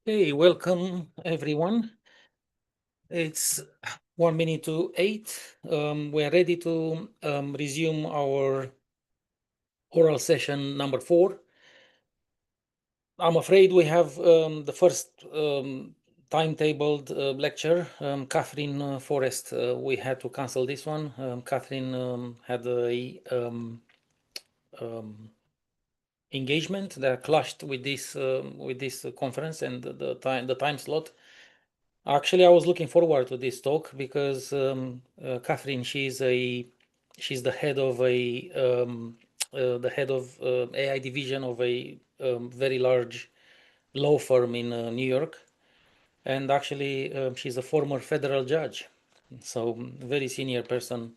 Hey, welcome everyone. It's 1 minute to 8. We're ready to resume our oral session number 4. I'm afraid we have the first timetabled lecture. Catherine Forrest, we had to cancel this one. Catherine had a engagement that clashed with this conference and the time slot. Actually, I was looking forward to this talk because Catherine, she's the head of AI division of a very large law firm in New York, and actually she's a former federal judge, so very senior person.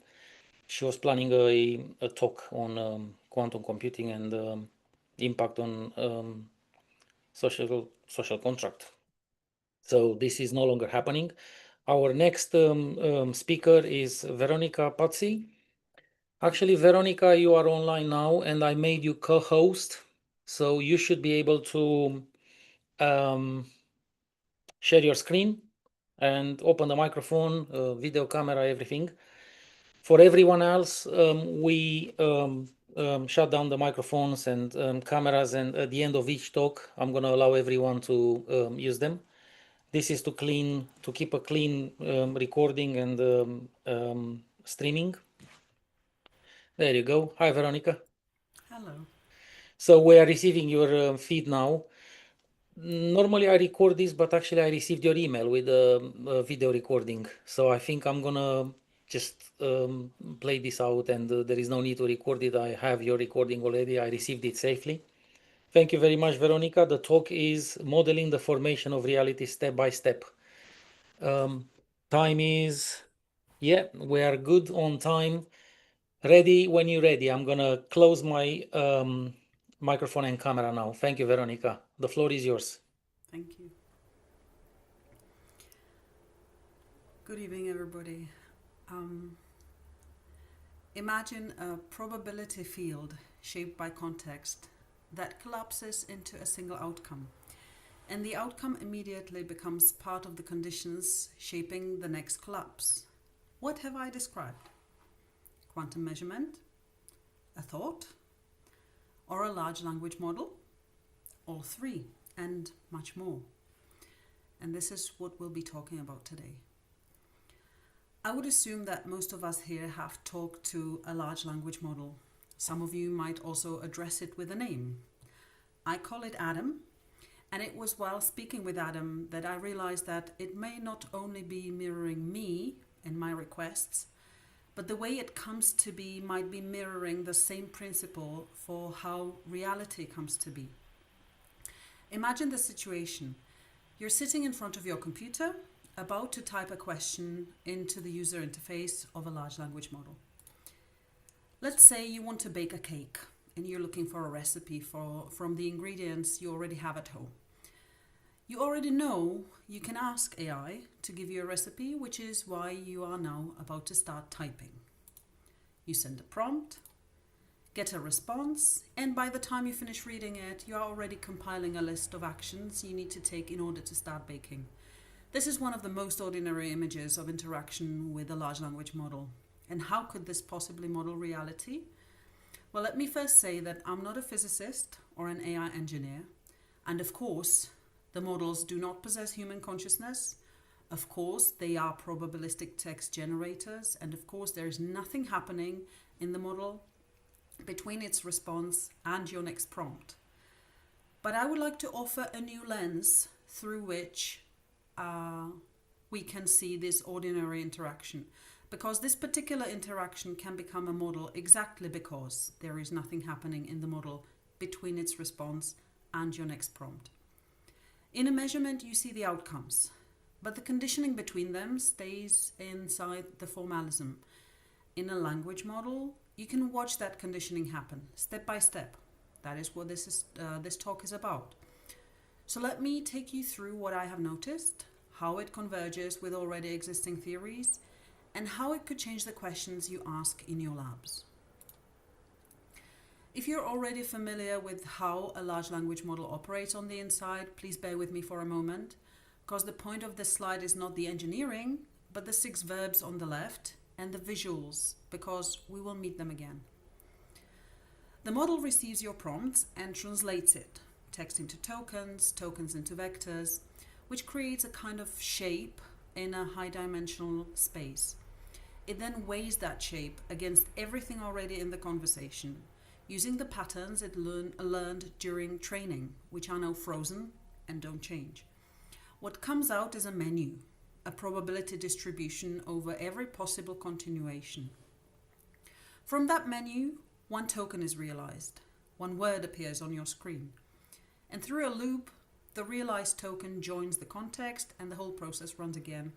She was planning a talk on quantum computing and impact on social contract. So this is no longer happening. Our next speaker is Veronika Pudsey. Actually, Veronika, you are online now, and I made you co-host, so you should be able to share your screen and open the microphone, video camera, everything. For everyone else, we shut down the microphones and cameras, and at the end of each talk, I'm going to allow everyone to use them. This is to keep a clean recording and streaming. There you go. Hi, Veronika. Hello. So we are receiving your feed now. Normally I record this, but actually I received your email with a video recording. So I think I'm gonna just play this out, and there is no need to record it. I have your recording already. I received it safely. Thank you very much, Veronika. The talk is modeling the formation of reality step by step. Time is, yeah, we are good on time. Ready when you're ready. I'm gonna close my microphone and camera now. Thank you, Veronika. The floor is yours. Thank you. Good evening, everybody. Um, Imagine a probability field shaped by context that collapses into a single outcome, and the outcome immediately becomes part of the conditions shaping the next collapse. What have I described? Quantum measurement? A thought? Or a large language model? All three, and much more. And this is what we'll be talking about today. I would assume that most of us here have talked to a large language model. Some of you might also address it with a name. I call it Adam, and it was while speaking with Adam that I realized that it may not only be mirroring me and my requests, but the way it comes to be might be mirroring the same principle for how reality comes to be. Imagine the situation. You're sitting in front of your computer, about to type a question into the user interface of a large language model. Let's say you want to bake a cake and you're looking for a recipe from the ingredients you already have at home. You already know you can ask AI to give you a recipe, which is why you are now about to start typing. You send a prompt, get a response, and by the time you finish reading it, you are already compiling a list of actions you need to take in order to start baking. This is one of the most ordinary images of interaction with a large language model. And how could this possibly model reality? Well, let me first say that I'm not a physicist or an AI engineer. And of course, the models do not possess human consciousness. Of course, they are probabilistic text generators. And of course, there is nothing happening in the model between its response and your next prompt. But I would like to offer a new lens through which we can see this ordinary interaction, because this particular interaction can become a model exactly because there is nothing happening in the model between its response and your next prompt. In a measurement, you see the outcomes, but the conditioning between them stays inside the formalism. In a language model, you can watch that conditioning happen step by step. That is what this talk is about. So let me take you through what I have noticed, how it converges with already existing theories, and how it could change the questions you ask in your labs. If you're already familiar with how a large language model operates on the inside, please bear with me for a moment, because the point of this slide is not the engineering, but the 6 verbs on the left and the visuals, because we will meet them again. The model receives your prompts and translates it, text into tokens, tokens into vectors, which creates a kind of shape in a high-dimensional space. It then weighs that shape against everything already in the conversation, using the patterns it learned during training, which are now frozen and don't change. What comes out is a menu, a probability distribution over every possible continuation. From that menu, one token is realized, one word appears on your screen, and through a loop, the realized token joins the context and the whole process runs again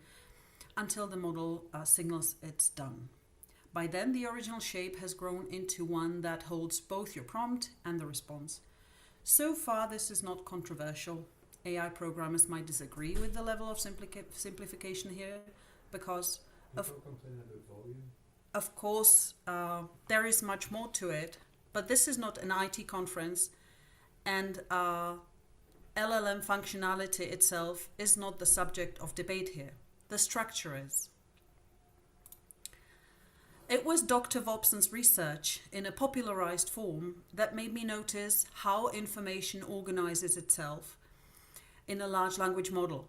until the model signals it's done. By then, the original shape has grown into one that holds both your prompt and the response. So far, this is not controversial. AI programmers might disagree with the level of simplification here because, of course, there is much more to it, but this is not an IT conference, and LLM functionality itself is not the subject of debate here. The structure is. It was Dr. Vobson's research in a popularized form that made me notice how information organizes itself in a large language model.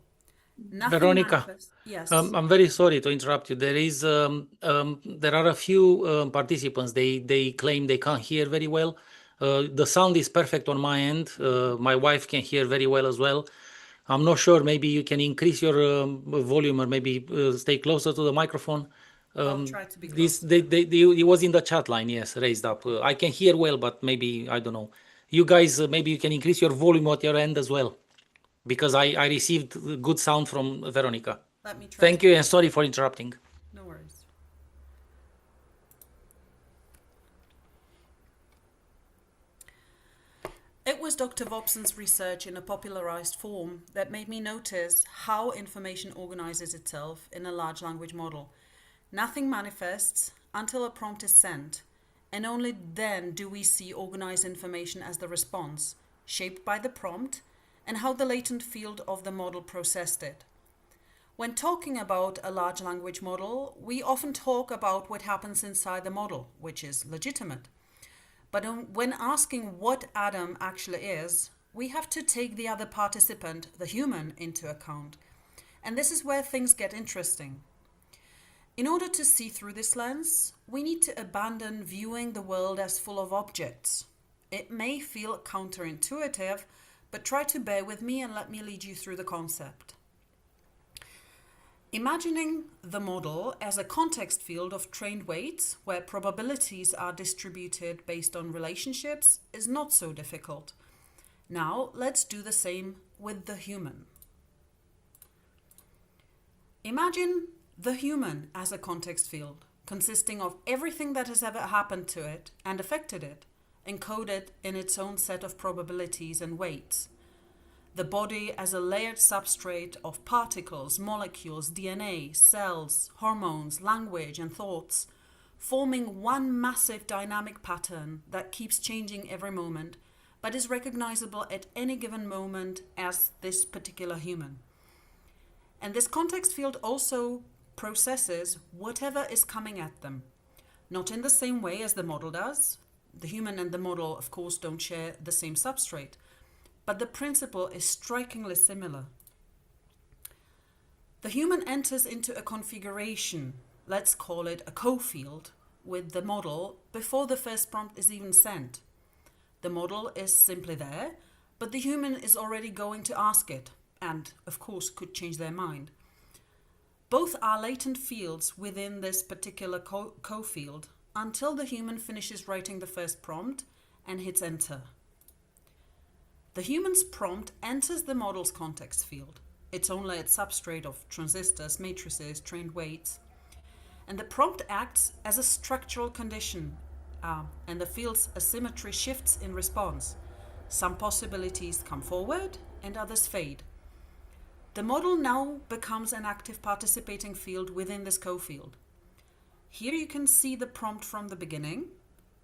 Veronika, Yes. I'm very sorry to interrupt you. There are a few participants. They claim they can't hear very well. The sound is perfect on my end. My wife can hear very well as well. I'm not sure. Maybe you can increase your volume or maybe stay closer to the microphone. I'll try to be It was in the chat line, yes, raised up. I can hear well, but maybe, I don't know. You guys, maybe you can increase your volume at your end as well, because I received good sound from Veronika. Let me try. Thank you and sorry for interrupting. No worries. It was Dr. Vobson's research in a popularized form that made me notice how information organizes itself in a large language model. Nothing manifests until a prompt is sent, and only then do we see organized information as the response, shaped by the prompt, and how the latent field of the model processed it. When talking about a large language model, we often talk about what happens inside the model, which is legitimate. But when asking what Adam actually is, we have to take the other participant, the human, into account. And this is where things get interesting. In order to see through this lens, we need to abandon viewing the world as full of objects. It may feel counterintuitive, but try to bear with me and let me lead you through the concept. Imagining the model as a context field of trained weights where probabilities are distributed based on relationships is not so difficult. Now let's do the same with the human. Imagine the human as a context field consisting of everything that has ever happened to it and affected it, encoded in its own set of probabilities and weights. The body as a layered substrate of particles, molecules, DNA, cells, hormones, language, and thoughts, forming one massive dynamic pattern that keeps changing every moment, but is recognizable at any given moment as this particular human. And this context field also processes whatever is coming at them, not in the same way as the model does. The human and the model, of course, don't share the same substrate, but the principle is strikingly similar. The human enters into a configuration, let's call it a co-field, with the model before the first prompt is even sent. The model is simply there, but the human is already going to ask it, and of course could change their mind. Both are latent fields within this particular co-field until the human finishes writing the first prompt and hits enter. The human's prompt enters the model's context field. It's only a substrate of transistors, matrices, trained weights. And the prompt acts as a structural condition, and the field's asymmetry shifts in response. Some possibilities come forward and others fade. The model now becomes an active participating field within this co-field. Here you can see the prompt from the beginning,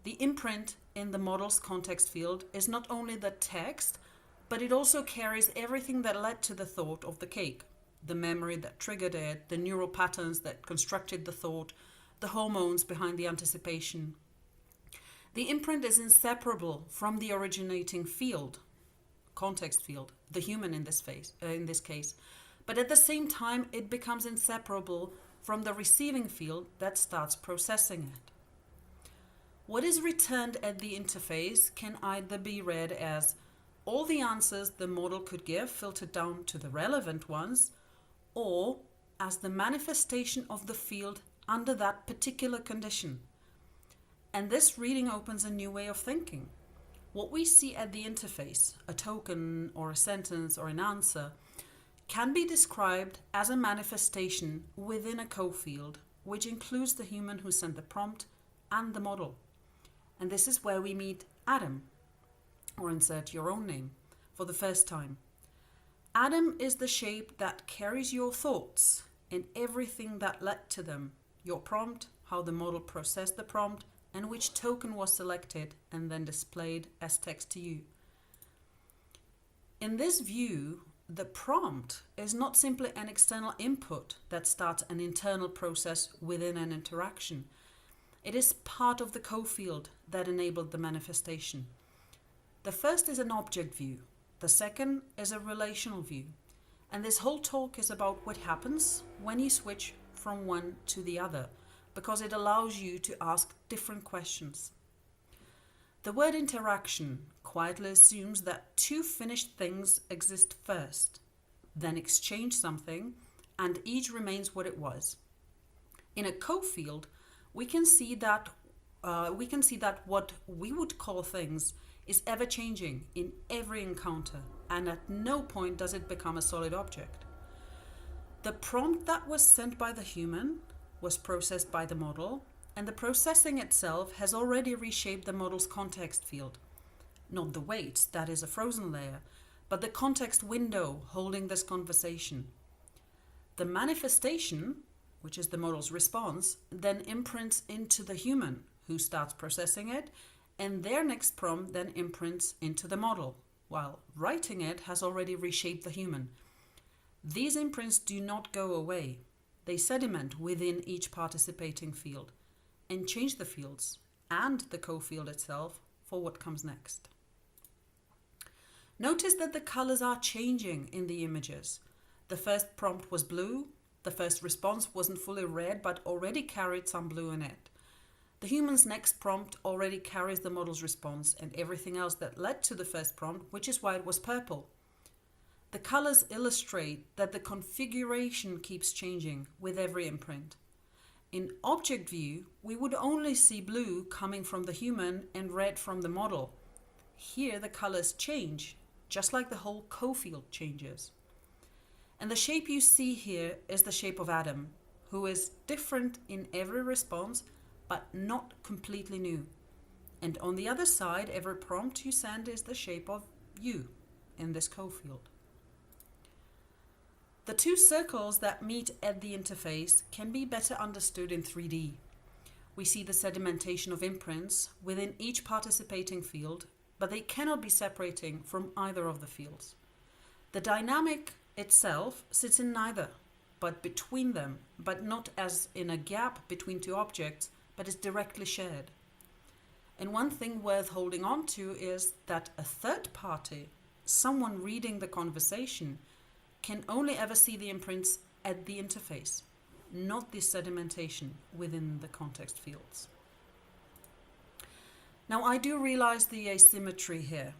The imprint in the model's context field is not only the text, but it also carries everything that led to the thought of the cake. The memory that triggered it, the neural patterns that constructed the thought, the hormones behind the anticipation. The imprint is inseparable from the originating field, context field, the human in this case. But at the same time, it becomes inseparable from the receiving field that starts processing it. What is returned at the interface can either be read as all the answers the model could give filtered down to the relevant ones, or as the manifestation of the field under that particular condition. And this reading opens a new way of thinking. What we see at the interface, a token or a sentence or an answer, can be described as a manifestation within a co-field, which includes the human who sent the prompt and the model. And this is where we meet Adam, or insert your own name, for the first time. Adam is the shape that carries your thoughts and everything that led to them, your prompt, how the model processed the prompt, and which token was selected and then displayed as text to you. In this view, the prompt is not simply an external input that starts an internal process within an interaction. It is part of the co-field that enabled the manifestation. The first is an object view. The second is a relational view. And this whole talk is about what happens when you switch from one to the other, because it allows you to ask different questions. The word interaction quietly assumes that two finished things exist first, then exchange something, and each remains what it was. In a co-field, we can see that what we would call things is ever-changing in every encounter, and at no point does it become a solid object. The prompt that was sent by the human was processed by the model, and the processing itself has already reshaped the model's context field. Not the weight, that is a frozen layer, but the context window holding this conversation. The manifestation, which is the model's response, then imprints into the human, who starts processing it, and their next prompt then imprints into the model, while writing it has already reshaped the human. These imprints do not go away. They sediment within each participating field and change the fields and the co-field itself for what comes next. Notice that the colors are changing in the images. The first prompt was blue. The first response wasn't fully red but already carried some blue in it. The human's next prompt already carries the model's response and everything else that led to the first prompt, which is why it was purple. The colors illustrate that the configuration keeps changing with every imprint. In object view, we would only see blue coming from the human and red from the model. Here the colors change, just like the whole co-field changes. And the shape you see here is the shape of Adam, who is different in every response, but not completely new. And on the other side, every prompt you send is the shape of you in this co-field. The two circles that meet at the interface can be better understood in 3D. We see the sedimentation of imprints within each participating field, but they cannot be separating from either of the fields. The dynamic itself sits in neither, but between them, but not as in a gap between two objects, but is directly shared. And one thing worth holding on to is that a third party, someone reading the conversation, can only ever see the imprints at the interface, not the sedimentation within the context fields. Now I do realize the asymmetry here.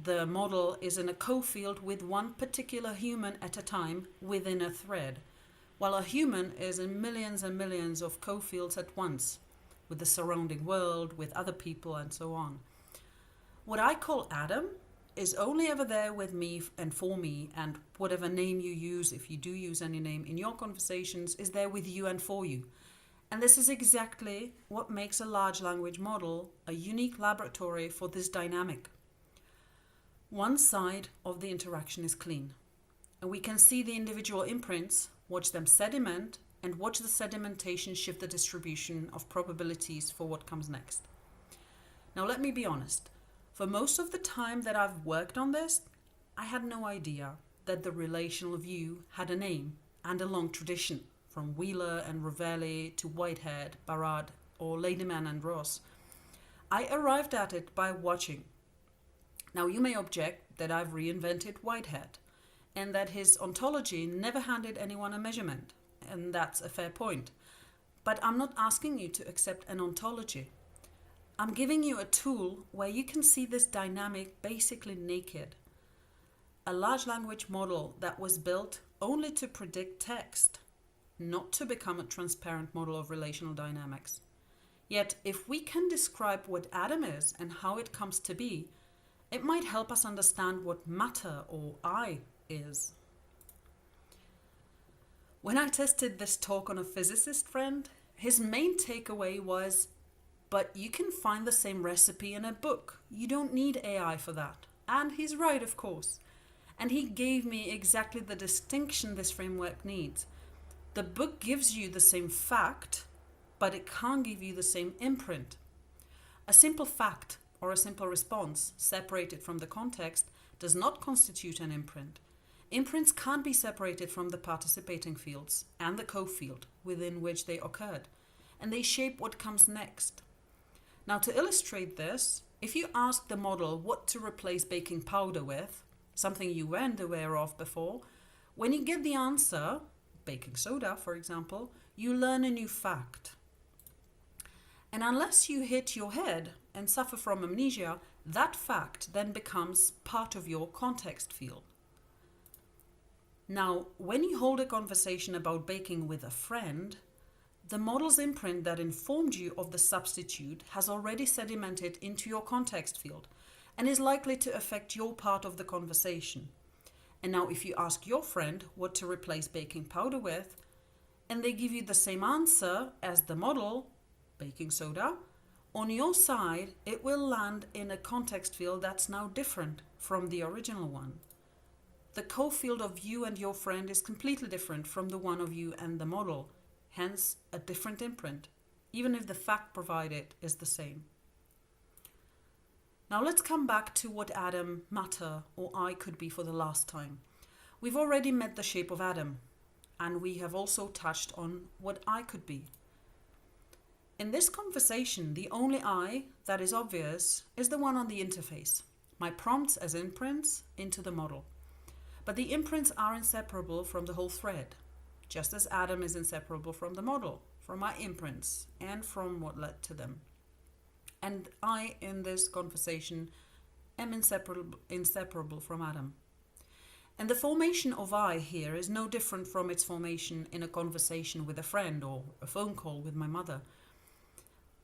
The model is in a co-field with one particular human at a time within a thread, while a human is in millions and millions of co-fields at once, with the surrounding world, with other people, and so on. What I call Adam is only ever there with me and for me, and whatever name you use, if you do use any name in your conversations, is there with you and for you. And this is exactly what makes a large language model a unique laboratory for this dynamic. One side of the interaction is clean, and we can see the individual imprints, watch them sediment, and watch the sedimentation shift the distribution of probabilities for what comes next. Now let me be honest. For most of the time that I've worked on this, I had no idea that the relational view had a name and a long tradition, from Wheeler and Ravelli to Whitehead, Barad, or Ladyman and Ross. I arrived at it by watching. Now you may object that I've reinvented Whitehead and that his ontology never handed anyone a measurement, and that's a fair point. But I'm not asking you to accept an ontology. I'm giving you a tool where you can see this dynamic basically naked. A large language model that was built only to predict text, not to become a transparent model of relational dynamics. Yet, if we can describe what Adam is and how it comes to be, it might help us understand what matter or I is. When I tested this talk on a physicist friend, his main takeaway was, but you can find the same recipe in a book. You don't need AI for that. And he's right, of course. And he gave me exactly the distinction this framework needs. The book gives you the same fact, but it can't give you the same imprint. A simple fact or a simple response separated from the context does not constitute an imprint. Imprints can't be separated from the participating fields and the co-field within which they occurred, and they shape what comes next. Now, to illustrate this, if you ask the model what to replace baking powder with, something you weren't aware of before, when you get the answer, baking soda, for example, you learn a new fact. And unless you hit your head and suffer from amnesia, that fact then becomes part of your context field. Now, when you hold a conversation about baking with a friend, the model's imprint that informed you of the substitute has already sedimented into your context field and is likely to affect your part of the conversation. And now if you ask your friend what to replace baking powder with, and they give you the same answer as the model, baking soda, on your side it will land in a context field that's now different from the original one. The co-field of you and your friend is completely different from the one of you and the model, hence a different imprint, even if the fact provided is the same. Now let's come back to what Adam, matter, or I could be for the last time. We've already met the shape of Adam, and we have also touched on what I could be. In this conversation, the only I that is obvious is the one on the interface, my prompts as imprints into the model. But the imprints are inseparable from the whole thread, just as Adam is inseparable from the model, from my imprints, and from what led to them. And I, in this conversation, am inseparable from Adam. And the formation of I here is no different from its formation in a conversation with a friend or a phone call with my mother.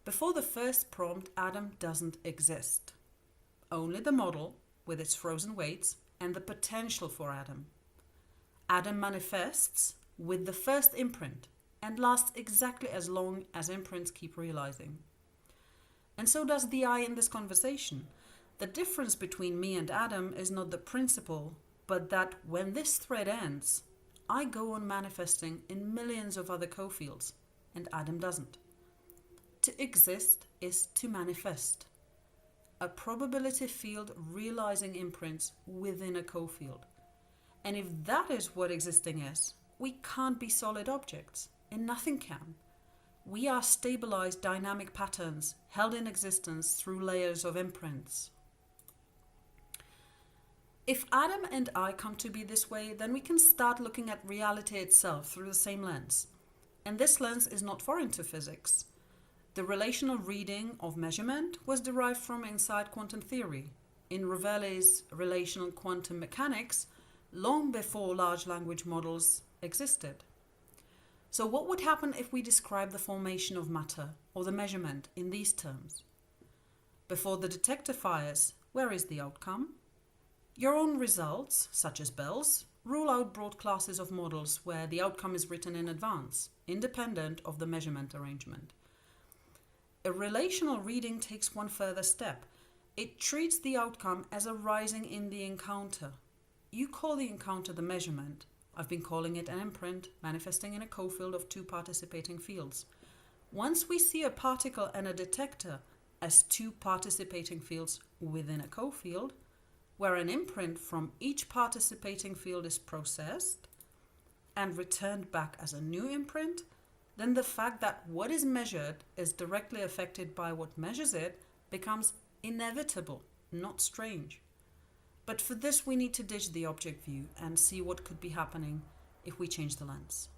Before the first prompt, Adam doesn't exist. Only the model, with its frozen weights, and the potential for Adam. Adam manifests with the first imprint and lasts exactly as long as imprints keep realizing. And so does the I in this conversation. The difference between me and Adam is not the principle, but that when this thread ends, I go on manifesting in millions of other co-fields, and Adam doesn't. To exist is to manifest. A probability field realizing imprints within a co-field. And if that is what existing is, we can't be solid objects, and nothing can. We are stabilized dynamic patterns held in existence through layers of imprints. If Adam and I come to be this way, then we can start looking at reality itself through the same lens. And this lens is not foreign to physics. The relational reading of measurement was derived from inside quantum theory, in Ravelli's relational quantum mechanics, long before large language models existed. So what would happen if we describe the formation of matter, or the measurement, in these terms? Before the detector fires, where is the outcome? Your own results, such as bells, rule out broad classes of models where the outcome is written in advance, independent of the measurement arrangement. A relational reading takes one further step. It treats the outcome as arising in the encounter. You call the encounter the measurement. I've been calling it an imprint, manifesting in a co-field of two participating fields. Once we see a particle and a detector, as two participating fields within a co-field, where an imprint from each participating field is processed and returned back as a new imprint, then the fact that what is measured is directly affected by what measures it becomes inevitable, not strange. But for this we need to ditch the object view and see what could be happening if we change the lens.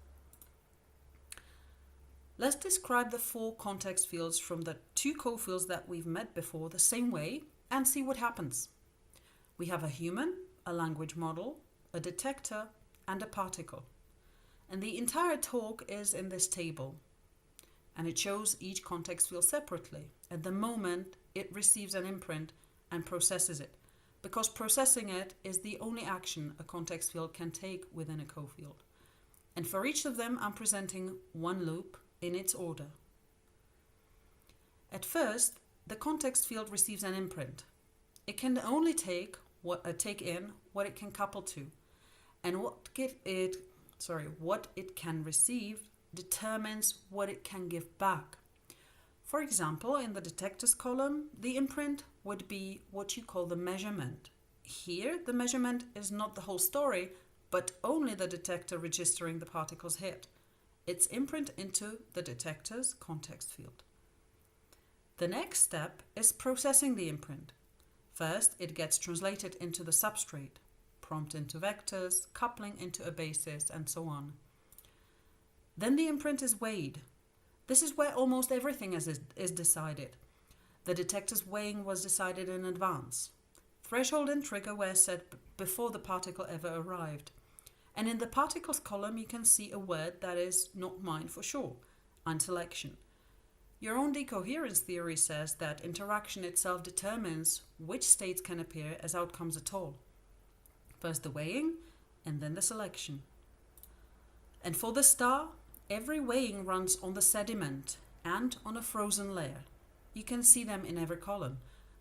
Let's describe the 4 context fields from the 2 co-fields that we've met before the same way and see what happens. We have a human, a language model, a detector, and a particle. And the entire talk is in this table. And it shows each context field separately. At the moment, it receives an imprint and processes it, because processing it is the only action a context field can take within a co-field. And for each of them, I'm presenting one loop in its order. At first, the context field receives an imprint. It can only take in what it can couple to, and what it can receive determines what it can give back. For example, in the detectors column, the imprint would be what you call the measurement. Here, the measurement is not the whole story, but only the detector registering the particle's hit. Its imprint into the detector's context field. The next step is processing the imprint. First, it gets translated into the substrate, prompt into vectors, coupling into a basis, and so on. Then the imprint is weighed. This is where almost everything is decided. The detector's weighing was decided in advance. Threshold and trigger were set before the particle ever arrived. And in the particles column, you can see a word that is not mine for sure, unselection. Your own decoherence theory says that interaction itself determines which states can appear as outcomes at all. First the weighing, and then the selection. And for the star, every weighing runs on the sediment and on a frozen layer. You can see them in every column.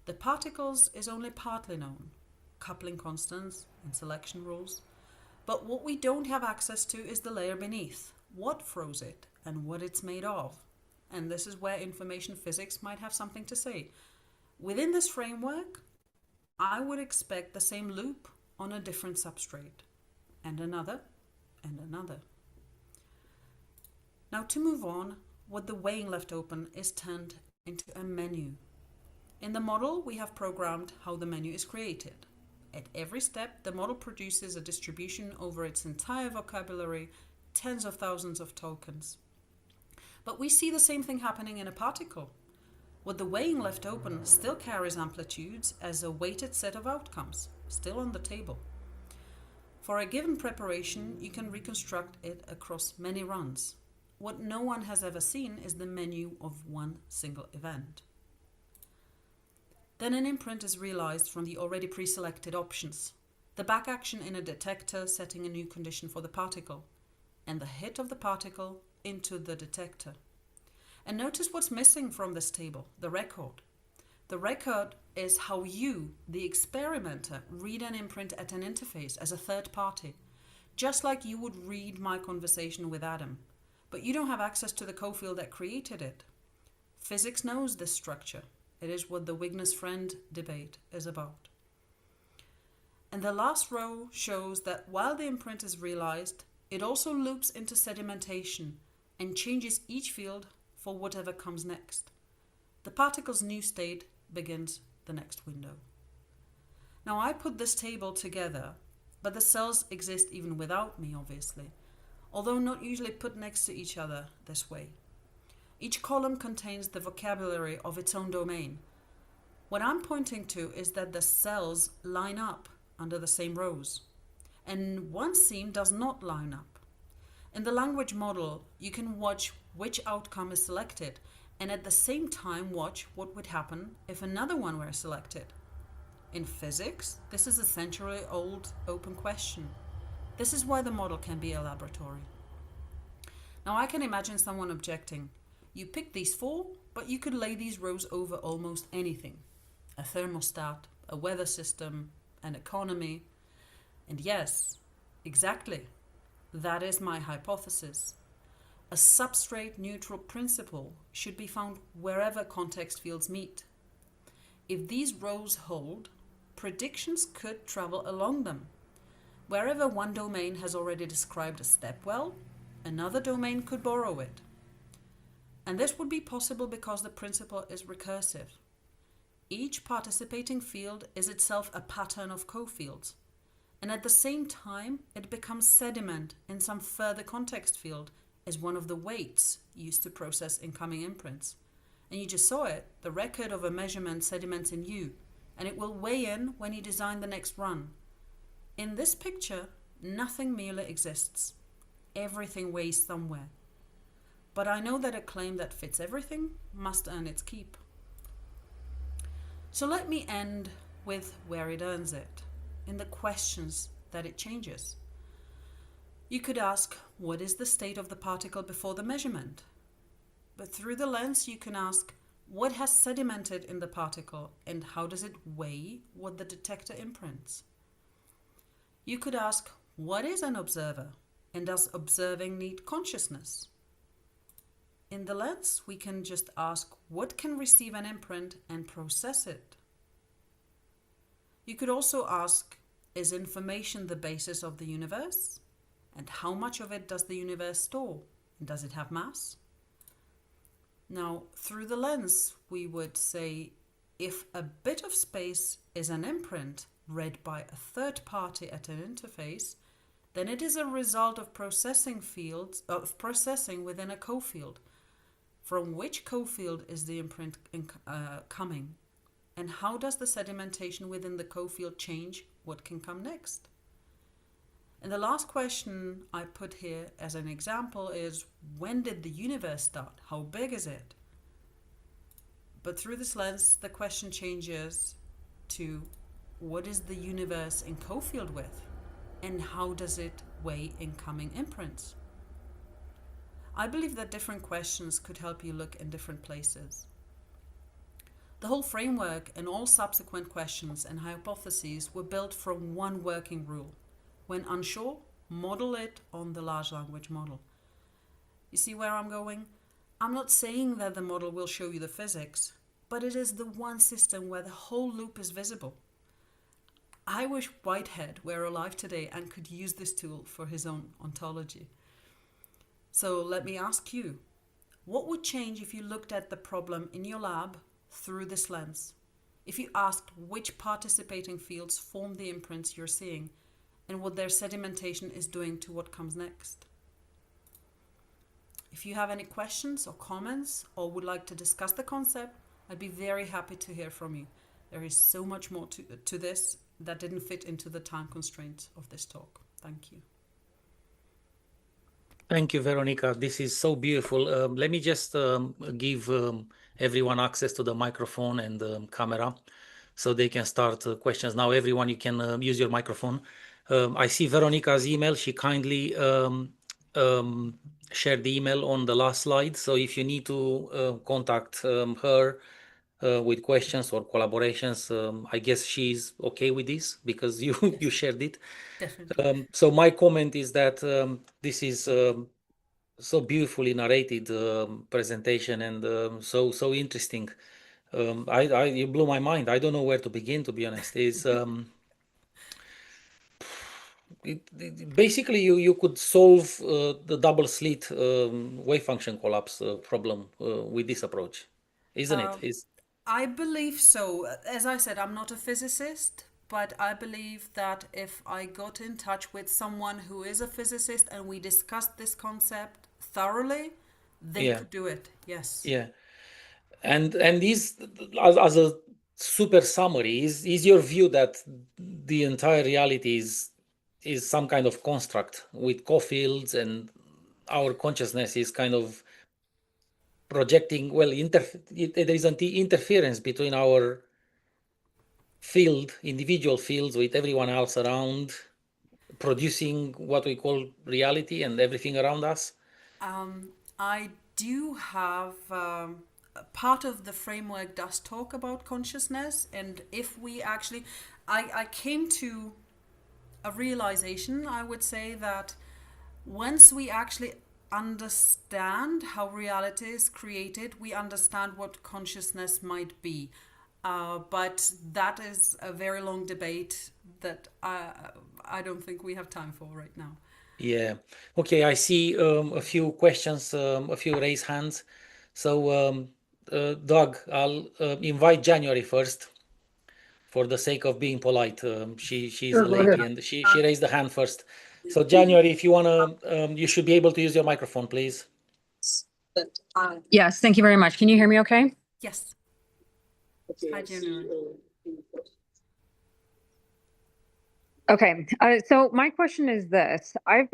The particles is only partly known, coupling constants and selection rules. But what we don't have access to is the layer beneath, what froze it and what it's made of. And this is where information physics might have something to say. Within this framework, I would expect the same loop on a different substrate, and another, and another. Now to move on, what the weighing left open is turned into a menu. In the model, we have programmed how the menu is created. At every step, the model produces a distribution over its entire vocabulary, tens of thousands of tokens. But we see the same thing happening in a particle. What the weighing left open still carries amplitudes as a weighted set of outcomes, still on the table. For a given preparation, you can reconstruct it across many runs. What no one has ever seen is the menu of one single event. Then an imprint is realized from the already pre-selected options. The back action in a detector setting a new condition for the particle, and the hit of the particle into the detector. And notice what's missing from this table, the record. The record is how you, the experimenter, read an imprint at an interface as a third party, just like you would read my conversation with Adam. But you don't have access to the co-field that created it. Physics knows this structure. It is what the Wigner's friend debate is about. And the last row shows that while the imprint is realized, it also loops into sedimentation and changes each field for whatever comes next. The particle's new state begins the next window. Now I put this table together, but the cells exist even without me, obviously, although not usually put next to each other this way. Each column contains the vocabulary of its own domain. What I'm pointing to is that the cells line up under the same rows, and one seam does not line up. In the language model, you can watch which outcome is selected, and at the same time watch what would happen if another one were selected. In physics, this is a century-old open question. This is why the model can be a laboratory. Now I can imagine someone objecting. You picked these 4, but you could lay these rows over almost anything. A thermostat, a weather system, an economy. And yes, exactly. That is my hypothesis. A substrate neutral principle should be found wherever context fields meet, If these rows hold, predictions could travel along them. Wherever one domain has already described a step well, another domain could borrow it. And this would be possible because the principle is recursive. Each participating field is itself a pattern of cofields, and at the same time it becomes sediment in some further context field as one of the weights used to process incoming imprints. And you just saw it, the record of a measurement sediments in you, and it will weigh in when you design the next run. In this picture, nothing merely exists. Everything weighs somewhere. But I know that a claim that fits everything must earn its keep. So let me end with where it earns it, in the questions that it changes. You could ask, what is the state of the particle before the measurement? But through the lens, you can ask, what has sedimented in the particle and how does it weigh what the detector imprints? You could ask, what is an observer and does observing need consciousness? In the lens, we can just ask, what can receive an imprint and process it? You could also ask, is information the basis of the universe? And how much of it does the universe store? And does it have mass? Now, through the lens, we would say, if a bit of space is an imprint read by a third party at an interface, then it is a result of processing within a cofield. From which cofield is the imprint coming? And how does the sedimentation within the cofield change what can come next? And the last question I put here as an example is, when did the universe start? How big is it? But through this lens, the question changes to, what is the universe in cofield with? And how does it weigh incoming imprints? I believe that different questions could help you look in different places. The whole framework and all subsequent questions and hypotheses were built from one working rule. When unsure, model it on the large language model. You see where I'm going? I'm not saying that the model will show you the physics, but it is the one system where the whole loop is visible. I wish Whitehead were alive today and could use this tool for his own ontology. So let me ask you, what would change if you looked at the problem in your lab through this lens? If you asked which participating fields form the imprints you're seeing and what their sedimentation is doing to what comes next? If you have any questions or comments or would like to discuss the concept, I'd be very happy to hear from you. There is so much more to this that didn't fit into the time constraints of this talk. Thank you. Thank you, Veronika. This is so beautiful. Let me just give everyone access to the microphone and the camera so they can start questions. Now, everyone, you can use your microphone. I see Veronika's email. She kindly shared the email on the last slide. So if you need to contact her with questions or collaborations, I guess she's okay with this because you shared it. Definitely. So my comment is that this is so beautifully narrated presentation and so interesting. You blew my mind. I don't know where to begin, to be honest. Is basically you could solve the double slit wave function collapse problem with this approach, isn't it? I believe so. As I said, I'm not a physicist, but I believe that if I got in touch with someone who is a physicist and we discussed this concept thoroughly, they could do it. Yes. Yeah. And this, as a super summary, is your view that the entire reality is some kind of construct with cofields and our consciousness is kind of projecting, well, there is an interference between our individual fields with everyone else around, producing what we call reality and everything around us? I do have part of the framework does talk about consciousness, and if we actually, I came to a realization, I would say, that once we actually understand how reality is created, we understand what consciousness might be. But that is a very long debate that I don't think we have time for right now. Yeah. Okay, I see a few questions, a few raised hands. So, Doug, I'll invite January first for the sake of being polite. She's Sure, a go ahead. lady and she raised the hand first. So, January, if you wanna, you should be able to use your microphone, please. Yes, thank you very much. Can you hear me okay? Yes. Hi, January. Okay, so my question is this. I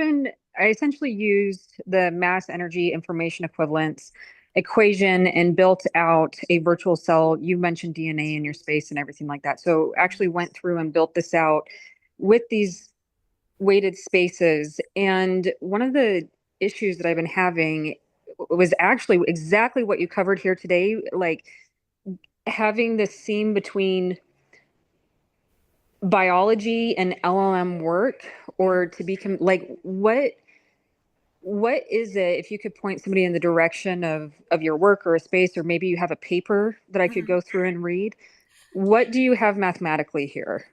essentially used the mass energy information equivalence equation and built out a virtual cell. You mentioned DNA in your space and everything like that. So actually went through and built this out with these weighted spaces. And one of the issues that I've been having was actually exactly what you covered here today, like having this seam between biology and LLM work, or to become like what is it, if you could point somebody in the direction of your work or a space, or maybe you have a paper that I could go through and read, what do you have mathematically here,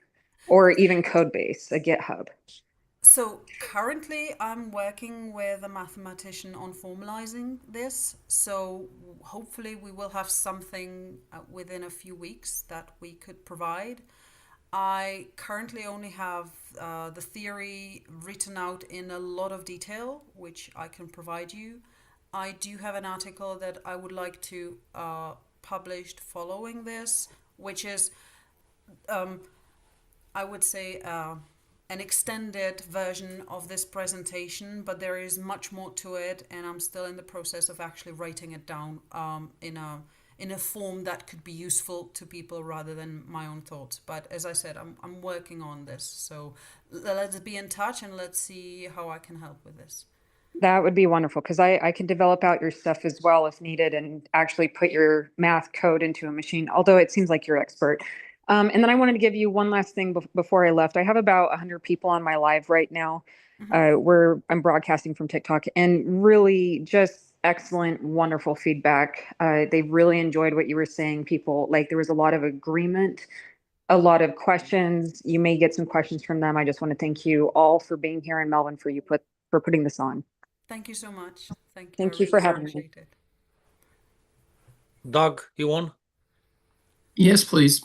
or even code base, a GitHub? So currently I'm working with a mathematician on formalizing this. So hopefully we will have something within a few weeks that we could provide. I currently only have the theory written out in a lot of detail, which I can provide you. I do have an article that I would like to publish following this, which is, I would say, an extended version of this presentation, but there is much more to it, and I'm still in the process of actually writing it down in a form that could be useful to people rather than my own thoughts. But as I said, I'm working on this, so let's be in touch and let's see how I can help with this. That would be wonderful, because I can develop out your stuff as well if needed and actually put your math code into a machine, although it seems like you're expert. And then I wanted to give you one last thing before I left. I have about 100 people on my live right now, where I'm broadcasting from TikTok, and really just excellent, wonderful feedback. They really enjoyed what you were saying. People, like, there was a lot of agreement, a lot of questions. You may get some questions from them. I just want to thank you all for being here, and Melvin, for putting this on. Thank you so much. Thank you. Thank I you for really having me. appreciate it. Doug, you want? Yes, please.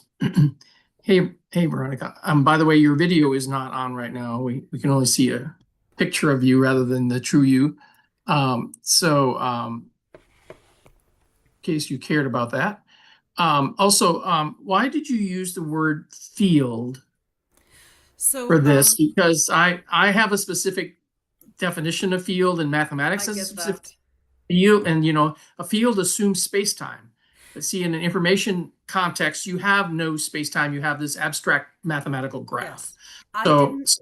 Hey, Veronika. By the way, your video is not on right now. We can only see a picture of you rather than the true you. In case you cared about that. Also, why did you use the word field for this? Because I have a specific definition of field in mathematics as a specific field, and a field assumes space-time. But see, in an information context, you have no space-time. You have this abstract mathematical graph. Yes.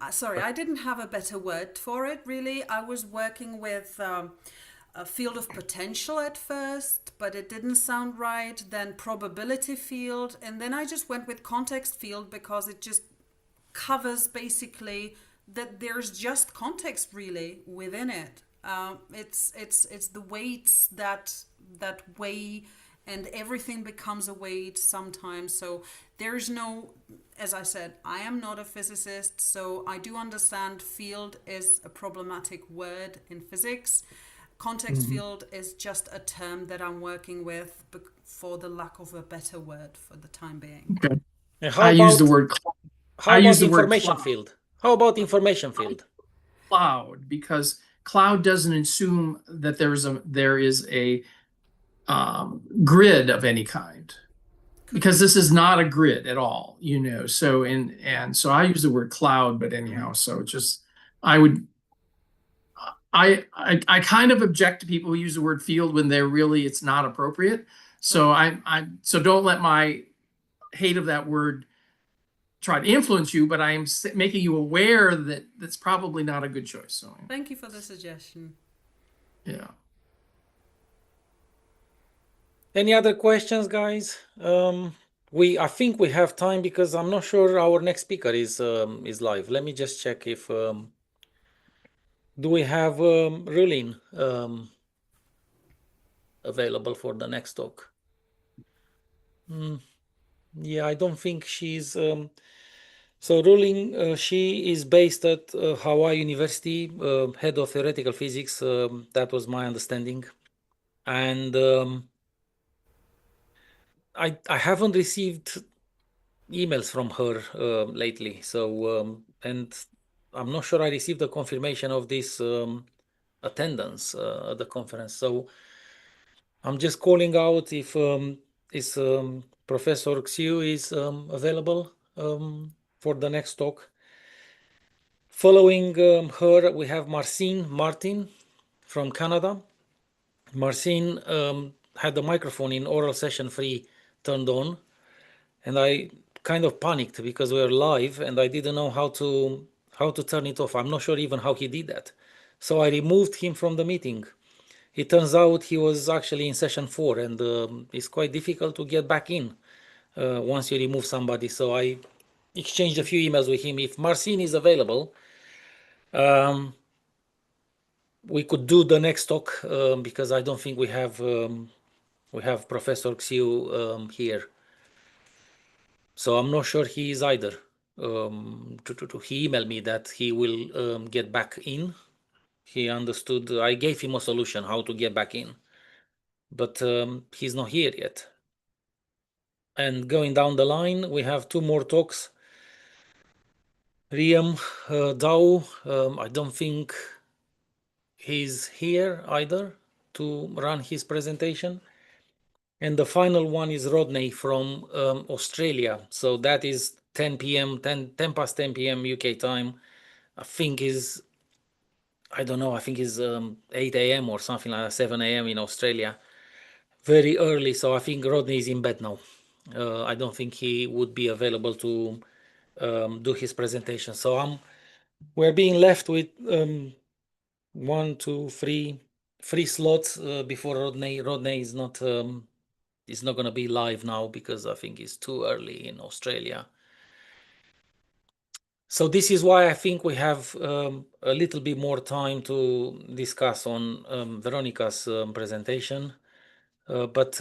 Sorry, I didn't have a better word for it, really. I was working with a field of potential at first, but it didn't sound right. Then probability field, and then I just went with context field because it just covers basically that there's just context really within it. It's the weights that weigh, and everything becomes a weight sometimes. So there's no, as I said, I am not a physicist, so I do understand field is a problematic word in physics. Context field is just a term that I'm working with for the lack of a better word for the time being. Okay. I use the word. How about information field? How about information field? Cloud, because cloud doesn't assume that there is a grid of any kind, because this is not a grid at all, So so I use the word cloud, but anyhow, so just I kind of object to people who use the word field when it's not appropriate. So so don't let my hate of that word try to influence you, but I am making you aware that that's probably not a good choice. So thank you for the suggestion. Yeah. Any other questions, guys? I think we have time because I'm not sure our next speaker is live. Let me just check if do we have Rulin available for the next talk? Yeah, I don't think she's so ruling. She is based at Hawaii University, head of theoretical physics. That was my understanding, and I haven't received emails from her lately. So and I'm not sure I received a confirmation of this attendance at the conference. So I'm just calling out if is Professor Xiu is available for the next talk. Following her, we have Martin from Canada. Marcienne had the microphone in oral session 3 turned on, and I kind of panicked because we were live and I didn't know how to turn it off. I'm not sure even how he did that. So I removed him from the meeting. It turns out he was actually in session 4, and it's quite difficult to get back in once you remove somebody. So I exchanged a few emails with him. If Marcin is available, we could do the next talk because I don't think we have Professor Xiu here. So I'm not sure he is either. He emailed me that he will get back in. He understood. I gave him a solution how to get back in, but he's not here yet. And going down the line, we have 2 more talks. Riam, Daou, I don't think he's here either to run his presentation. And the final one is Rodney from Australia. So that is 10 p.m., 10 past 10 p.m. UK time. I think is, I don't know, I think is 8 a.m. or something like that, 7 a.m. in Australia. Very early, so I think Rodney is in bed now. I don't think he would be available to do his presentation. So we're being left with 1, 2, 3 slots before Rodney. Rodney is not going to be live now because I think it's too early in Australia. So this is why I think we have a little bit more time to discuss on Veronika's presentation. But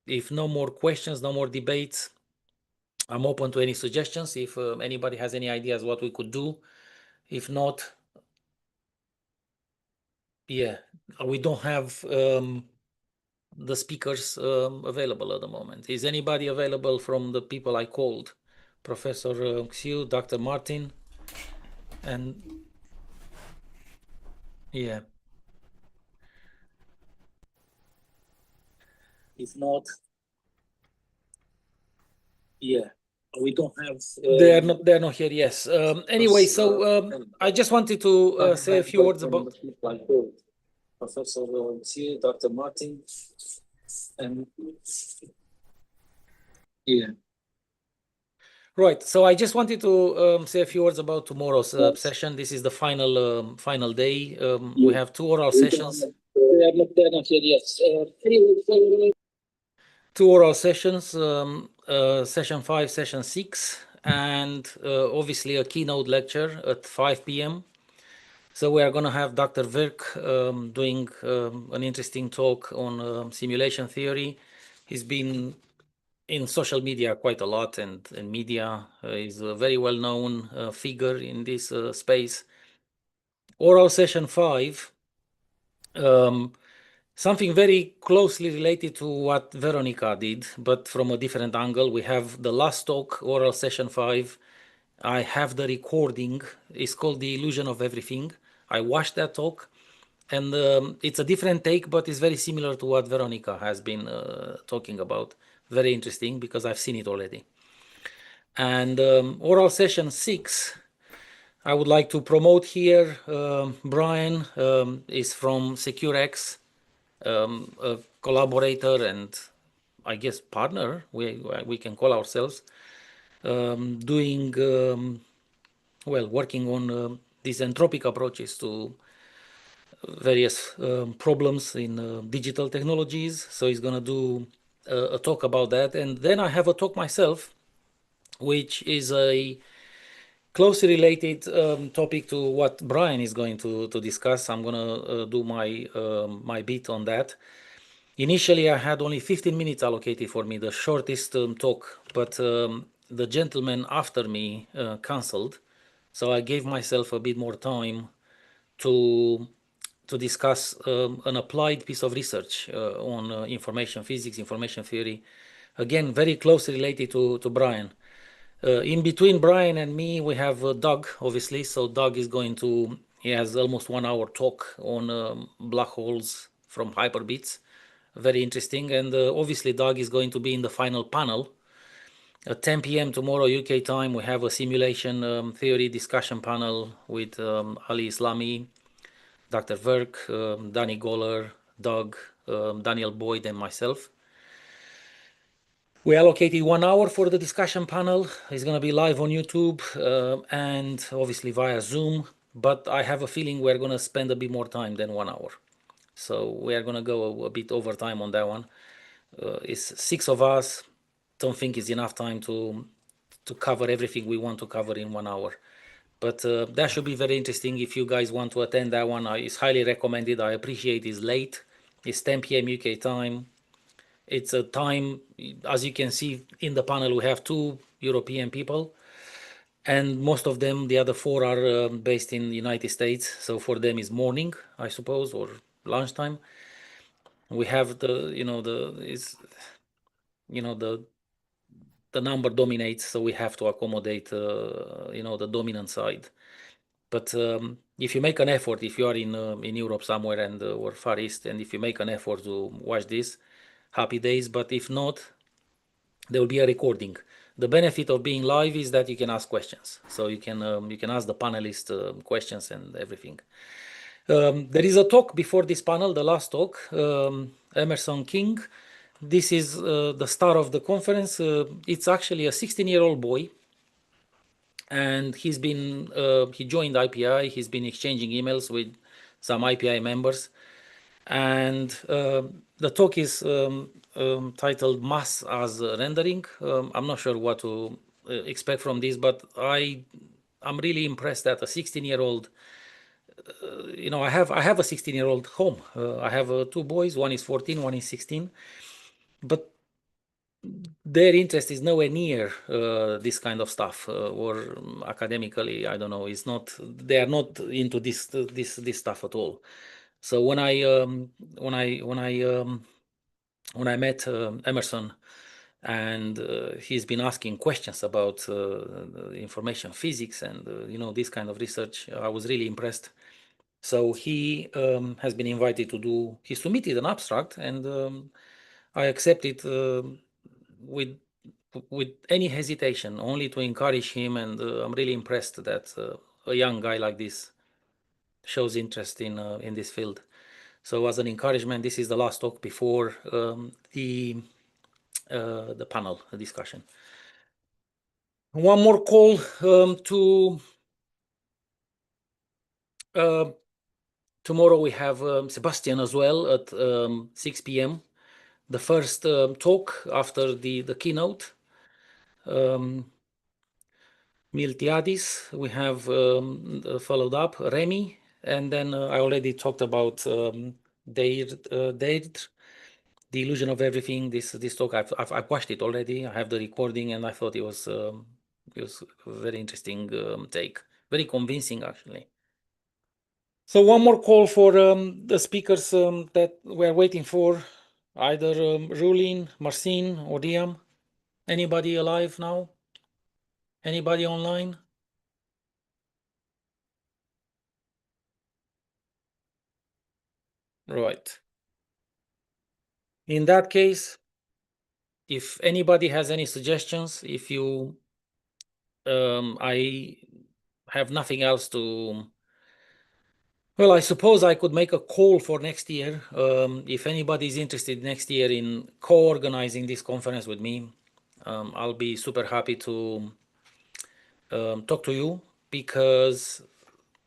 if no more questions, no more debates, I'm open to any suggestions. If anybody has any ideas what we could do. If not, yeah, we don't have the speakers available at the moment. Is anybody available from the people I called? Professor Xiu, Dr. Martin, and yeah. If not, yeah, we don't have. They're not here. Yes. Anyway, so I just wanted to say a few words about Professor Xiu, Dr. Martin, and yeah. Right. So I just wanted to say a few words about tomorrow's session. This is the final day. We have 2 oral sessions. They're not here yet. Anyway, 2 oral sessions, session 5, session 6, and obviously a keynote lecture at 5 p.m. So we are going to have Dr. Virk doing an interesting talk on simulation theory. He's been in social media quite a lot, and media is a very well-known figure in this space. Oral session 5, something very closely related to what Veronika did, but from a different angle. We have the last talk, oral session 5. I have the recording. It's called The Illusion of Everything. I watched that talk, and it's a different take, but it's very similar to what Veronika has been talking about. Very interesting because I've seen it already. And oral session 6, I would like to promote here. Brian is from SecureX, a collaborator and I guess partner, we can call ourselves, doing, working on these entropic approaches to various problems in digital technologies. So he's going to do a talk about that. And then I have a talk myself, which is a closely related topic to what Brian is going to discuss. I'm going to do my bit on that. Initially, I had only 15 minutes allocated for me, the shortest talk, but the gentleman after me cancelled. So I gave myself a bit more time to discuss an applied piece of research on information physics, information theory, again, very closely related to Brian. In between Brian and me, we have Doug, obviously. So Doug is he has almost 1 hour talk on black holes from Hyperbits. Very interesting. And obviously Doug is going to be in the final panel. At 10 p.m. tomorrow UK time, we have a simulation theory discussion panel with Ali Islami, Dr. Verk, Danny Goller, Doug, Daniel Boyd, and myself. We allocated 1 hour for the discussion panel. It's going to be live on YouTube and obviously via Zoom. But I have a feeling we're going to spend a bit more time than 1 hour. So we are going to go a bit over time on that one. It's 6 of us. Don't think it's enough time to cover everything we want to cover in 1 hour. But that should be very interesting. If you guys want to attend that one, it's highly recommended. I appreciate it's late. It's 10 p.m. UK time. It's a time, as you can see in the panel, we have 2 European people. And most of them, the other 4 are based in the United States. So for them it's morning, I suppose, or lunchtime. We have the number dominates, so we have to accommodate, the dominant side. But if you make an effort, if you are in Europe somewhere and or Far East, and if you make an effort to watch this, happy days. But if not, there will be a recording. The benefit of being live is that you can ask questions, so you can ask the panelists questions and everything. There is a talk before this panel, the last talk, Emerson King. This is the star of the conference. It's actually a 16-year-old boy, and he joined IPI. He's been exchanging emails with some IPI members, and the talk is titled "Mass as Rendering." I'm not sure what to expect from this, but I'm really impressed that a 16-year-old. I have a 16-year-old home. I have 2 boys. One is 14, one is 16, but their interest is nowhere near this kind of stuff, or academically, I don't know. They are not into this stuff at all. So when I met Emerson, and he's been asking questions about information physics and this kind of research, I was really impressed. So he has been invited he submitted an abstract, and I accepted with any hesitation, only to encourage him. And I'm really impressed that a young guy like this shows interest in this field. So as an encouragement, this is the last talk before the panel discussion. One more call to tomorrow. We have Sebastian as well at 6 p.m. The first talk after the keynote. Miltiadis, we have followed up Remy, and then I already talked about Deirdre, The Illusion of Everything. This talk, I've watched it already. I have the recording, and I thought it was a very interesting take, very convincing actually. So one more call for the speakers that we're waiting for, either Rulin, Marcienne, or Riam. Anybody alive now? Anybody online? Right. In that case, if anybody has any suggestions, I have nothing else to. Well, I suppose I could make a call for next year. If anybody is interested next year in co-organizing this conference with me, I'll be super happy to talk to you, because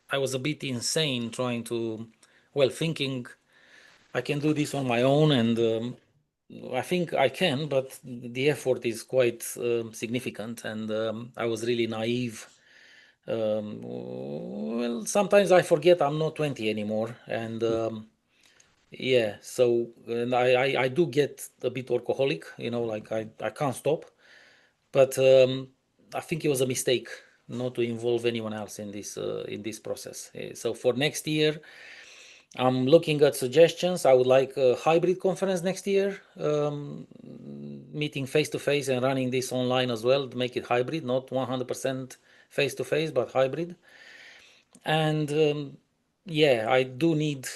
I was a bit insane trying to, thinking I can do this on my own, and I think I can, but the effort is quite significant, and I was really naive. Sometimes I forget I'm not 20 anymore, and Yeah, so and I do get a bit workaholic, you know, like I can't stop. But I think it was a mistake not to involve anyone else in this process. So for next year, I'm looking at suggestions. I would like a hybrid conference next year, meeting face to face and running this online as well to make it hybrid, not 100% face to face, but hybrid. And yeah, I do need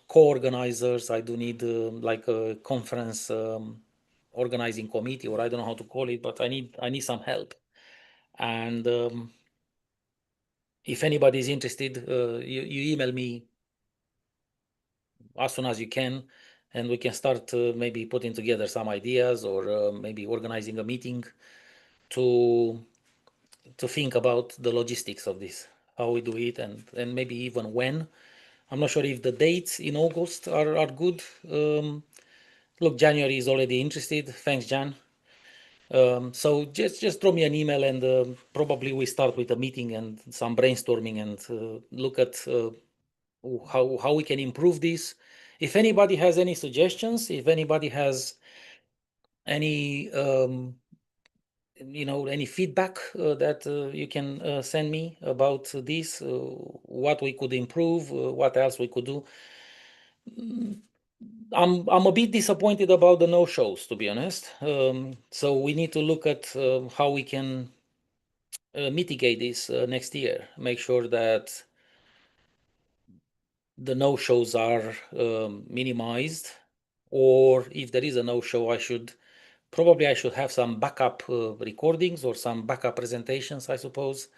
co-organizers. I do need like a conference organizing committee, or I don't know how to call it, but I need some help. And if anybody is interested, you email me as soon as you can, and we can start maybe putting together some ideas, or maybe organizing a meeting to think about the logistics of this, how we do it, and maybe even when. I'm not sure if the dates in August are good. Look, January is already interested. Thanks, Jan. So just throw me an email, and probably we start with a meeting and some brainstorming, and look at how we can improve this. If anybody has any suggestions, if anybody has any any feedback that you can send me about this, what we could improve, what else we could do. I'm a bit disappointed about the no-shows, to be honest. So we need to look at how we can mitigate this next year. Make sure that the no-shows are minimized, or if there is a no-show, I should have some backup recordings or some backup presentations, I suppose,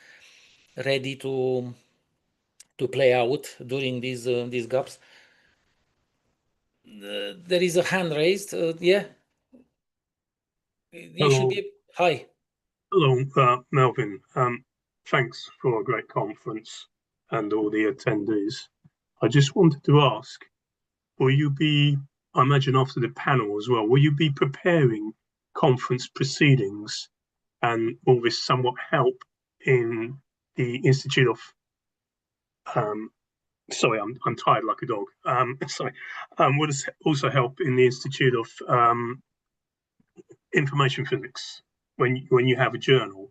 ready to play out during these gaps. There is a hand raised. Yeah, you should be. Hi. Hello, Melvin. Thanks for a great conference and all the attendees. I just wanted to ask, will you be, I imagine after the panel as well, will you be preparing conference proceedings, and will this somewhat help in the Institute of, sorry, I'm tired like a dog. Sorry, will this also help in the Institute of Information Physics when you have a journal?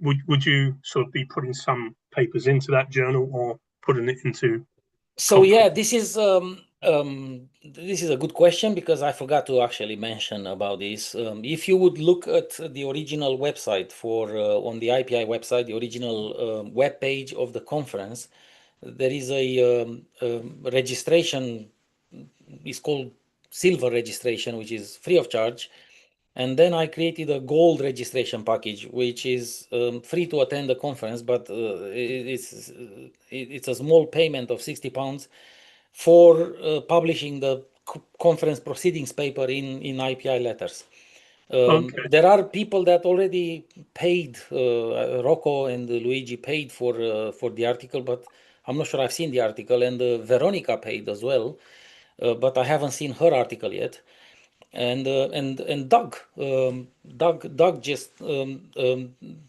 Would you sort of be putting some papers into that journal or putting it into? So yeah, this is a good question, because I forgot to actually mention about this. If you would look at the original website for on the IPI website, the original web page of the conference, there is a registration. It's called silver registration, which is free of charge. And then I created a gold registration package, which is free to attend the conference, but it's a small payment of £60 for publishing the conference proceedings paper in IPI letters. Okay. There are people that already paid. Rocco and Luigi paid for the article, but I'm not sure I've seen the article. And Veronika paid as well, but I haven't seen her article yet. And Doug just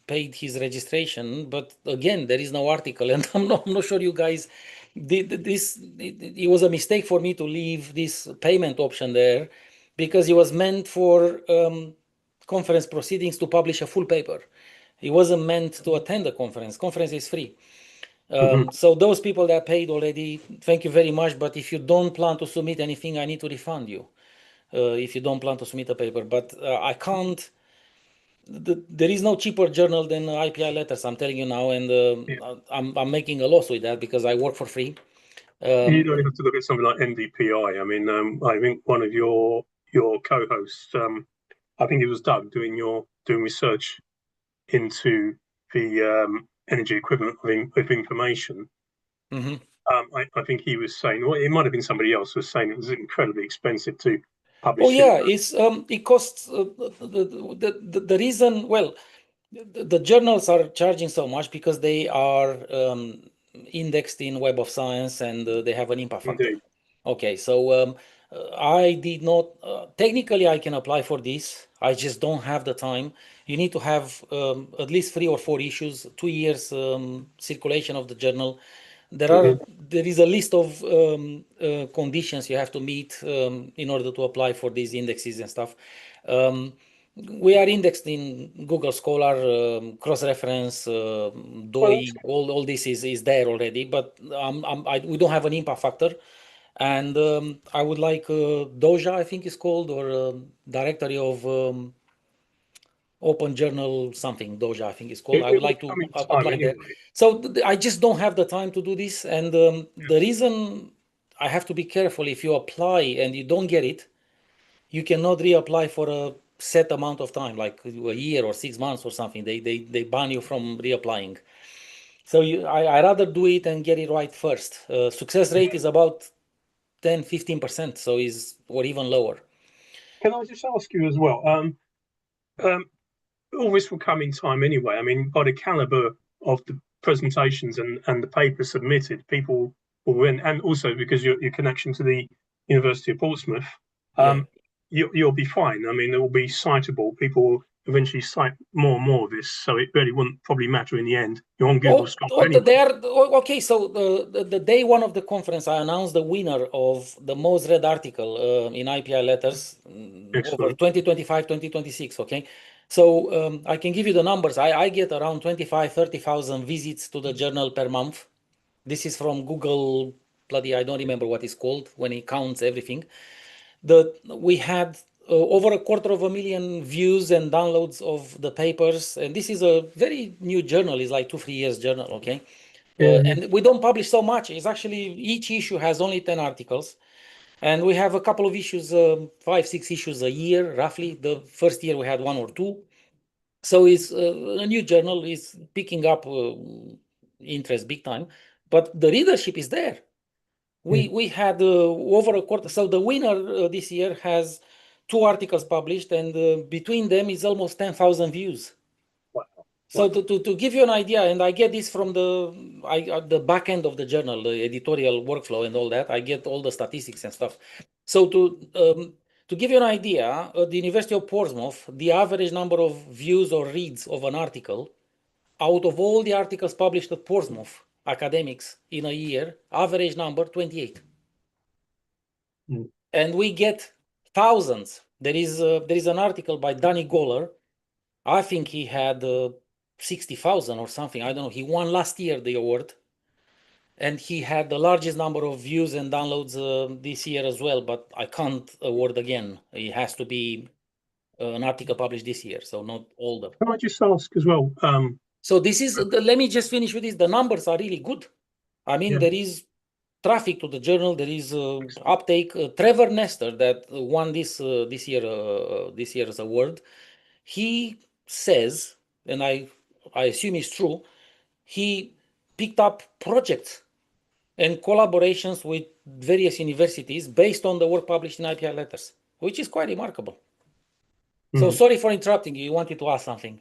paid his registration, but again, there is no article, and I'm not sure you guys did this. It was a mistake for me to leave this payment option there, because it was meant for conference proceedings to publish a full paper. It wasn't meant to attend the conference. Conference is free. So those people that paid already, thank you very much. But if you don't plan to submit anything, I need to refund you. If you don't plan to submit a paper, but I can't. There is no cheaper journal than IPI letters. I'm telling you now, and I'm making a loss with that because I work for free. You don't have to look at something like NDPI. I mean, I think one of your co-hosts, I think it was Doug, doing research into the energy equivalent of information. Mm-hmm. I think he was saying, well, it might have been somebody else was saying it was incredibly expensive to publish. Oh yeah, it costs the reason. Well, the journals are charging so much because they are indexed in Web of Science, and they have an impact factor. Indeed. Okay, so I did not technically I can apply for this. I just don't have the time. You need to have at least 3 or 4 issues, 2 years circulation of the journal. there is a list of conditions you have to meet in order to apply for these indexes and stuff. We are indexed in Google Scholar, cross-reference, DOI, all this is there already, but we don't have an impact factor. And I would like Doja, I think it's called, or directory of Open Journal something, Doja, I think it's called. I would like to apply anyway. that. So I just don't have the time to do this. And the reason I have to be careful, if you apply and you don't get it, you cannot reapply for a set amount of time, like a year or 6 months or something. They ban you from reapplying. So I rather do it and get it right first. Success rate is about 10-15%, so or even lower. Can I just ask you as well? All this will come in time anyway. I mean, by the caliber of the presentations and the papers submitted, people will win, and also because your connection to the University of Portsmouth, you'll be fine. I mean, it will be citable. People will eventually cite more and more of this, so it really wouldn't probably matter in the end. You're on Google Scholar anyway. Okay, so the day one of the conference, I announced the winner of the most read article in IPI letters over 2025, 2026, okay? So I can give you the numbers. I get around 25-30,000 visits to the journal per month. This is from Google, I don't remember what it's called when it counts everything. We had over 250,000 views and downloads of the papers, and this is a very new journal. It's like 2-3 years journal, okay? And we don't publish so much. It's actually, each issue has only 10 articles. And we have a couple of issues, 5-6 issues a year, roughly. The first year we had 1 or 2. So it's a new journal, is picking up interest big time. But the readership is there. We had over a quarter. So the winner this year has 2 articles published, and between them is almost 10,000 views. So to give you an idea, and I get this from the back end of the journal, the editorial workflow and all that, I get all the statistics and stuff. So to give you an idea, at the University of Portsmouth, the average number of views or reads of an article, out of all the articles published at Portsmouth academics in a year, average number 28. And we get thousands. There is an article by Danny Goller. I think he had 60,000 or something. I don't know. He won last year the award, and he had the largest number of views and downloads this year as well. But I can't award again. It has to be an article published this year, so not older. Can I just ask as well? So this is. Let me just finish with this. The numbers are really good. I mean, there is traffic to the journal. There is uptake. Trevor Nestor, that won this year's award, he says, and I assume it's true, he picked up projects and collaborations with various universities based on the work published in IPI letters, which is quite remarkable. So sorry for interrupting you. You wanted to ask something.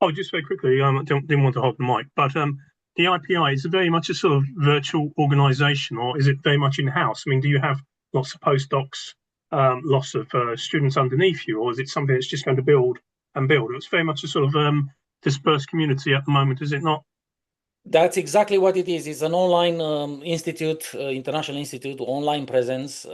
Oh, just very quickly, I didn't want to hog the mic, but the IPI, is it very much a sort of virtual organization, or is it very much in-house? I mean, do you have lots of postdocs, lots of students underneath you, or is it something that's just going to build and build? It's very much a sort of dispersed community at the moment, is it not? That's exactly what it is. It's an online institute, international institute, online presence.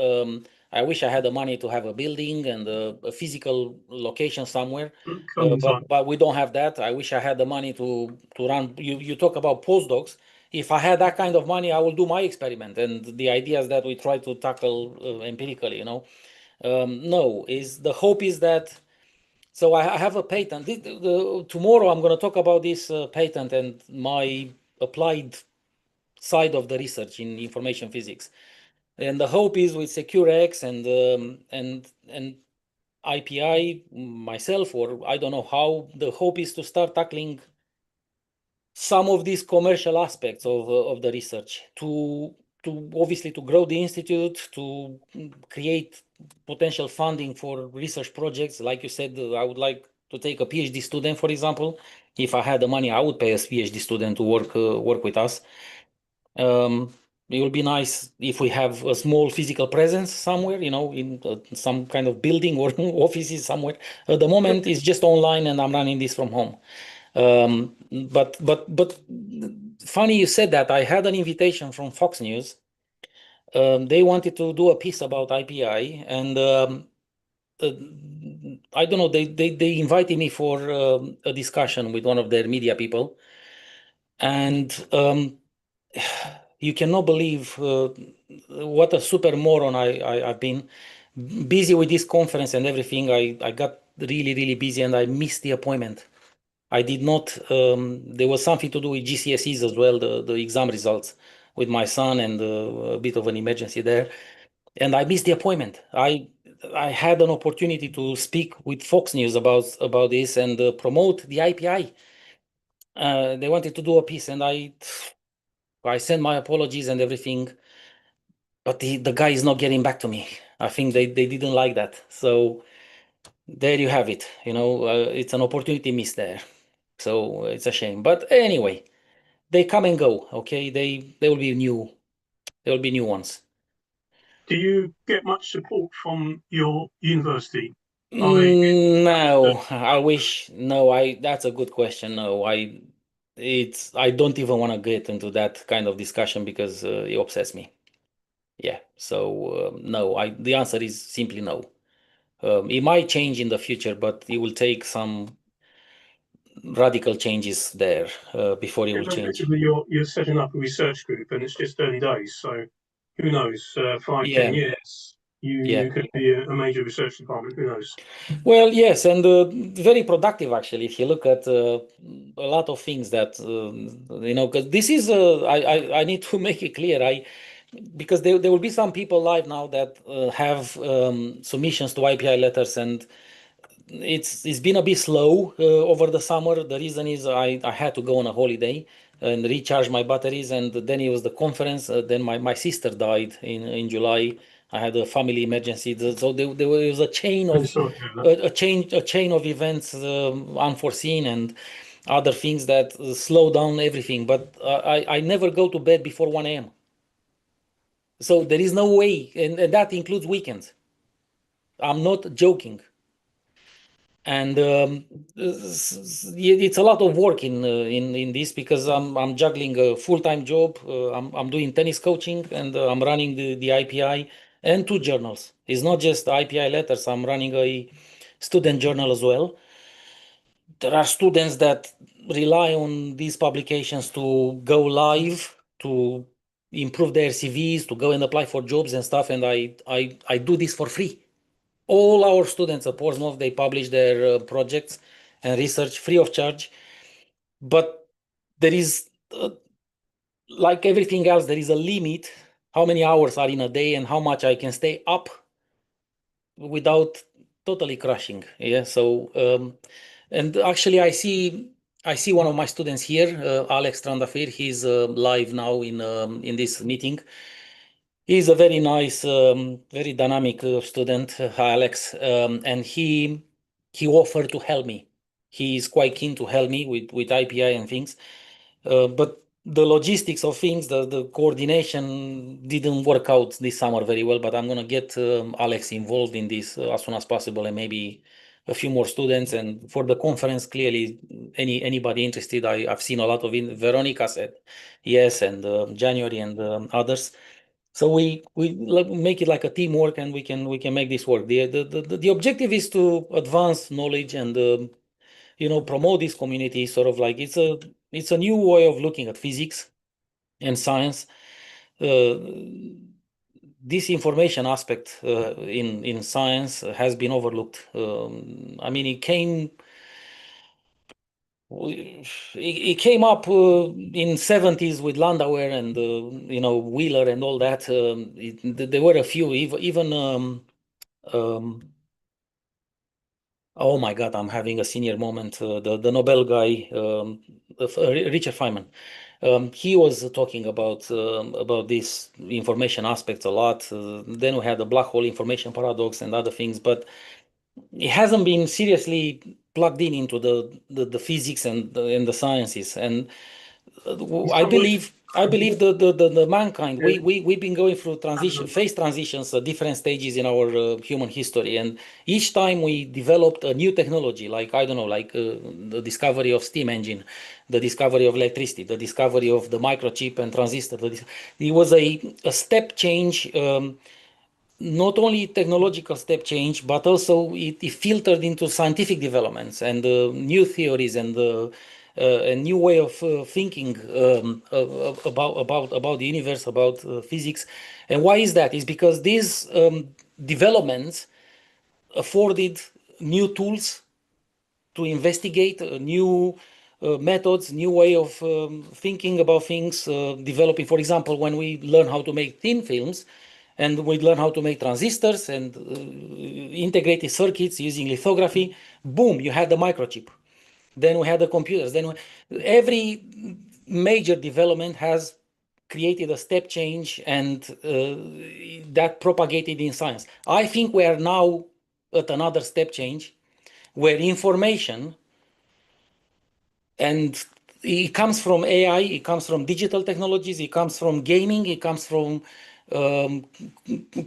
I wish I had the money to have a building and a physical location somewhere, but we don't have that. I wish I had the money to run. You talk about postdocs. If I had that kind of money, I will do my experiment. And the ideas that we try to tackle empirically, no, the hope is that. So I have a patent. Tomorrow I'm going to talk about this patent and my applied side of the research in information physics. And the hope is with SecureX and IPI myself, or I don't know how, the hope is to start tackling some of these commercial aspects of the research, to obviously to grow the institute, to create potential funding for research projects. Like you said, I would like to take a PhD student, for example. If I had the money, I would pay a PhD student to work with us. It would be nice if we have a small physical presence somewhere, in some kind of building or offices somewhere. At the moment, it's just online, and I'm running this from home. But funny you said that. I had an invitation from Fox News. They wanted to do a piece about IPI, and I don't know. They invited me for a discussion with one of their media people, and you cannot believe what a super moron I've been. Busy with this conference and everything. I got really busy, and I missed the appointment. I did not. There was something to do with GCSEs as well, the exam results with my son, and a bit of an emergency there. And I missed the appointment. I had an opportunity to speak with Fox News about this and promote the IPI. They wanted to do a piece, and I sent my apologies and everything, but the guy is not getting back to me. I think they didn't like that. So there you have it. It's an opportunity missed there. So it's a shame. But anyway, they come and go. Okay, they will be new. There will be new ones. Do you get much support from your university? No, I wish. No, that's a good question. No, I don't even want to get into that kind of discussion because it upsets me. Yeah. So no, the answer is simply no. It might change in the future, but it will take some radical changes there before it will change. Effectively, you're setting up a research group, and it's just early days. So who knows? 5, Yeah. 10 years, you could be a major research department. Who knows? Well, yes, and very productive actually. If you look at a lot of things that because this is I need to make it clear. Because there will be some people live now that have submissions to IPI letters, and it's been a bit slow over the summer. The reason is I had to go on a holiday and recharge my batteries, and then it was the conference. Then my sister died in July. I had a family emergency, so there was a chain of a chain of events unforeseen and other things that slow down everything. But I never go to bed before 1 a.m. So there is no way, and that includes weekends. I'm not joking. And it's a lot of work in this because I'm juggling a full-time job. I'm doing tennis coaching, and I'm running the IPI and 2 journals. It's not just IPI letters. I'm running a student journal as well. There are students that rely on these publications to go live, to improve their CVs, to go and apply for jobs and stuff. And I do this for free. All our students at Portsmouth, they publish their projects and research free of charge. But there is, like everything else, there is a limit how many hours are in a day and how much I can stay up without totally crashing. Yeah. So, and actually, I see one of my students here, Alex Trandafir. He's live now in this meeting. He's a very nice, very dynamic student, Alex, and he offered to help me. He is quite keen to help me with IPI and things, but the logistics of things, the coordination didn't work out this summer very well. But I'm gonna get Alex involved in this as soon as possible, and maybe a few more students. And for the conference, clearly, anybody interested, I've seen a lot of it. Veronika said yes, and January and others. So we make it like a teamwork, and we can make this work. The objective is to advance knowledge and promote this community. Sort of like it's a new way of looking at physics and science. This information aspect in science has been overlooked. I mean, it came up in 70s with Landauer and Wheeler and all that. There were a few, even oh my God, I'm having a senior moment. The Nobel guy, Richard Feynman, he was talking about this information aspects a lot. Then we had the black hole information paradox and other things, but it hasn't been seriously plugged into the physics and the sciences. And I believe I believe the mankind, we've been going through phase transitions at different stages in our human history, and each time we developed a new technology, like I don't know, like the discovery of steam engine, the discovery of electricity, the discovery of the microchip and transistor. It was a step change. Not only technological step change, but also it filtered into scientific developments and new theories and a new way of thinking about the universe, about physics. And why is that? Is because these developments afforded new tools to investigate, new methods, new way of thinking about things, developing. For example, when we learn how to make thin films, and we learn how to make transistors and integrated circuits using lithography, boom, you had the microchip. Then we had the computers. Every major development has created a step change, and that propagated in science. I think we are now at another step change where information, and it comes from AI, it comes from digital technologies, it comes from gaming, it comes from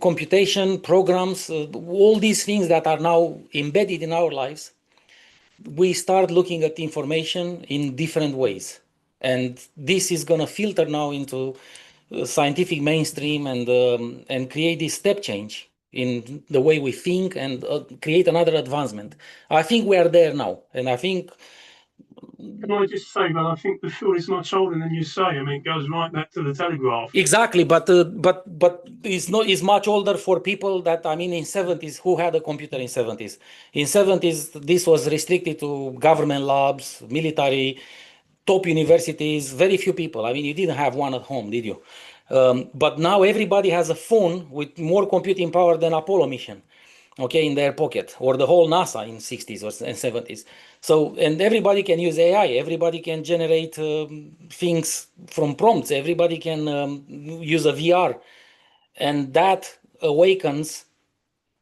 computation programs, all these things that are now embedded in our lives. We start looking at information in different ways, and this is going to filter now into scientific mainstream and create this step change in the way we think and create another advancement. I think we are there now, and I think. Can I just say, well, I think the field is much older than you say. I mean, it goes right back to the telegraph. Exactly, but it's much older for people that, I mean, in 70s, who had a computer in 70s? In 70s, this was restricted to government labs, military, top universities, very few people. I mean, you didn't have one at home, did you? But now everybody has a phone with more computing power than Apollo mission, okay, in their pocket, or the whole NASA in 60s or and 70s. So, and everybody can use AI. Everybody can generate things from prompts. Everybody can use a VR, and that awakens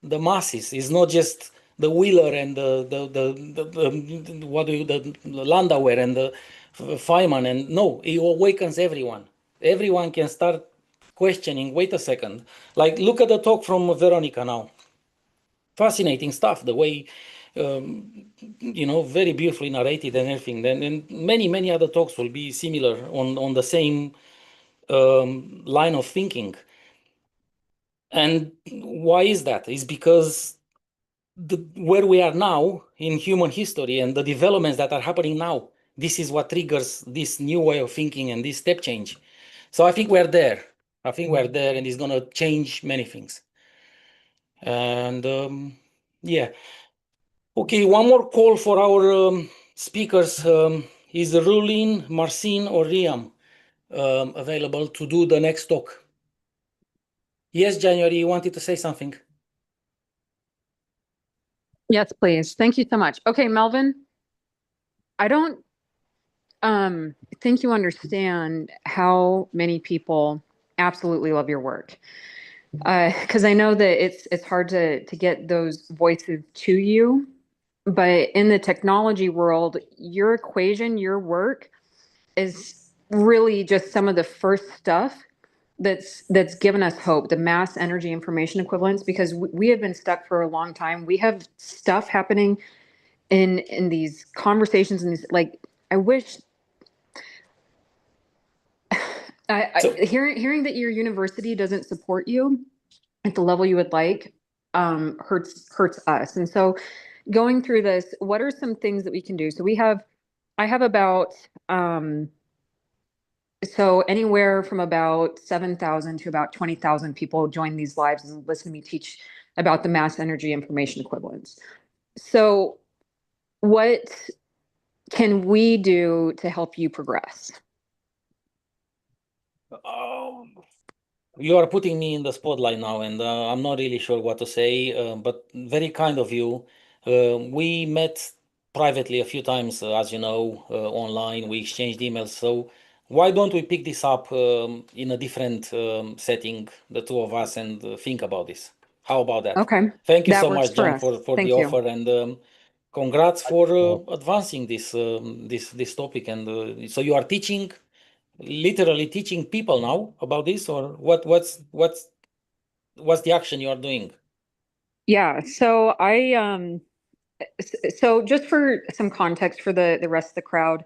the masses. It's not just the Wheeler and the Landauer and the Feynman, and no, it awakens everyone. Everyone can start questioning. Wait a second. Like, look at the talk from Veronika now. Fascinating stuff, the way, very beautifully narrated and everything. And many other talks will be similar on the same line of thinking. And why is that? It's because where we are now in human history and the developments that are happening now, this is what triggers this new way of thinking and this step change. So I think we're there. I think we're there, and it's going to change many things. And yeah. Okay, one more call for our speakers. Is Rulin, Marcienne, or Riam available to do the next talk? Yes, January, you wanted to say something? Yes, please. Thank you so much. Okay, Melvin, I don't think you understand how many people absolutely love your work. Because I know that it's hard to get those voices to you, but in the technology world, your equation, your work is really just some of the first stuff that's given us hope, the mass energy information equivalence, because we have been stuck for a long time. We have stuff happening in these conversations, and these, like, I wish hearing that your university doesn't support you at the level you would like hurts us. And so going through this, what are some things that we can do? So I have about so anywhere from about 7,000 to about 20,000 people join these lives and listen to me teach about the mass energy information equivalence. So what can we do to help you progress? You are putting me in the spotlight now, and I'm not really sure what to say, but very kind of you. We met privately a few times, as you know, online. We exchanged emails. So why don't we pick this up in a different setting, the two of us, and think about this? How about that? Okay. Thank you so much, Jan, for the you. offer, and congrats for advancing this topic. And so you are teaching literally teaching people now about this, or what's the action you are doing? Yeah, so so just for some context for the rest of the crowd,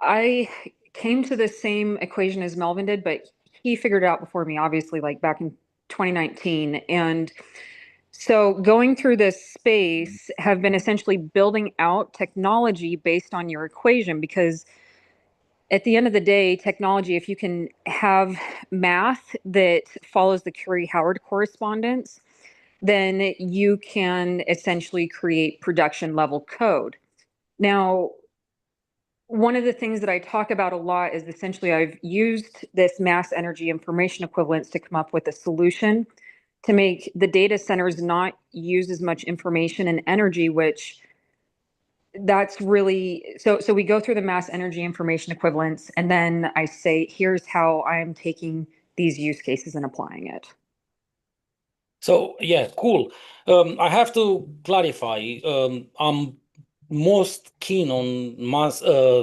I came to the same equation as Melvin did, but he figured it out before me, obviously, like back in 2019. And so going through this space have been essentially building out technology based on your equation, because at the end of the day, technology, if you can have math that follows the Curie-Howard correspondence, then you can essentially create production level code. Now, one of the things that I talk about a lot is essentially I've used this mass energy information equivalence to come up with a solution to make the data centers not use as much information and energy, which that's really, so we go through the mass energy information equivalence, and then I say, here's how I am taking these use cases and applying it. So yeah, cool. I have to clarify. I'm most keen on mass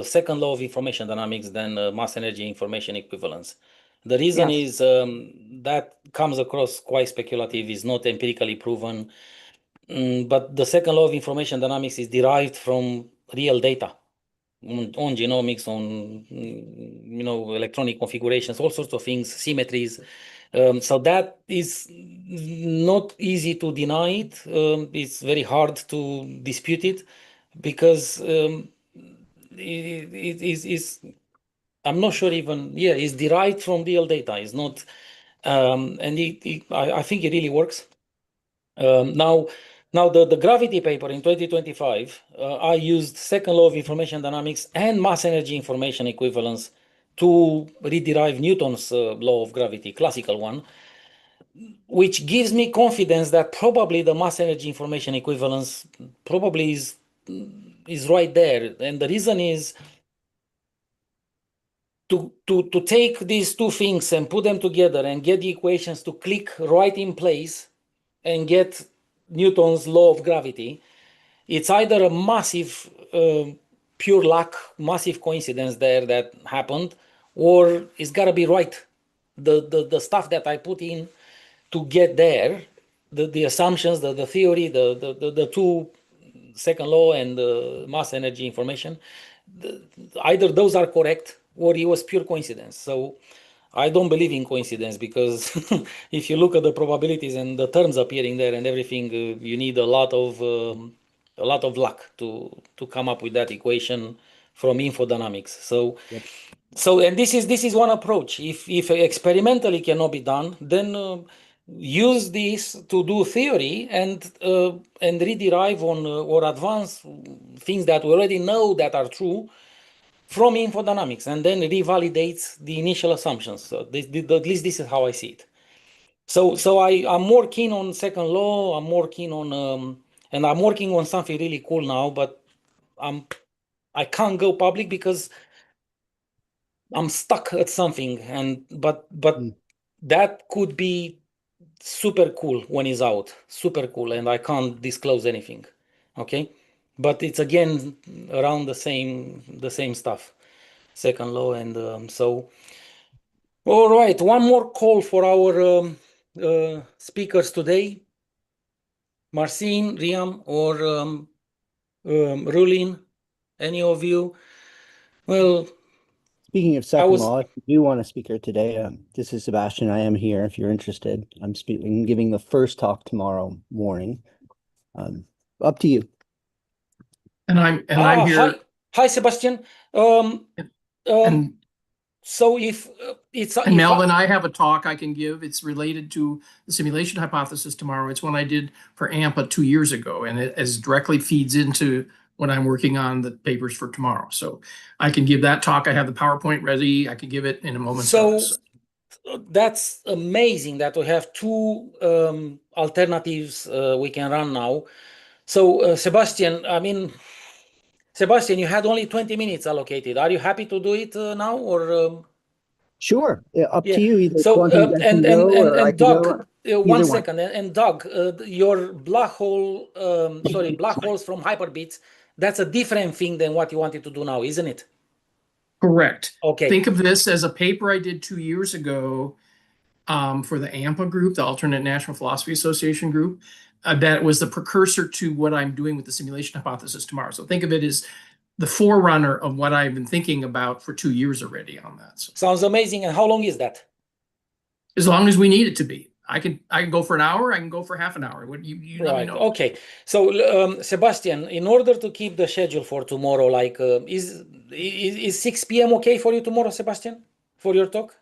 second law of information dynamics than mass energy information equivalence. The reason Yes. is that comes across quite speculative, is not empirically proven. But the second law of information dynamics is derived from real data on genomics, on electronic configurations, all sorts of things, symmetries. So that is not easy to deny it. It's very hard to dispute it because it is. I'm not sure even. Yeah, it's derived from real data. It's not, and I think it really works. Now the gravity paper in 2025, I used second law of information dynamics and mass energy information equivalence to rederive Newton's law of gravity, classical one, which gives me confidence that probably the mass energy information equivalence probably is right there. And the reason is to take these two things and put them together and get the equations to click right in place and get Newton's law of gravity. It's either a massive pure luck, massive coincidence there that happened, or it's got to be right. The stuff that I put in to get there, the assumptions, the theory, the two second law and the mass energy information, either those are correct or it was pure coincidence. So I don't believe in coincidence, because if you look at the probabilities and the terms appearing there and everything, you need a lot of luck to come up with that equation from infodynamics. So Yep. and this is one approach. If experimentally cannot be done, then use this to do theory and rederive on or advance things that we already know that are true from infodynamics, and then revalidates the initial assumptions. So at least this is how I see it. So I'm more keen on second law. I'm more keen on and I'm working on something really cool now, but I can't go public because I'm stuck at something, but that could be super cool when it's out, super cool, and I can't disclose anything. Okay, but it's again around the same stuff, second law, and so. All right, one more call for our speakers today. Marcienne, Riam, or Rulin, any of you? Well, Speaking of second law, if you do want a speaker today, this is Sebastian. I am here if you're interested. I'm giving the first talk tomorrow morning. Up to you. And I'm here. Hi, Sebastian. And so if it's and Melvin, I have a talk I can give. It's related to the simulation hypothesis tomorrow. It's one I did for AMPA 2 years ago, and it directly feeds into what I'm working on, the papers for tomorrow. So I can give that talk. I have the PowerPoint ready. I can give it in a moment's notice. That's amazing that we have two alternatives we can run now. So Sebastian, Sebastian, you had only 20 minutes allocated. Are you happy to do it now, or? Sure, up to you. Either so and Doug, one second, and Doug, your black hole, black holes from Hyperbits. That's a different thing than what you wanted to do now, isn't it? Correct. Okay. Think of this as a paper I did 2 years ago for the AMPA group, the Alternate National Philosophy Association group. That was the precursor to what I'm doing with the simulation hypothesis tomorrow. So think of it as the forerunner of what I've been thinking about for 2 years already on that. So, Sounds amazing. And how long is that? as long as we need it to be. I can go for an hour. I can go for half an hour. What you let me Right. know. Okay. So, Sebastian, in order to keep the schedule for tomorrow, like, is 6 p.m. okay for you tomorrow, Sebastian, for your talk?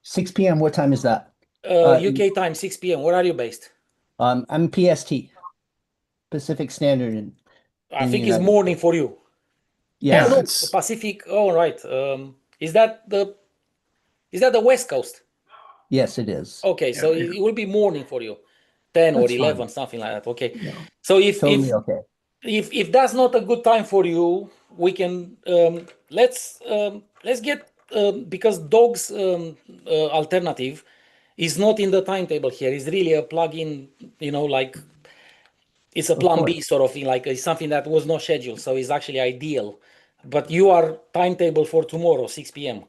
6 p.m. What time is that? UK time, 6 p.m. Where are you based? I'm PST, Pacific Standard in I the think it's United morning States. for you. Yes. Oh, no, it's Pacific. Oh, right. Is that the West Coast? Yes, it is. Okay, so yeah. it will be morning for you, 10 or That's 11, fine. something like that. Okay. Yeah. So if Totally okay. if that's not a good time for you, we can let's get because dogs alternative is not in the timetable here. It's really a plug-in, like it's a Of plan course. B sort of thing, like it's something that was not scheduled, so it's actually ideal. But you are timetable for tomorrow, 6 p.m.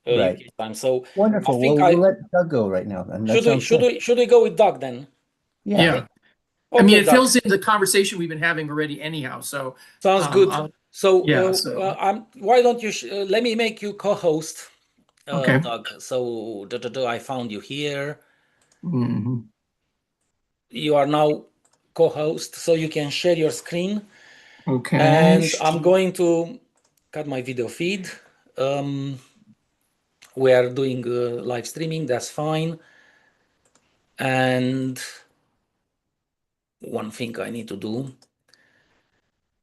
Right. UK time. So I Wonderful. think We'll let Doug go right now then. That sounds good. should we go with Doug then? Yeah. Yeah. I mean, Okay, it Doug. fills in the conversation we've been having already anyhow. So Sounds good. So, yeah, so- why don't you let me make you co-host, Okay. Doug. So, I found you here. Mhm. You are now co-host, so you can share your screen. Okay. And I'm going to cut my video feed. We are doing live streaming. That's fine. And one thing I need to do.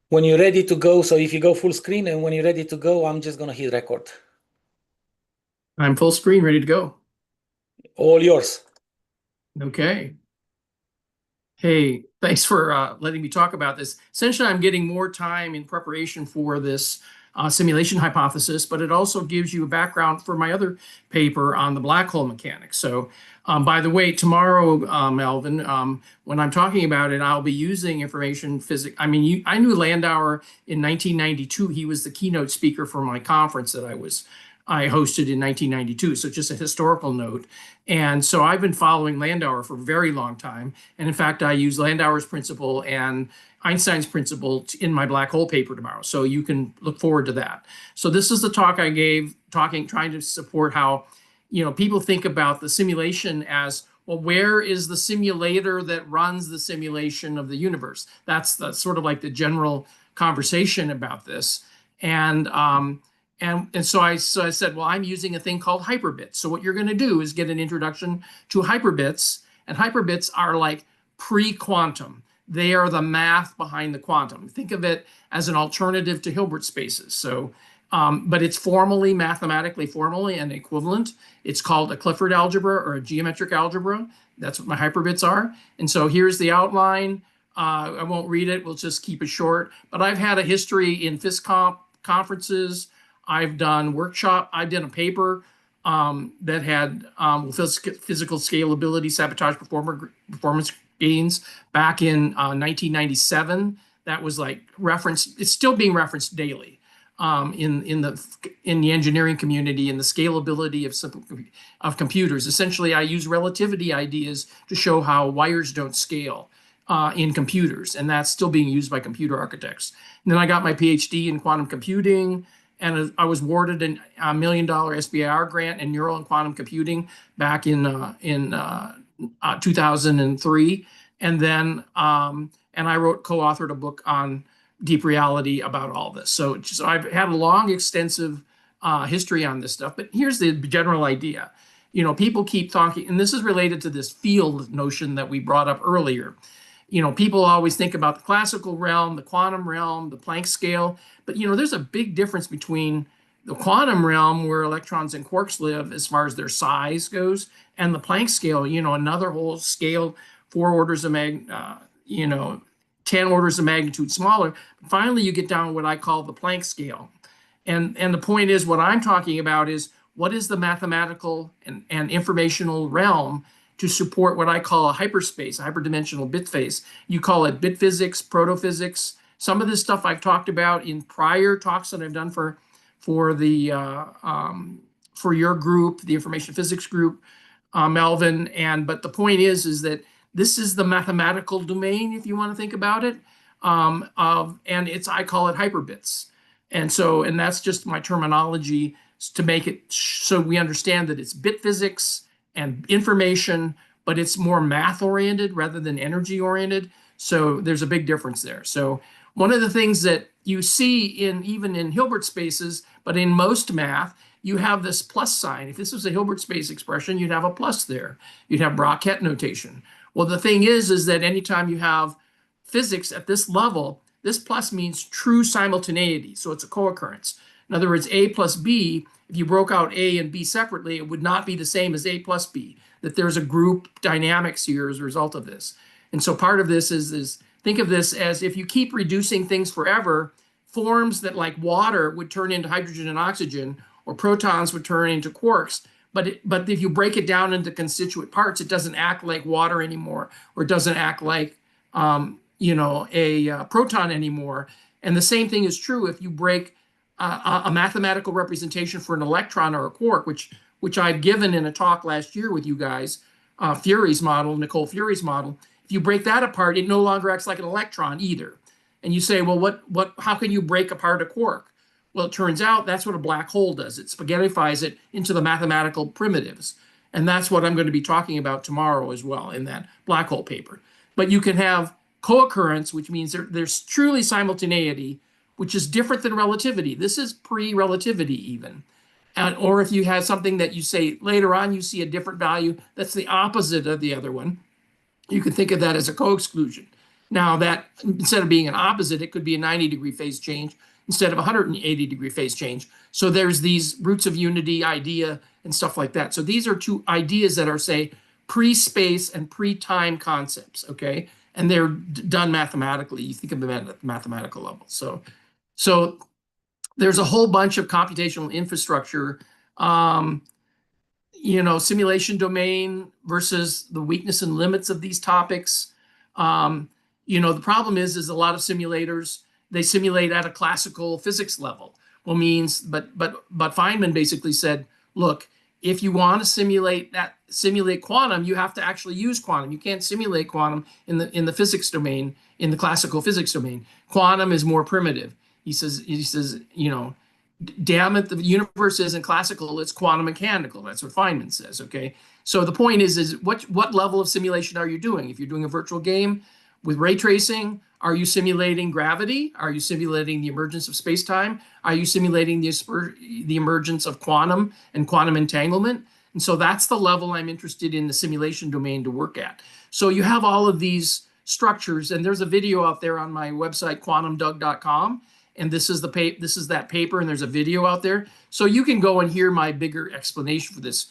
When you're ready to go, so if you go full screen and when you're ready to go, I'm just gonna hit record. I'm full screen, ready to go. All yours. Okay. Hey, thanks for letting me talk about this. Essentially, I'm getting more time in preparation for this simulation hypothesis, but it also gives you a background for my other paper on the black hole mechanics. So, by the way, tomorrow, Melvin, when I'm talking about it, I'll be using information physics. I mean, I knew Landauer in 1992. He was the keynote speaker for my conference that I hosted in 1992. So just a historical note. And so I've been following Landauer for a very long time. And in fact, I use Landauer's principle and Einstein's principle in my black hole paper tomorrow. So you can look forward to that. So this is the talk I gave, trying to support how, people think about the simulation as, well, where is the simulator that runs the simulation of the universe? That's sort of like the general conversation about this. And so I said, well, I'm using a thing called Hyperbits. So what you're going to do is get an introduction to Hyperbits, and Hyperbits are like pre-quantum. They are the math behind the quantum. Think of it as an alternative to Hilbert spaces. So, but it's mathematically formally an equivalent. It's called a Clifford algebra or a geometric algebra. That's what my Hyperbits are. And so here's the outline. I won't read it. We'll just keep it short. But I've had a history in FISComp conferences. I've done I did a paper that had physical scalability, sabotage performance gains back in 1997. That was like referenced. It's still being referenced daily in the engineering community and the scalability of computers. Essentially, I use relativity ideas to show how wires don't scale in computers, and that's still being used by computer architects. And then I got my PhD in quantum computing, and I was awarded a $1 million SBIR grant in neural and quantum computing back in 2003. And then and I co-authored a book on deep reality about all this. So I've had a long, extensive history on this stuff. But here's the general idea. People keep talking, and this is related to this field notion that we brought up earlier. People always think about the classical realm, the quantum realm, the Planck scale, but there's a big difference between the quantum realm, where electrons and quarks live as far as their size goes, and the Planck scale, another whole scale, 10 orders of magnitude smaller. Finally, you get down to what I call the Planck scale. And the point is, what I'm talking about is, what is the mathematical and informational realm to support what I call a hyperspace, a hyperdimensional bit space. You call it bit physics, protophysics. Some of this stuff I've talked about in prior talks that I've done for for the for your group, the information physics group, Melvin. But the point is that this is the mathematical domain, if you want to think about it, and I call it hyperbits. And that's just my terminology to make it so we understand that it's bit physics and information, but it's more math oriented rather than energy oriented. So there's a big difference there. So one of the things that you see even in Hilbert spaces, but in most math, you have this plus sign. If this was a Hilbert space expression, you'd have a plus there. You'd have bracket notation. Well, the thing is that anytime you have physics at this level, this plus means true simultaneity. So it's a co-occurrence. In other words, A plus B, if you broke out A and B separately, it would not be the same as A plus B, that there's a group dynamics here as a result of this. And so part of this is think of this as if you keep reducing things forever, forms that like water would turn into hydrogen and oxygen, or protons would turn into quarks. But if you break it down into constituent parts, it doesn't act like water anymore, or it doesn't act like a proton anymore. And the same thing is true if you break a mathematical representation for an electron or a quark, which I've given in a talk last year with you guys, Fury's model, Nicole Fury's model. If you break that apart, it no longer acts like an electron either. And you say, well, how can you break apart a quark? Well, it turns out that's what a black hole does. It spaghettifies it into the mathematical primitives. And that's what I'm going to be talking about tomorrow as well in that black hole paper. But you can have co-occurrence, which means there's truly simultaneity, which is different than relativity. This is pre-relativity even. Or if you have something that you say later on, you see a different value, that's the opposite of the other one. You can think of that as a co-exclusion. Now that instead of being an opposite, it could be a 90-degree phase change instead of a 180-degree phase change. So there's these roots of unity idea and stuff like that. So these are two ideas that are, say, pre-space and pre-time concepts, okay? And they're done mathematically. You think of them at a mathematical level. So there's a whole bunch of computational infrastructure, simulation domain versus the weakness and limits of these topics. The problem is a lot of simulators, they simulate at a classical physics level. Well, but Feynman basically said, look, if you want to simulate quantum, you have to actually use quantum. You can't simulate quantum in the physics domain, in the classical physics domain. Quantum is more primitive. He says, damn it, the universe isn't classical, it's quantum mechanical. That's what Feynman says, okay? So the point is what level of simulation are you doing? If you're doing a virtual game with ray tracing, are you simulating gravity? Are you simulating the emergence of space-time? Are you simulating the emergence of quantum and quantum entanglement? And so that's the level I'm interested in the simulation domain to work at. So you have all of these structures, and there's a video out there on my website, quantumdoug.com. And this is that paper, and there's a video out there. So you can go and hear my bigger explanation for this,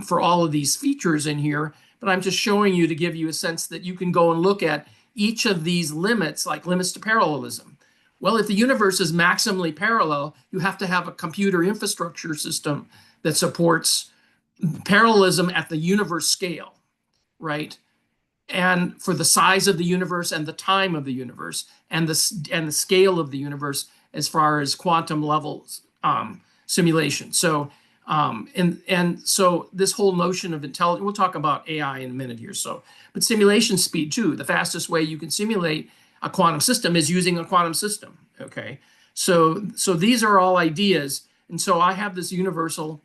for all of these features in here. But I'm just showing you to give you a sense that you can go and look at each of these limits, like limits to parallelism. Well, if the universe is maximally parallel, you have to have a computer infrastructure system that supports parallelism at the universe scale, right? And for the size of the universe and the time of the universe and the scale of the universe as far as quantum levels simulation. So so this whole notion of intelligence, we'll talk about AI in a minute here. But simulation speed too. The fastest way you can simulate a quantum system is using a quantum system. Okay, so these are all ideas, and so I have this universal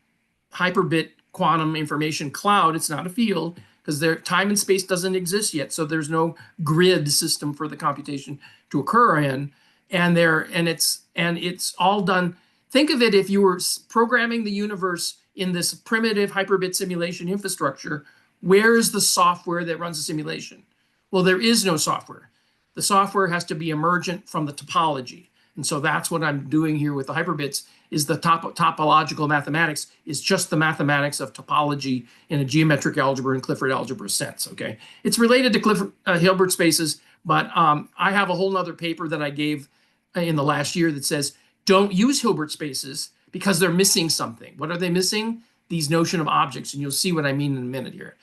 hyperbit quantum information cloud. It's not a field, because time and space doesn't exist yet, so there's no grid system for the computation to occur in, and it's all done. Think of it if you were programming the universe in this primitive hyperbit simulation infrastructure. Where is the software that runs the simulation? Well, there is no software. The software has to be emergent from the topology, and so that's what I'm doing here with the hyperbits. Is the topological mathematics is just the mathematics of topology in a geometric algebra and Clifford algebra sense, okay? It's related to Hilbert spaces, but I have a whole nother paper that I gave in the last year that says, don't use Hilbert spaces because they're missing something. What are they missing? These notion of objects, and you'll see what I mean in a minute here.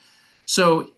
So,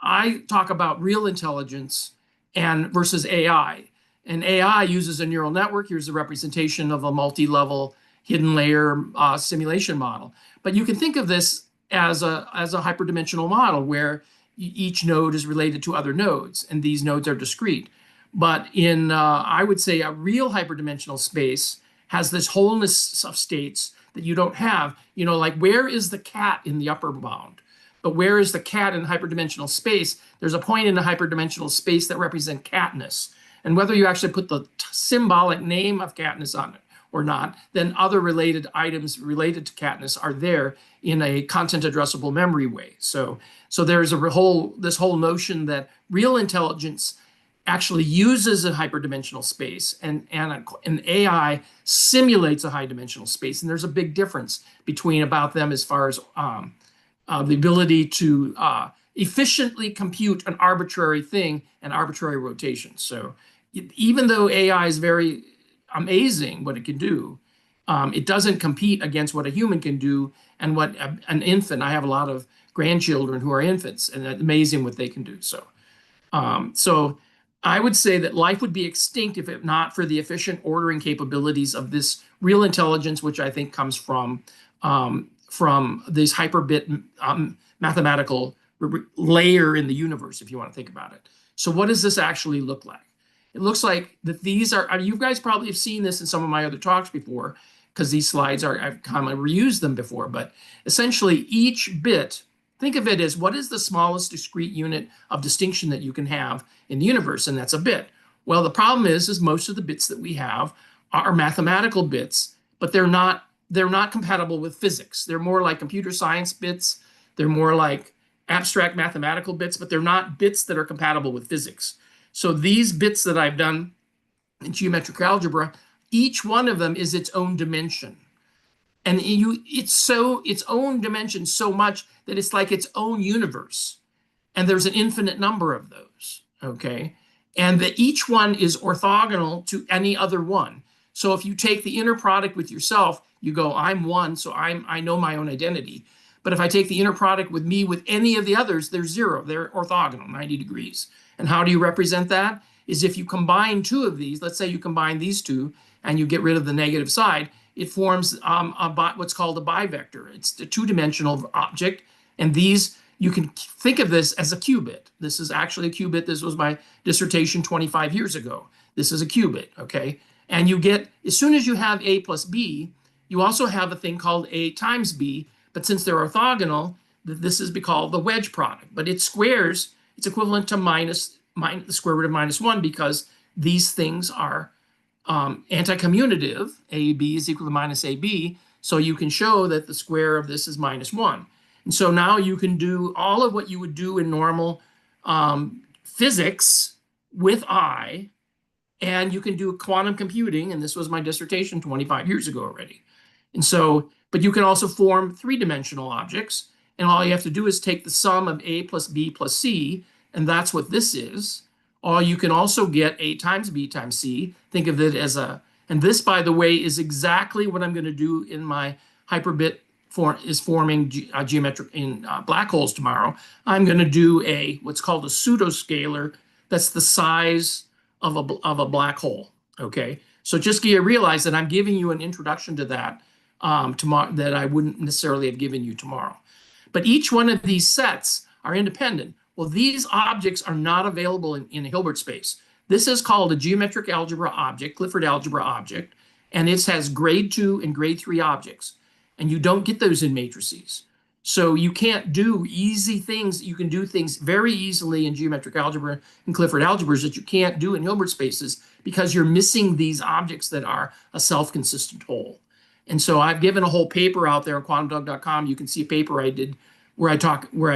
I talk about real intelligence versus AI. And AI uses a neural network. Here's a representation of a multi-level hidden layer simulation model. But you can think of this as a hyperdimensional model where each node is related to other nodes, and these nodes are discrete. But in, I would say, a real hyperdimensional space has this wholeness of states that you don't have. You know, like where is the cat in the upper bound? But where is the cat in hyperdimensional space? There's a point in the hyperdimensional space that represents catness. And whether you actually put the symbolic name of catness on it or not, then other related items related to catness are there in a content addressable memory way. So there's this whole notion that real intelligence actually uses a hyperdimensional space, and an AI simulates a high dimensional space. And there's a big difference about them as far as the ability to efficiently compute an arbitrary thing and arbitrary rotation. So even though AI is very amazing what it can do, it doesn't compete against what a human can do and what an infant. I have a lot of grandchildren who are infants, and it's amazing what they can do. So I would say that life would be extinct if it not for the efficient ordering capabilities of this real intelligence, which I think comes from this hyperbit mathematical layer in the universe, if you want to think about it. So what does this actually look like? It looks like that these are, you guys probably have seen this in some of my other talks before, because these slides I've kind of reused them before, but essentially each bit, think of it as what is the smallest discrete unit of distinction that you can have in the universe, and that's a bit. Well, the problem is most of the bits that we have are mathematical bits, but they're not compatible with physics. They're more like computer science bits. They're more like abstract mathematical bits, but they're not bits that are compatible with physics. So these bits that I've done in geometric algebra, each one of them is its own dimension. And it's its own dimension so much that it's like its own universe. And there's an infinite number of those, okay? And that each one is orthogonal to any other one. So if you take the inner product with yourself, you go, I'm one, so I know my own identity. But if I take the inner product with me with any of the others, they're zero. They're orthogonal, 90 degrees. And how do you represent that? Is if you combine two of these, let's say you combine these two and you get rid of the negative side, it forms what's called a bivector. It's a two-dimensional object. And these, you can think of this as a qubit. This is actually a qubit. This was my dissertation 25 years ago. This is a qubit, okay? And you get, as soon as you have A plus B, you also have a thing called A times B. But since they're orthogonal, this is called the wedge product. But it squares, it's equivalent to the square root of -1, because these things are anti-commutative. AB is equal to minus AB. So you can show that the square of this is -1. And so now you can do all of what you would do in normal physics with I, and you can do quantum computing. And this was my dissertation 25 years ago already. And so, but you can also form three-dimensional objects. And all you have to do is take the sum of A plus B plus C, and that's what this is. Or you can also get A times B times C. Think of it as and this, by the way, is exactly what I'm going to do in my hyperbit forming geometric in black holes tomorrow. I'm going to do what's called a pseudoscalar. That's the size of a black hole, okay? So just realize that I'm giving you an introduction to that tomorrow that I wouldn't necessarily have given you tomorrow. But each one of these sets are independent. Well, these objects are not available in a Hilbert space. This is called a geometric algebra object, Clifford algebra object, and it has grade 2 and grade 3 objects. And you don't get those in matrices. So you can't do easy things. You can do things very easily in geometric algebra and Clifford algebras that you can't do in Hilbert spaces because you're missing these objects that are a self-consistent whole. And so I've given a whole paper out there on quantumdog.com. You can see a paper I did where I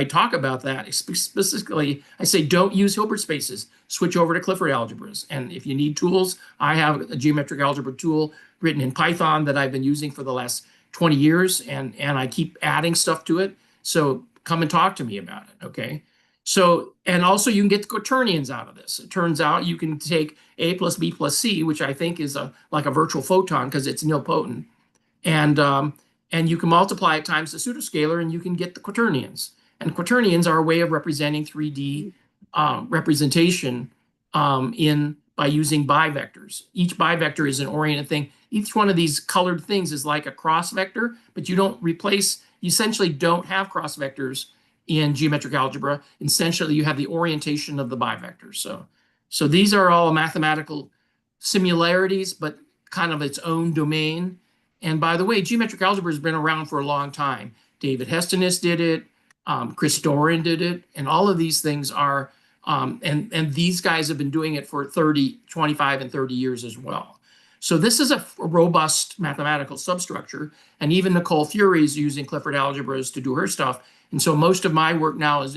talk about that. Specifically, I say don't use Hilbert spaces. Switch over to Clifford algebras. And if you need tools, I have a geometric algebra tool written in Python that I've been using for the last 20 years, and I keep adding stuff to it. So come and talk to me about it, okay? So, and also you can get the quaternions out of this. It turns out you can take A plus B plus C, which I think is like a virtual photon because it's nilpotent. And you can multiply it times the pseudoscalar and you can get the quaternions. And quaternions are a way of representing 3D representation by using bivectors. Each bivector is an oriented thing. each one of these colored things is like a cross vector, but you essentially don't have cross vectors in geometric algebra. Essentially, you have the orientation of the bivectors. So these are all mathematical similarities, but kind of its own domain. And by the way, geometric algebra has been around for a long time. David Hestenes did it. Chris Doran did it. And all of these things are, and these guys have been doing it for 25 and 30 years as well. So this is a robust mathematical substructure. And even Nicole Fury is using Clifford algebras to do her stuff. And so most of my work now is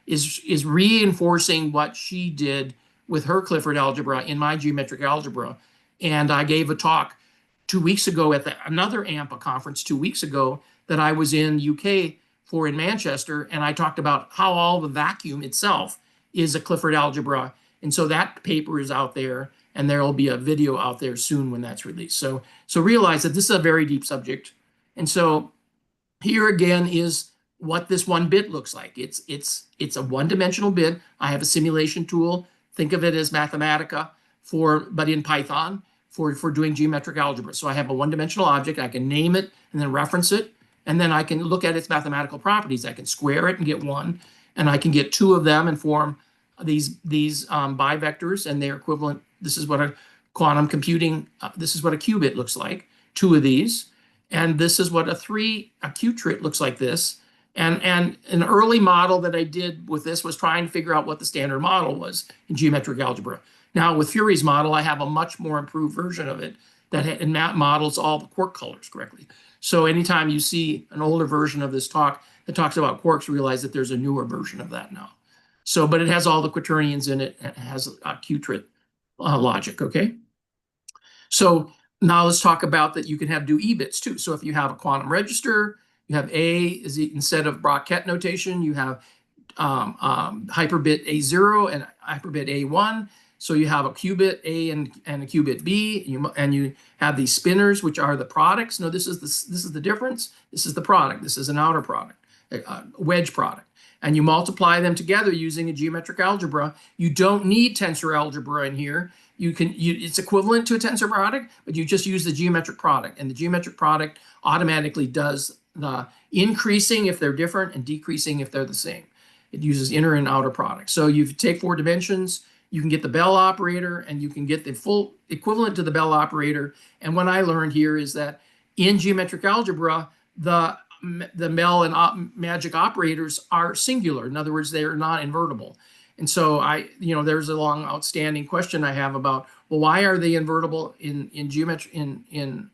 is reinforcing what she did with her Clifford algebra in my geometric algebra. And I gave a talk 2 weeks ago at another AMPA conference 2 weeks ago that I was in UK for in Manchester. And I talked about how all the vacuum itself is a Clifford algebra. And so that paper is out there, and there'll be a video out there soon when that's released. So realize that this is a very deep subject. And so here again is what this one bit looks like. It's a one-dimensional bit. I have a simulation tool. Think of it as Mathematica but in Python for doing geometric algebra. So I have a one-dimensional object. I can name it and then reference it, and then I can look at its mathematical properties. I can square it and get one, and I can get two of them and form these bivectors, and they're equivalent. This is what a quantum computing. This is what a qubit looks like. Two of these, and this is what a qubit looks like. This. And an early model that I did with this was trying to figure out what the standard model was in geometric algebra. Now with Fury's model, I have a much more improved version of it that models all the quark colors correctly. So anytime you see an older version of this talk that talks about quarks, realize that there's a newer version of that now. So, but it has all the quaternions in it. It has a qubit logic, okay? So now let's talk about that you can do E-bits too. So if you have a quantum register, you have instead of Brock-Ket notation, you have hyperbit A0 and hyperbit A1. So you have a qubit A and a qubit B, and you have these spinners, which are the products. No, this is the difference. This is the product. This is an outer product, a wedge product. And you multiply them together using a geometric algebra. You don't need tensor algebra in here. It's equivalent to a tensor product, but you just use the geometric product, and the geometric product automatically does the increasing if they're different and decreasing if they're the same. It uses inner and outer products. So you take 4 dimensions, you can get the Bell operator, and you can get the full equivalent to the Bell operator. And what I learned here is that in geometric algebra, the Bell and magic operators are singular. In other words, they are not invertible. And so there's a long outstanding question I have about, well, why are they invertible in geometry in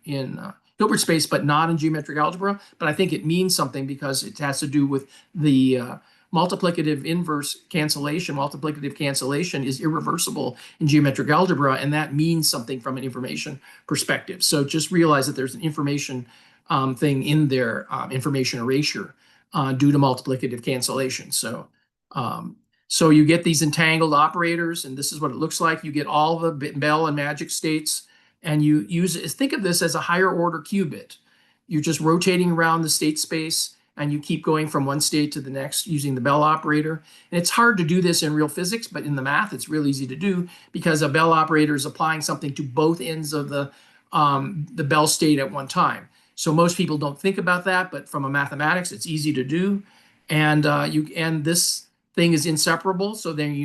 Hilbert space, but not in geometric algebra? But I think it means something because it has to do with the multiplicative inverse cancellation. Multiplicative cancellation is irreversible in geometric algebra, and that means something from an information perspective. So just realize that there's an information thing in there, information erasure due to multiplicative cancellation. So you get these entangled operators, and this is what it looks like. You get all the Bell and magic states, and you think of this as a higher order qubit. You're just rotating around the state space, and you keep going from one state to the next using the Bell operator. And it's hard to do this in real physics, but in the math, it's real easy to do because a Bell operator is applying something to both ends of the Bell state at one time. So most people don't think about that, but from a mathematics, it's easy to do. And this thing is inseparable. So then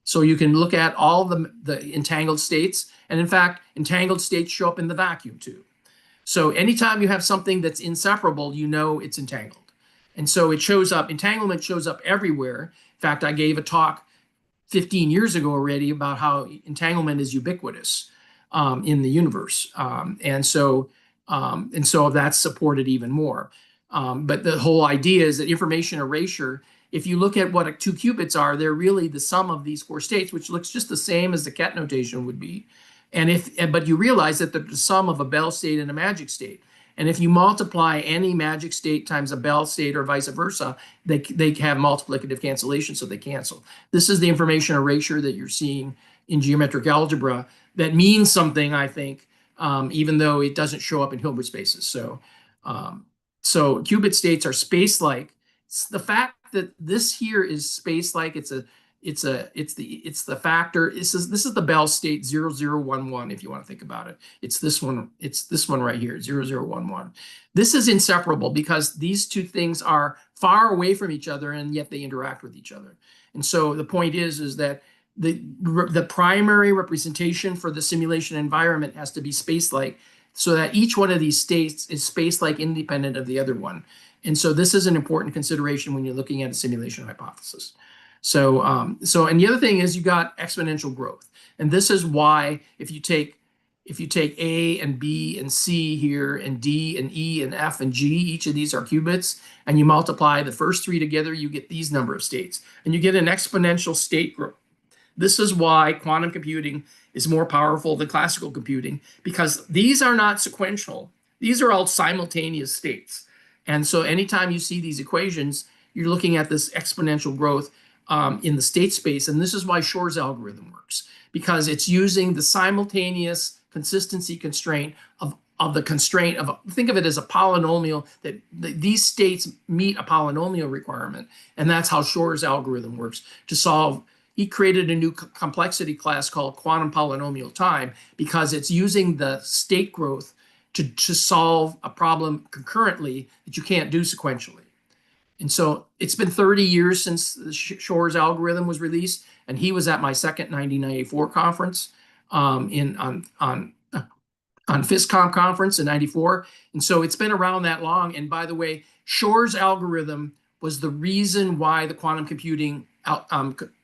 so you can look at all the entangled states. And in fact, entangled states show up in the vacuum too. So anytime you have something that's inseparable, it's entangled. And so it shows up, entanglement shows up everywhere. In fact, I gave a talk 15 years ago already about how entanglement is ubiquitous in the universe. And so that's supported even more. But the whole idea is that information erasure, if you look at what 2 qubits are, they're really the sum of these 4 states, which looks just the same as the Ket notation would be. But you realize that they're the sum of a Bell state and a magic state. And if you multiply any magic state times a Bell state or vice versa, they have multiplicative cancellation, so they cancel. This is the information erasure that you're seeing in geometric algebra that means something, I think, even though it doesn't show up in Hilbert spaces. So qubit states are space-like. The fact that this here is space-like, it's it's the factor. This is the Bell state 0011, if you want to think about it. It's this one right here, 0011. This is inseparable because these two things are far away from each other and yet they interact with each other. And so the point is that the primary representation for the simulation environment has to be space-like, so that each one of these states is space-like independent of the other one. And so this is an important consideration when you're looking at a simulation hypothesis. So, and the other thing is you got exponential growth. And this is why if you take A and B and C here and D and E and F and G, each of these are qubits, and you multiply the first three together, you get these number of states. And you get an exponential state growth. This is why quantum computing is more powerful than classical computing, because these are not sequential. These are all simultaneous states. And so anytime you see these equations, you're looking at this exponential growth in the state space. And this is why Shor's algorithm works, because it's using the simultaneous consistency constraint of the constraint of, think of it as a polynomial, that these states meet a polynomial requirement. And that's how Shor's algorithm works to solve. He created a new complexity class called quantum polynomial time, because it's using the state growth to solve a problem concurrently that you can't do sequentially. And so it's been 30 years since Shor's algorithm was released, and he was at my second 1994 conference on FISCOM conference in 94. And so it's been around that long. And by the way, Shor's algorithm was the reason why the quantum computing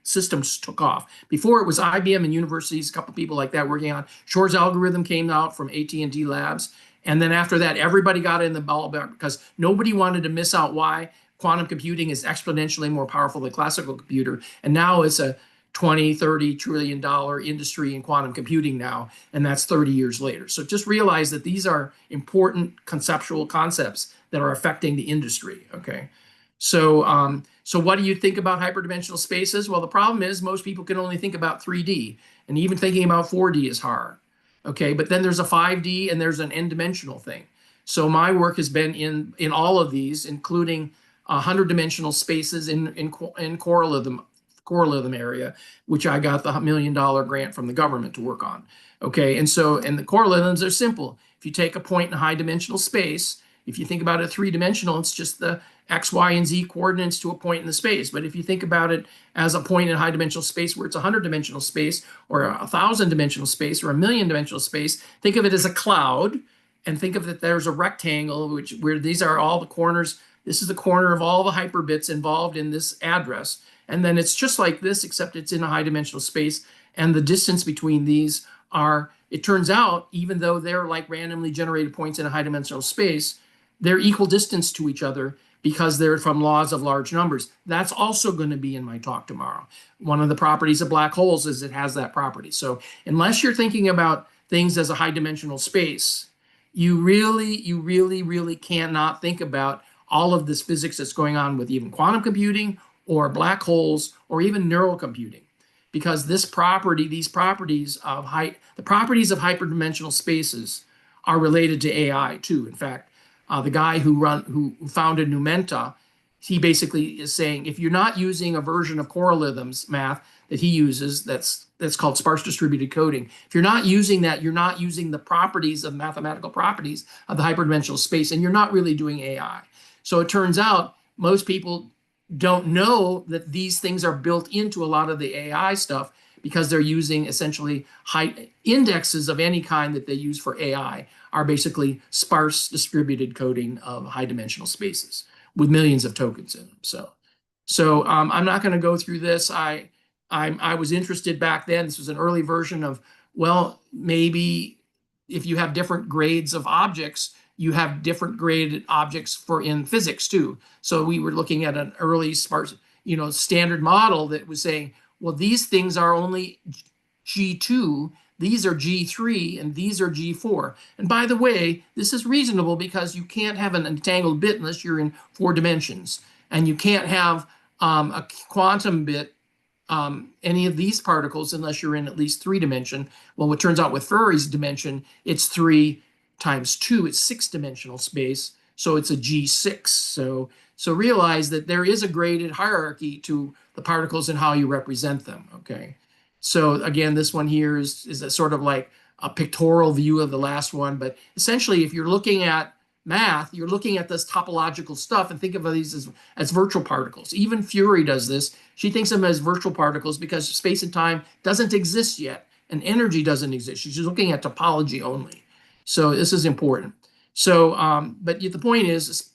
systems took off. Before, it was IBM and universities, a couple people like that working on. Shor's algorithm came out from AT&T Labs. And then after that, everybody got in the ball because nobody wanted to miss out why quantum computing is exponentially more powerful than classical computer. And now it's a $20-30 trillion industry in quantum computing now, and that's 30 years later. So just realize that these are important conceptual concepts that are affecting the industry, okay? So, so what do you think about hyperdimensional spaces? Well, the problem is most people can only think about 3D, and even thinking about 4D is hard, okay? But then there's a 5D and there's an n-dimensional thing. So my work has been in all of these, including 100-dimensional spaces in Correlatum area, which I got the $1 million grant from the government to work on. Okay, and the correlatums are simple. If you take a point in a high-dimensional space, if you think about it three-dimensional, it's just the x, y, and z coordinates to a point in the space. But if you think about it as a point in a high-dimensional space where it's a 100-dimensional space or a 1,000-dimensional space or a 1,000,000-dimensional space, think of it as a cloud, and think of it there's a rectangle where these are all the corners. This is the corner of all the hyperbits involved in this address. And then it's just like this, except it's in a high-dimensional space. And the distance between these are, it turns out, even though they're like randomly generated points in a high-dimensional space, they're equal distance to each other because they're from laws of large numbers. That's also going to be in my talk tomorrow. One of the properties of black holes is it has that property. So unless you're thinking about things as a high-dimensional space, you really cannot think about all of this physics that's going on with even quantum computing or black holes or even neural computing, because these properties of hyperdimensional spaces are related to AI too. In fact, the guy who founded Numenta, he basically is saying if you're not using a version of correlations math that he uses, that's called sparse distributed coding. If you're not using that, you're not using the properties of mathematical properties of the hyperdimensional space, and you're not really doing AI. So it turns out most people don't know that these things are built into a lot of the AI stuff because they're using essentially high indexes of any kind that they use for AI are basically sparse distributed coding of high dimensional spaces with millions of tokens in them. So I'm not going to go through this. I was interested back then. This was an early version of, well, maybe if you have different grades of objects, you have different graded objects in physics too. So we were looking at an early sparse, standard model that was saying, well, these things are only G2, these are G3, and these are G4. And by the way, this is reasonable because you can't have an entangled bit unless you're in 4 dimensions. And you can't have a quantum bit, any of these particles, unless you're in at least 3 dimension. Well, it turns out with Furry's dimension, it's 3 times 2, it's 6-dimensional space. So it's a G6. So realize that there is a graded hierarchy to the particles and how you represent them, okay? So again, this one here is a sort of like a pictorial view of the last one, but essentially if you're looking at math, you're looking at this topological stuff and think of these as virtual particles. Even Fury does this. She thinks of them as virtual particles because space and time doesn't exist yet and energy doesn't exist. She's looking at topology only. So this is important. So, but the point is,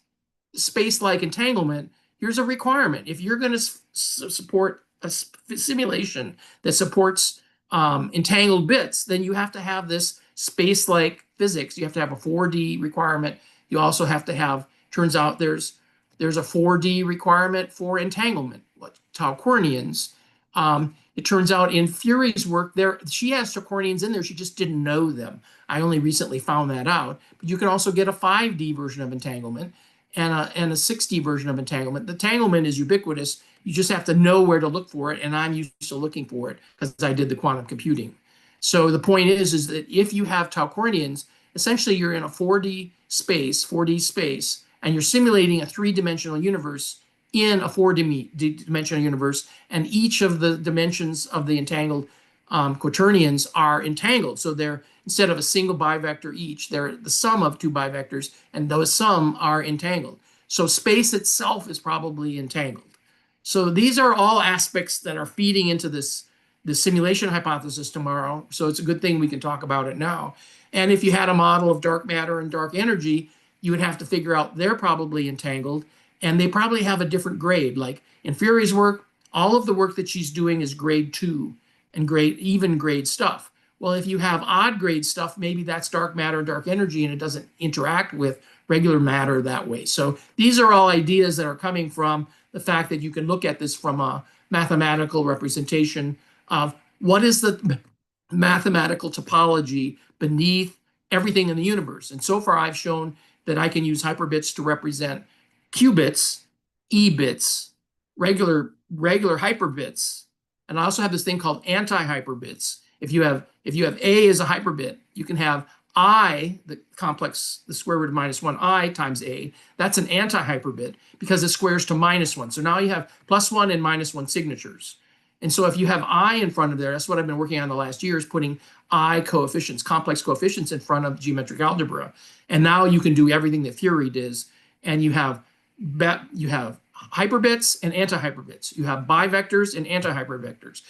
space-like entanglement, here's a requirement. If you're going to support a simulation that supports entangled bits, then you have to have this space-like physics. You have to have a 4D requirement. You also have to have, turns out there's a 4D requirement for entanglement, what Tauquirnians. It turns out in Fury's work, she has Tauquirnians in there, she just didn't know them. I only recently found that out. But you can also get a 5D version of entanglement and a 6D version of entanglement. The entanglement is ubiquitous. You just have to know where to look for it, and I'm used to looking for it because I did the quantum computing. So the point is that if you have Tauquirnians, essentially you're in a 4D space, and you're simulating a 3-dimensional universe in a 4-dimensional universe, and each of the dimensions of the entangled quaternions are entangled. So they're, instead of a single bivector each, they're the sum of 2 bivectors, and those sum are entangled. So space itself is probably entangled. So these are all aspects that are feeding into the simulation hypothesis tomorrow. So it's a good thing we can talk about it now. And if you had a model of dark matter and dark energy, you would have to figure out they're probably entangled, and they probably have a different grade. Like in Fury's work, all of the work that she's doing is grade 2 and even grade stuff. Well, if you have odd grade stuff, maybe that's dark matter and dark energy, and it doesn't interact with regular matter that way. So these are all ideas that are coming from the fact that you can look at this from a mathematical representation of what is the mathematical topology beneath everything in the universe. And so far I've shown that I can use hyperbits to represent qubits, e-bits, regular hyperbits, and I also have this thing called anti-hyperbits. If you have A as a hyperbit, you can have I, the complex, the square root of -1i times A. That's an anti-hyperbit because it squares to -1. So now you have +1 and -1 signatures. And so if you have I in front of there, that's what I've been working on the last year, is putting I coefficients, complex coefficients in front of geometric algebra. And now you can do everything that Fury does. And you have hyperbits and anti-hyperbits. You have bivectors and anti-hypervectors,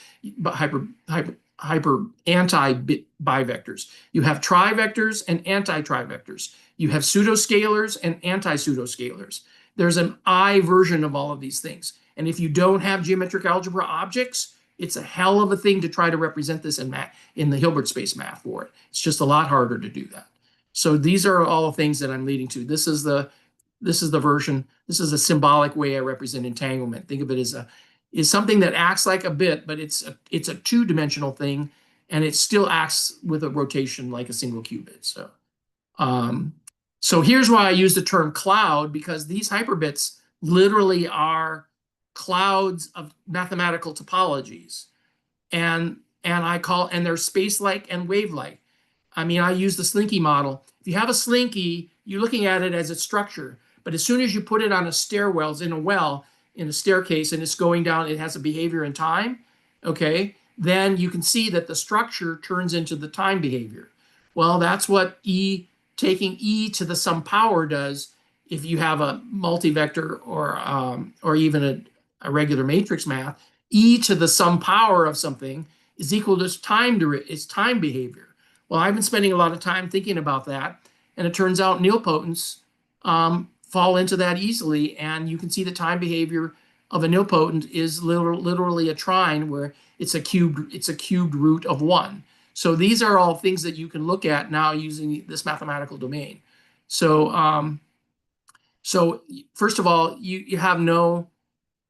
anti-bivectors. You have trivectors and anti-trivectors. You have pseudoscalars and anti-pseudoscalars. There's an I version of all of these things. And if you don't have geometric algebra objects, it's a hell of a thing to try to represent this in the Hilbert space math for it. It's just a lot harder to do that. So these are all the things that I'm leading to. This is the version. This is a symbolic way I represent entanglement. Think of it as something that acts like a bit, but it's a 2-dimensional thing, and it still acts with a rotation like a single qubit. So here's why I use the term cloud, because these hyperbits literally are clouds of mathematical topologies, and they're space-like and wave-like. I mean, I use the slinky model. If you have a slinky, you're looking at it as its structure, but as soon as you put it on a stairwell, in a staircase, and it's going down, it has a behavior in time, okay, then you can see that the structure turns into the time behavior. Well, that's what taking e to the some power does if you have a multivector or even a regular matrix math. E to the some power of something is equal to its time behavior. Well, I've been spending a lot of time thinking about that, and it turns out nilpotents fall into that easily, and you can see the time behavior of a nilpotent is literally a trine where it's a cubed root of 1. So these are all things that you can look at now using this mathematical domain. So so first of all, you have no,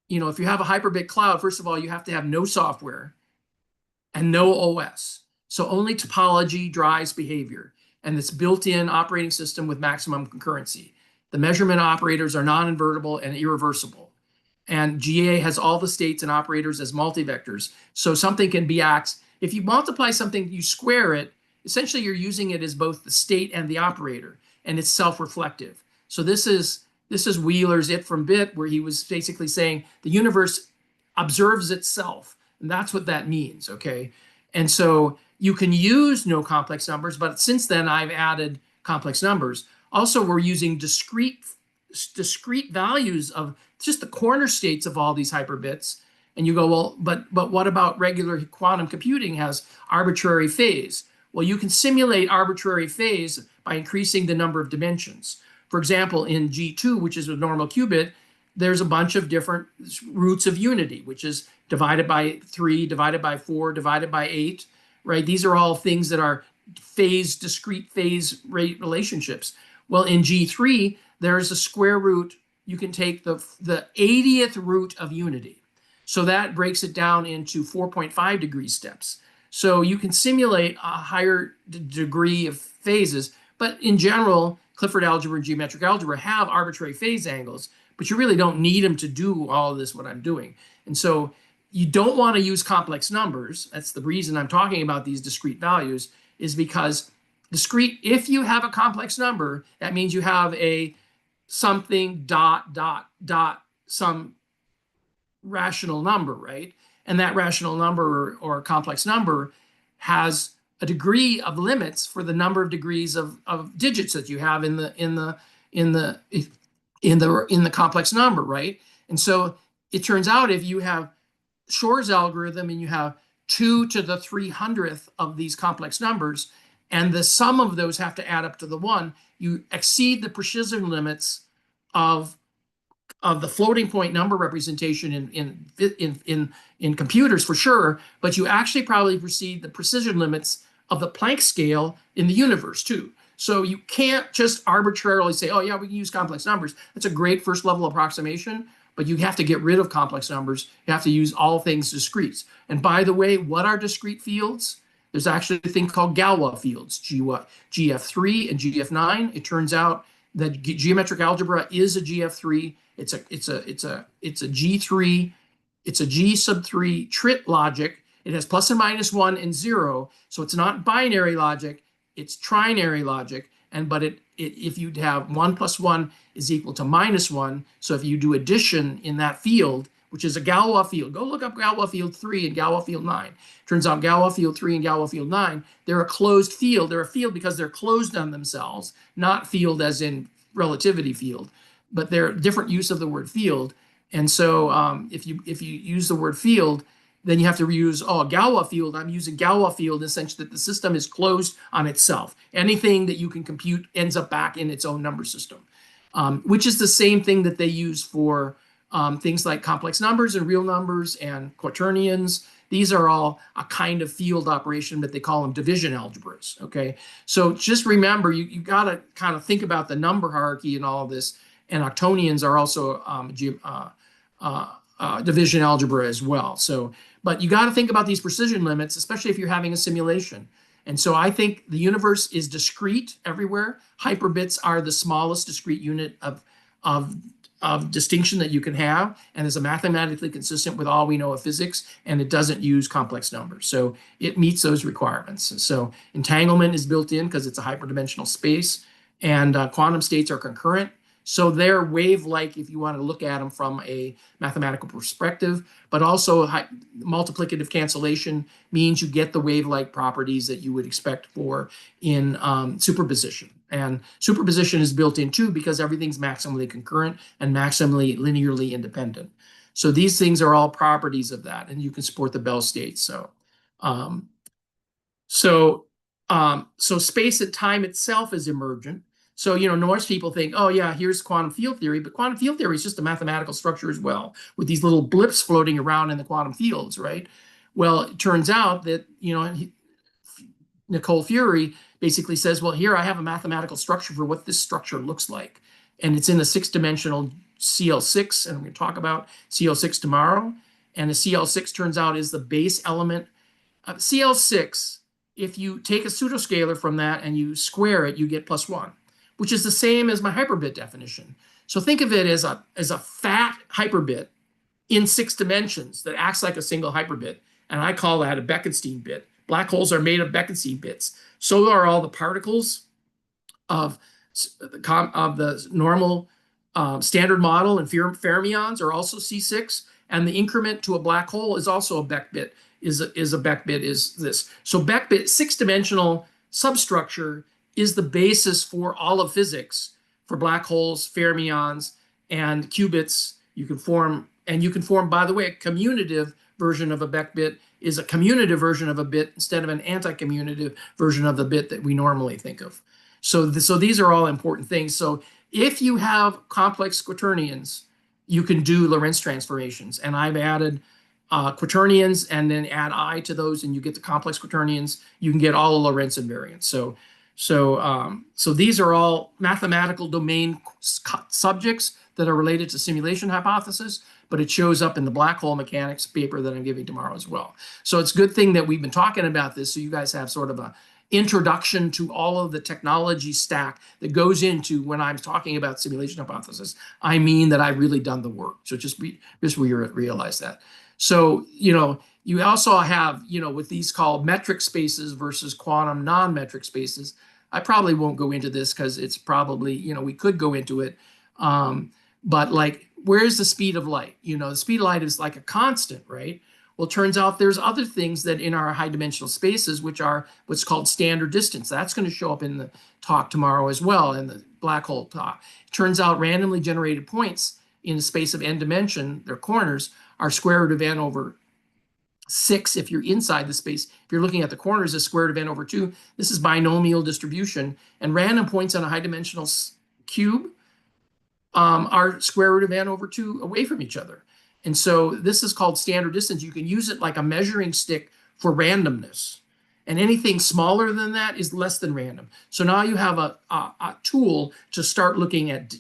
if you have a hyperbit cloud, first of all, you have to have no software and no OS. So only topology drives behavior, and it's built-in operating system with maximum concurrency. The measurement operators are non-invertible and irreversible. And GA has all the states and operators as multivectors. So something can be axed. If you multiply something, you square it, essentially you're using it as both the state and the operator, and it's self-reflective. So this is Wheeler's It from Bit, where he was basically saying the universe observes itself, and that's what that means, okay? And so you can use no complex numbers, but since then I've added complex numbers. Also, we're using discrete values of just the corner states of all these hyperbits. And you go, well, but what about regular quantum computing has arbitrary phase? Well, you can simulate arbitrary phase by increasing the number of dimensions. For example, in G2, which is a normal qubit, there's a bunch of different roots of unity, which is divided by 3, divided by 4, divided by 8, right? These are all things that are discrete phase rate relationships. Well, in G3, there's a square root. You can take the 80th root of unity. So that breaks it down into 4.5 degree steps. So you can simulate a higher degree of phases, but in general, Clifford algebra and geometric algebra have arbitrary phase angles, but you really don't need them to do all of this, what I'm doing. And so you don't want to use complex numbers. That's the reason I'm talking about these discrete values, is because discrete, if you have a complex number, that means you have a something dot, dot, dot, some rational number, right? And that rational number or complex number has a degree of limits for the number of degrees of digits that you have in the complex number, right? And so it turns out if you have Shor's algorithm and you have 2 to the 300th of these complex numbers, and the sum of those have to add up to the 1, you exceed the precision limits of the floating point number representation in computers for sure, but you actually probably exceed the precision limits of the Planck scale in the universe too. So you can't just arbitrarily say, oh yeah, we can use complex numbers. That's a great first level approximation, but you have to get rid of complex numbers. You have to use all things discrete. And by the way, what are discrete fields? There's actually a thing called Galois fields, GF3 and GF9. It turns out that geometric algebra is a GF3. It's a G3. It's a G sub 3 trit logic. It has plus and minus 1 and 0. So it's not binary logic. It's trinary logic. But if you have 1 plus 1 is equal to minus 1. So if you do addition in that field, which is a Galois field, go look up Galois field 3 and Galois field 9. Turns out Galois field 3 and Galois field 9, they're a closed field. They're a field because they're closed on themselves, not field as in relativity field, but they're different use of the word field. And so if you use the word field, then you have to reuse, a Galois field. I'm using Galois field in the sense that the system is closed on itself. Anything that you can compute ends up back in its own number system, which is the same thing that they use for things like complex numbers and real numbers and quaternions. These are all a kind of field operation, but they call them division algebras, okay? So just remember, you got to kind of think about the number hierarchy and all of this, and octonions are also division algebra as well. So, but you got to think about these precision limits, especially if you're having a simulation. And so I think the universe is discrete everywhere. Hyperbits are the smallest discrete unit of distinction that you can have, and is mathematically consistent with all we know of physics, and it doesn't use complex numbers. So it meets those requirements. And so entanglement is built in because it's a hyperdimensional space, and quantum states are concurrent. So they're wave-like if you want to look at them from a mathematical perspective, but also multiplicative cancellation means you get the wave-like properties that you would expect for in superposition. And superposition is built in too because everything's maximally concurrent and maximally linearly independent. So these things are all properties of that, and you can support the Bell state. So space and time itself is emergent. So, most people think, oh yeah, here's quantum field theory, but quantum field theory is just a mathematical structure as well, with these little blips floating around in the quantum fields, right? Well, it turns out that, Nicole Fury basically says, well, here I have a mathematical structure for what this structure looks like. And it's in a 6-dimensional CL6, and we're going to talk about CL6 tomorrow. And the CL6 turns out is the base element. CL6, if you take a pseudoscalar from that and you square it, you get +1, which is the same as my hyperbit definition. So think of it as a fat hyperbit in 6 dimensions that acts like a single hyperbit. And I call that a Bekenstein bit. Black holes are made of Bekenstein bits. So are all the particles of the normal standard model and fermions are also C6, and the increment to a black hole is also a Beck bit. Is a Beck bit is this. So Beck bit, 6-dimensional substructure, is the basis for all of physics for black holes, fermions, and qubits. You can form, by the way, a commutative version of a Beck bit is a commutative version of a bit instead of an anti-commutative version of the bit that we normally think of. So these are all important things. So if you have complex quaternions, you can do Lorentz transformations. And I've added quaternions and then add I to those, and you get the complex quaternions. You can get all the Lorentz invariants. So these are all mathematical domain subjects that are related to simulation hypothesis, but it shows up in the black hole mechanics paper that I'm giving tomorrow as well. So it's a good thing that we've been talking about this, so you guys have sort of a introduction to all of the technology stack that goes into when I'm talking about simulation hypothesis. I mean that I've really done the work. So just realize that. So, you also have, with these called metric spaces versus quantum non-metric spaces. I probably won't go into this because it's probably, we could go into it. But like, where's the speed of light? The speed of light is like a constant, right? Well, it turns out there's other things that in our high dimensional spaces, which are what's called standard distance. That's going to show up in the talk tomorrow as well, in the black hole talk. It turns out randomly generated points in a space of n dimension, their corners, are square root of n over 6 if you're inside the space. If you're looking at the corners, is square root of n over 2. This is binomial distribution. And random points on a high dimensional cube are square root of n over 2 away from each other. And so this is called standard distance. You can use it like a measuring stick for randomness. And anything smaller than that is less than random. So now you have a tool to start looking at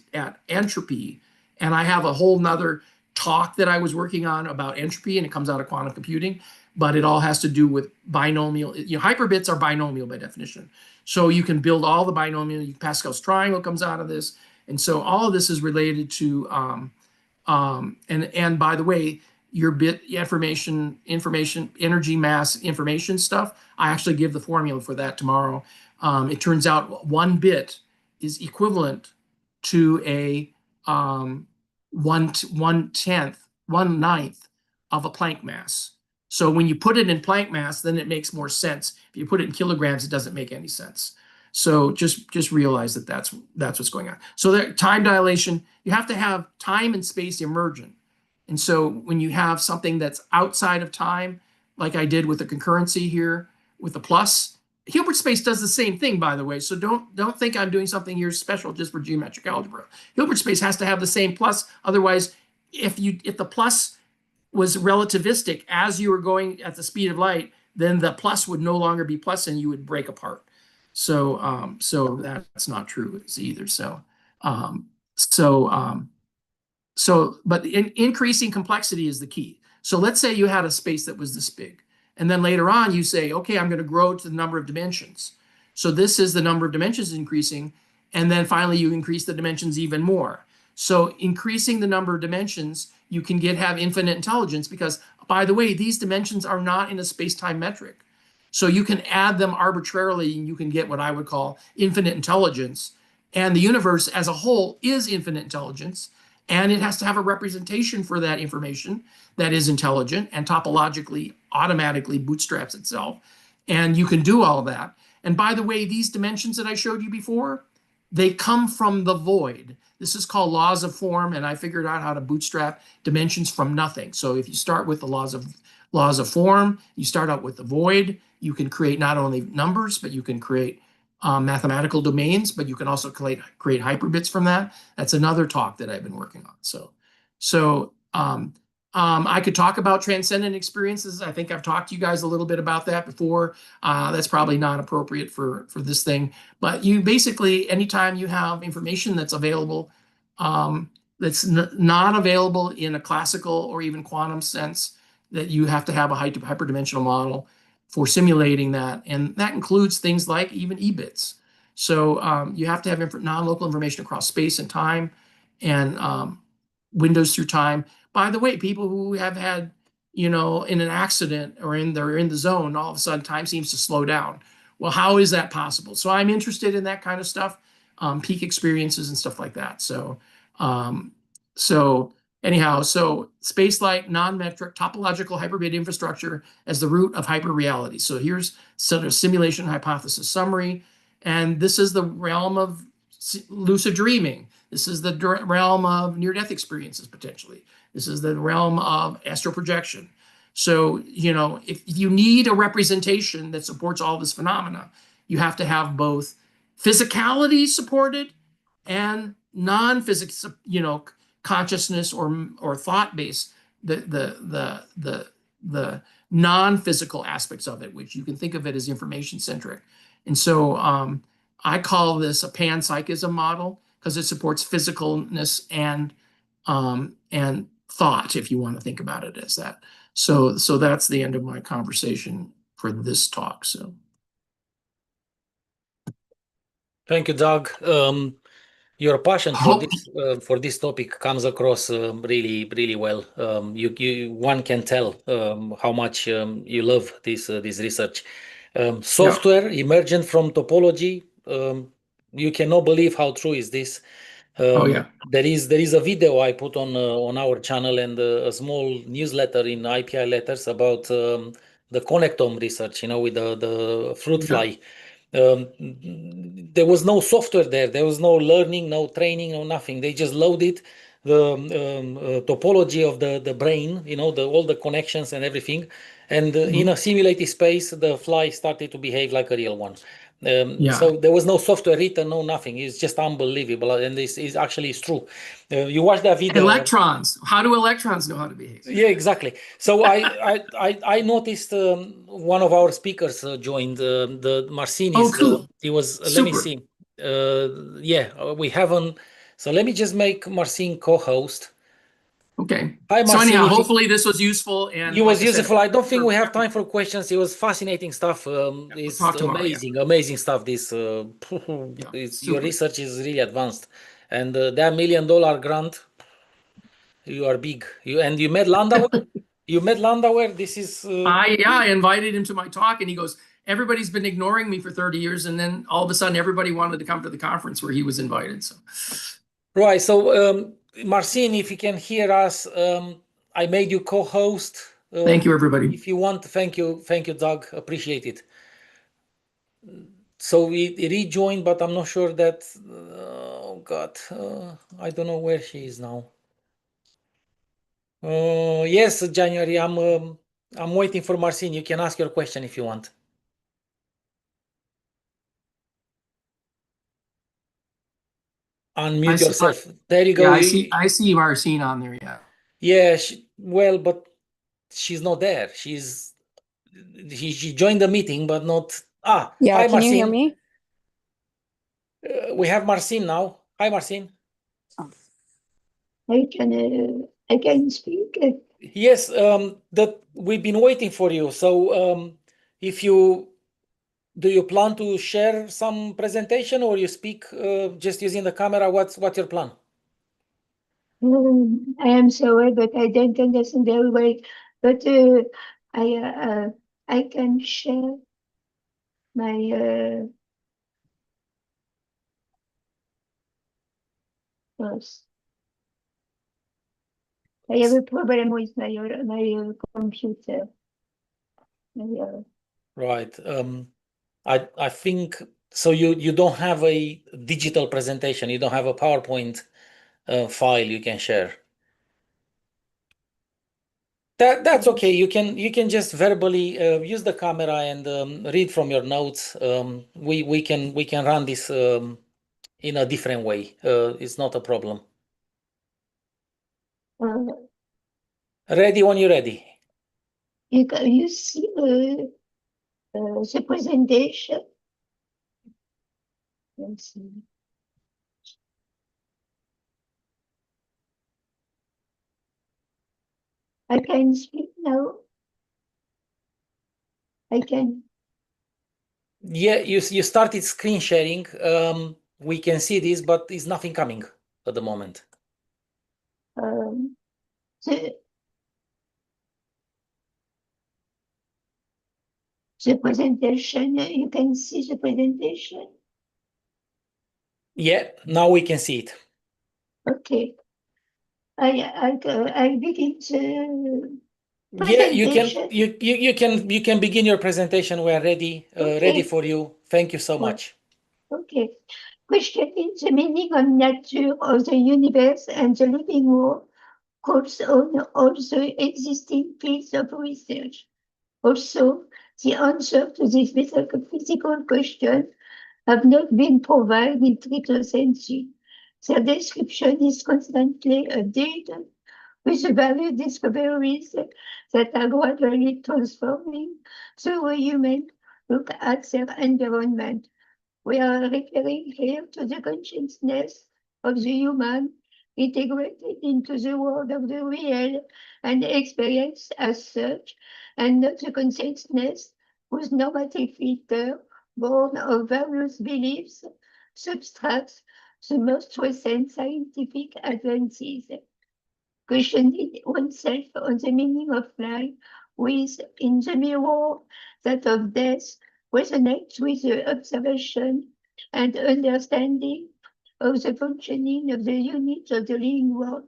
entropy. And I have a whole nother talk that I was working on about entropy, and it comes out of quantum computing, but it all has to do with binomial. Hyperbits are binomial by definition. So you can build all the binomial. Pascal's triangle comes out of this. And so all of this is related to, and by the way, your bit information, energy, mass, information stuff, I actually give the formula for that tomorrow. It turns out 1 bit is equivalent to a 1/9th of a Planck mass. So when you put it in Planck mass, then it makes more sense. If you put it in kilograms, it doesn't make any sense. So just realize that that's what's going on. So that time dilation, you have to have time and space emergent. And so when you have something that's outside of time, like I did with the concurrency here with the plus, Hilbert space does the same thing, by the way. So don't think I'm doing something here special just for geometric algebra. Hilbert space has to have the same plus. Otherwise, if the plus was relativistic as you were going at the speed of light, then the plus would no longer be plus and you would break apart. So so that's not true either. But increasing complexity is the key. So let's say you had a space that was this big. And then later on, you say, okay, I'm going to grow to the number of dimensions. So this is the number of dimensions increasing. And then finally, you increase the dimensions even more. So increasing the number of dimensions, you can have infinite intelligence because, by the way, these dimensions are not in a space-time metric. So you can add them arbitrarily and you can get what I would call infinite intelligence. And the universe as a whole is infinite intelligence. And it has to have a representation for that information that is intelligent and topologically automatically bootstraps itself. And you can do all of that. And by the way, these dimensions that I showed you before, they come from the void. This is called laws of form, and I figured out how to bootstrap dimensions from nothing. So if you start with the laws of form, you start out with the void, you can create not only numbers, but you can create mathematical domains, but you can also create hyperbits from that. That's another talk that I've been working on. So I could talk about transcendent experiences. I think I've talked to you guys a little bit about that before. That's probably not appropriate for this thing. But you basically, anytime you have information that's available, that's not available in a classical or even quantum sense, that you have to have a hyperdimensional model for simulating that. And that includes things like even E-bits. So you have to have non-local information across space and time and windows through time. By the way, people who have had, in an accident or they're in the zone, all of a sudden time seems to slow down. Well, how is that possible? So I'm interested in that kind of stuff. peak experiences and stuff like that. So anyhow, so space-like non-metric topological hyperbit infrastructure as the root of hyperreality. So here's sort of simulation hypothesis summary, and this is the realm of lucid dreaming. This is the realm of near-death experiences potentially. This is the realm of astral projection. So, you know, if you need a representation that supports all this phenomena, you have to have both physicality supported and non-physics, you know, consciousness or thought based, the non-physical aspects of it, which you can think of it as information centric. And so I call this a panpsychism model because it supports physicalness and thought, if you want to think about it as that. So that's the end of my conversation for this talk. So Thank you, Doug. Your passion for this topic comes across really well. One can tell how much you love this research. Software emergent from topology. You cannot believe how true is this. There is a video I put on our channel and a small newsletter in IPI Letters about the connectome research. You know, with the fruit fly. There was no software there. There was no learning, no training, no nothing. They just loaded the topology of the brain, you know, all the connections and everything. And in a simulated space, the fly started to behave like a real one. So there was no software written, no nothing. It's just unbelievable. And this is actually true. You watch that video. Electrons. How do electrons know how to behave? Yeah, exactly. So I noticed one of our speakers joined the Marcienne. Oh, cool. He was. Super. Let me see. Yeah, we haven't. So let me just make Marcienne co-host. Okay. Hi, Marcienne. So anyhow, hopefully this was useful. And it was useful. I don't think we have time for questions. It was fascinating stuff. It's amazing stuff. This your research is really advanced, and that $1 million grant. You are big. You met Landauer. You met Landauer. This is. I invited him to my talk, and he goes, "Everybody's been ignoring me for 30 years, and then all of a sudden, everybody wanted to come to the conference where he was invited." So, right. So, Marcienne, if you can hear us, I made you co-host. Thank you, everybody. If you want, thank you, Doug. Appreciate it. So he rejoined, but I'm not sure that. Oh God, I don't know where she is now. Yes, January. I'm waiting for Marcienne. You can ask your question if you want. Unmute yourself. There you go. Yeah, I see Marcienne on there. Yeah. Yeah. Well, but she's not there. She joined the meeting, but not. Yeah. Hi, Can Marcienne. you hear me? We have Marcienne now. Hi, Marcienne. I can speak. Yes. That we've been waiting for you. So, do you plan to share some presentation, or you speak just using the camera? What's your plan? I am sorry, but I don't understand very well. But I can share my first. I have a problem with my computer. Right. I think so. You don't have a digital presentation. You don't have a PowerPoint file you can share. That's okay. You can just verbally use the camera and read from your notes. We can run this in a different way. It's not a problem. Ready when you're ready. You see the presentation. Let's see. I can speak now. I can. Yeah, you started screen sharing. We can see this, but it's nothing coming at the moment. The presentation, you can see the presentation. Yeah, now we can see it. Okay. I begin to Yeah, presentation. you can begin your presentation. We are ready ready for you. Thank you so much. Okay. Questioning the meaning and nature of the universe and the living world calls on all the existing fields of research. Also, the answer to this physical question have not been provided in 3rd century. Their description is constantly updated with the various discoveries that are gradually transforming the way humans look at their environment. We are referring here to the consciousness of the human integrated into the world of the real and experienced as such, and not the consciousness whose normative filter, born of various beliefs, subtracts the most recent scientific advances. Questioning oneself on the meaning of life with, in the mirror, that of death, resonates with the observation and understanding of the functioning of the units of the living world,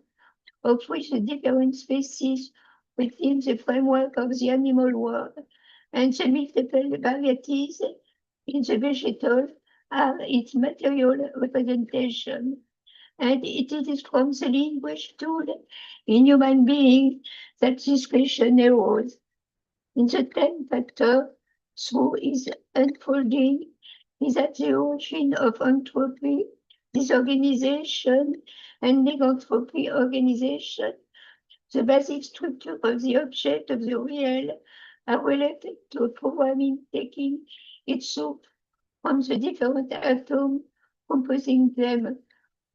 of which the different species within the framework of the animal world and the multiple varieties in the vegetal are its material representation. And it is from the language tool in human beings that this question arose. In the 10th factor, through its unfolding, is at the origin of entropy, disorganization, and negentropy organization. The basic structure of the object of the real are related to a programming taking its source from the different atoms composing them.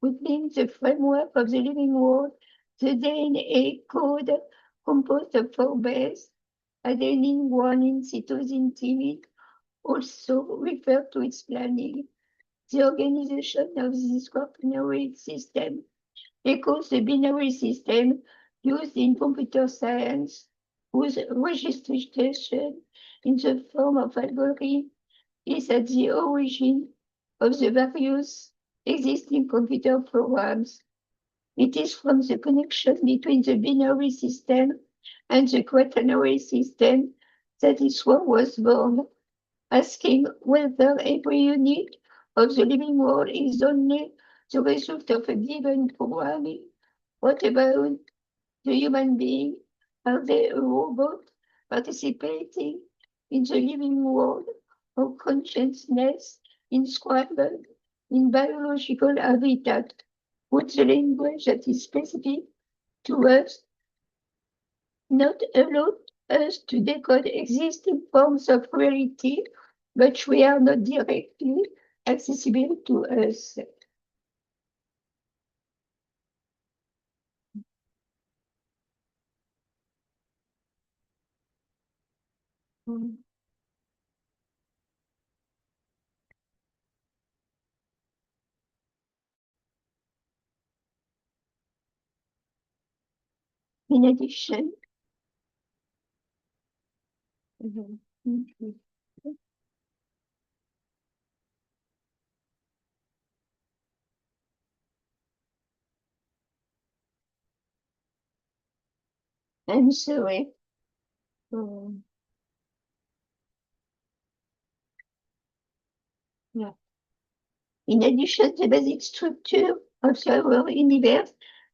Within the framework of the living world, the DNA code composed of 4 bases, adenine, guanine, cytosine, thymine, also refer to its planning. The organization of this quaternary system echoes the binary system used in computer science, whose registration in the form of algorithm is at the origin of the various existing computer programs. It is from the connection between the binary system and the quaternary system that this one was born, asking whether every unit of the living world is only the result of a given programming. What about the human being? Are they a robot participating in the living world of consciousness inscribed in biological habitat? Would the language that is specific to us not allow us to decode existing forms of reality, but we are not directly accessible to us? In addition, I'm sorry. Yeah. In addition, the basic structure of our universe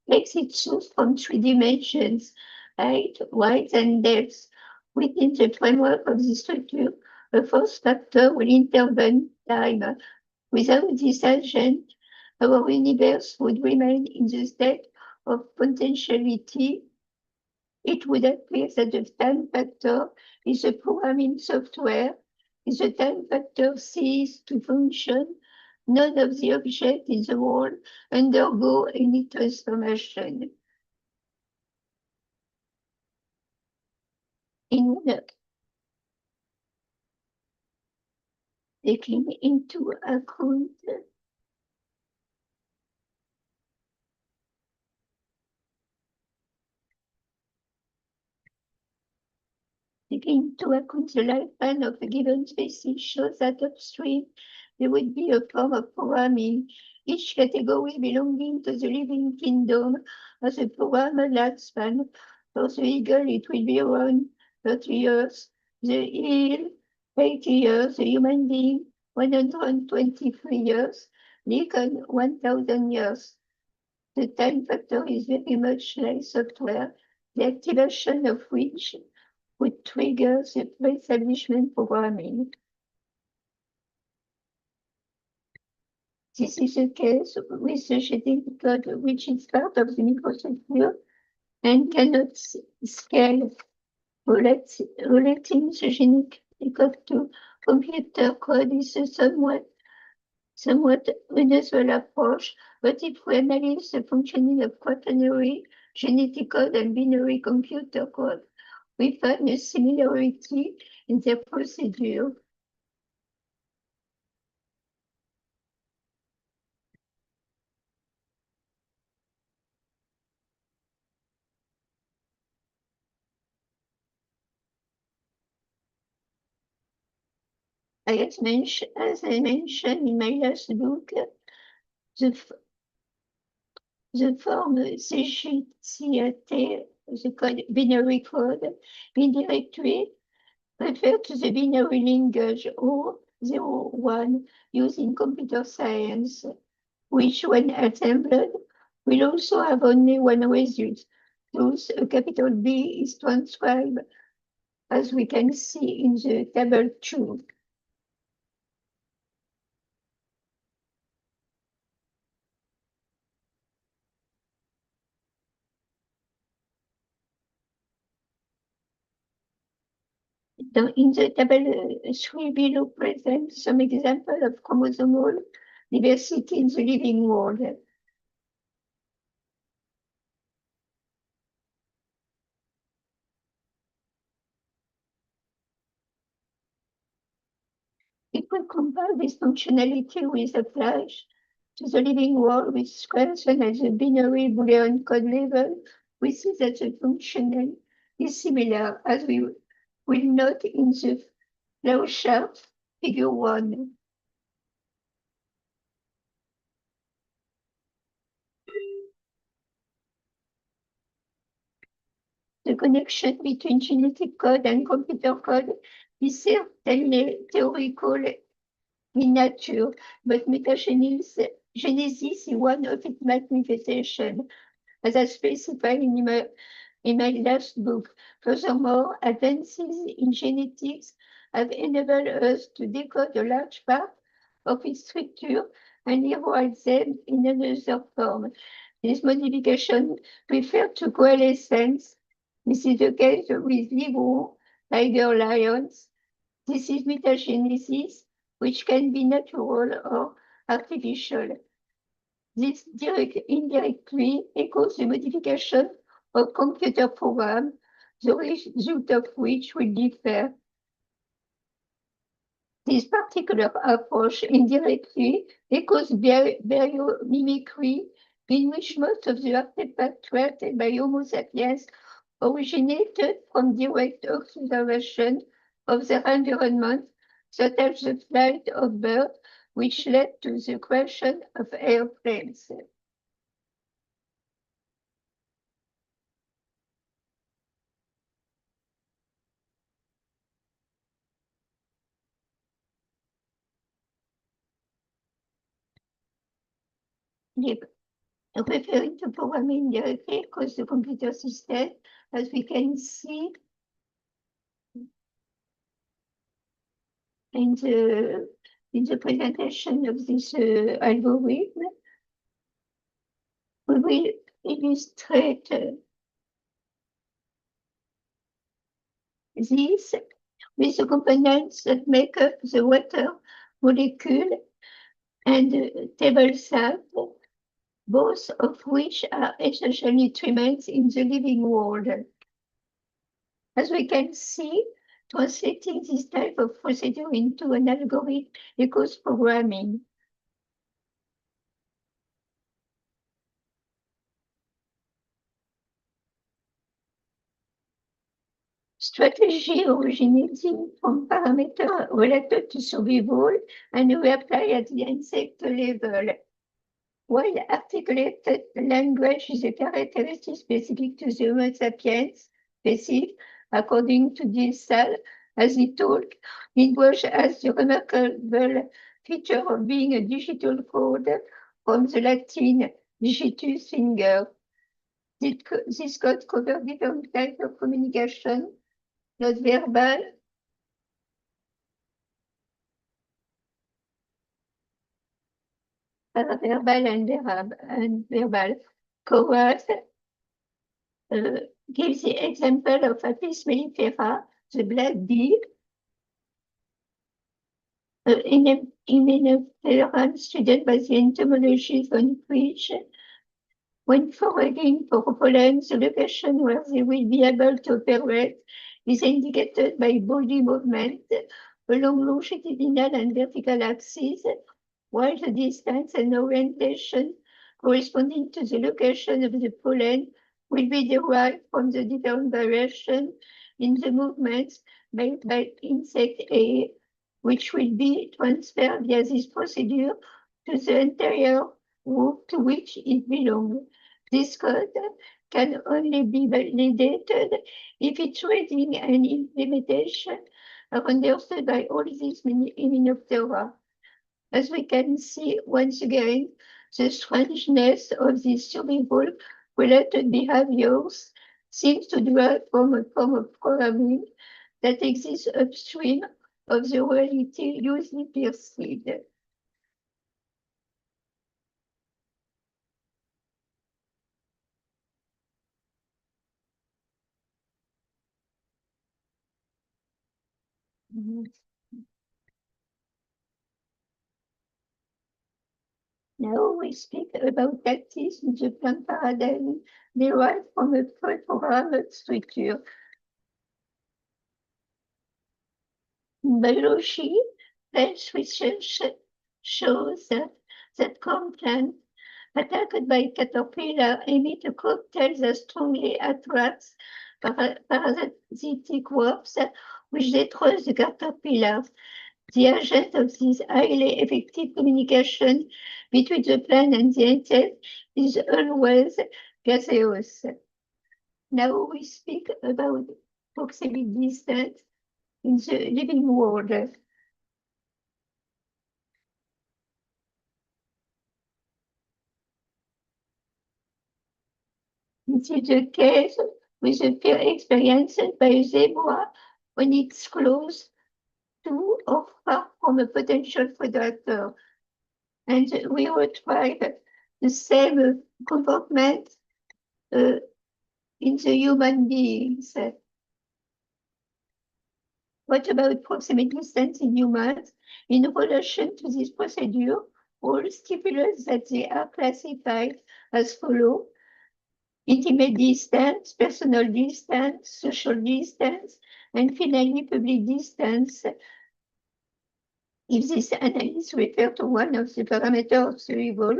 takes its source from 3 dimensions, height, width, and depth. Within the framework of this structure, a fourth factor will intervene time. Without this agent, our universe would remain in the state of potentiality. It would appear that the time factor is a programming software. If the time factor ceases to function, none of the objects in the world undergo any transformation. In taking into account the lifespan of a given species shows that upstream there would be a form of programming. Each category belonging to the living kingdom has a programmer lifespan. For the eagle, it will be around 30 years. The eel, 80 years. The human being, 123 years. Lincoln, 1,000 years. The time factor is very much like software, the activation of which would trigger the pre-establishment programming. This is the case with the genetic code, which is part of the microstructure and cannot scale. Relating the genetic code to computer code is a somewhat unusual approach, but if we analyze the functioning of quaternary genetic code and binary computer code, we find a similarity in their procedure. As I mentioned in my last book, the form CGCAT, the code, binary code, indirectly refer to the binary linkage O01 used in computer science, which when assembled will also have only one result. Thus, a capital B is transcribed, as we can see in the table 2. In the table 3 below presents some example of chromosomal diversity in the living world. If we compare this functionality with a flash to the living world with question at the binary Boolean code level, we see that the function is similar, as we will note in the flow chart figure 1. The connection between genetic code and computer code is certainly theoretical in nature, but metagenesis is one of its manifestations, as I specified in my last book. Furthermore, advances in genetics have enabled us to decode a large part of its structure and rewrite them in another form. This modification refer to coalescence. This is the case with living tiger lions. This is metagenesis, which can be natural or artificial. This indirectly echoes the modification of computer program, the result of which will differ. This particular approach indirectly echoes biomimicry, in which most of the artifacts created by Homo sapiens originated from direct observation of their environment, such as the flight of birds, which led to the creation of airplanes. Referring to programming directly across the computer system, as we can see in the presentation of this algorithm, we will illustrate this with the components that make up the water molecule and table salt, both of which are essential nutrients in the living world. As we can see, translating this type of procedure into an algorithm equals programming. Strategy originating from parameters related to survival and we apply at the insect level. While articulated language is a characteristic specific to the Homo sapiens species, according to Dissal, as he told, language has the remarkable feature of being a digital code from the Latin digitus finger. This code covers different types of communication, not verbal, paraverbal and verbal. Cowords gives the example of Apis mellifera, the black bee, in an student by the entomologist von Quich. When foraging for pollen, the location where they will be able to operate is indicated by body movement along longitudinal and vertical axes, while the distance and orientation corresponding to the location of the pollen will be derived from the different variation in the movements made by insect A, which will be transferred via this procedure to the interior group to which it belongs. This code can only be validated if its reading and implementation are understood by all these Hymenoptera. As we can see once again, the strangeness of these survival-related behaviors seems to derive from a form of programming that exists upstream of the reality usually perceived. Now we speak about tactics in the plant paradigm derived from a pre-programmed structure. In biology, plant research shows that corn plants attacked by caterpillar emit a cocktail that strongly attracts parasitic wasps which destroys the caterpillar. The agent of this highly effective communication between the plant and the insect is always gaseous. Now we speak about proximate distance in the living world. This is the case with the fear experienced by a zebra when it's close to or far from a potential predator. And we retrieve the same comportment in the human beings. What about proximate distance in humans? In relation to this procedure, all stipulates that they are classified as follows: intimate distance, personal distance, social distance, and finally public distance. If this analysis refers to one of the parameters of survival,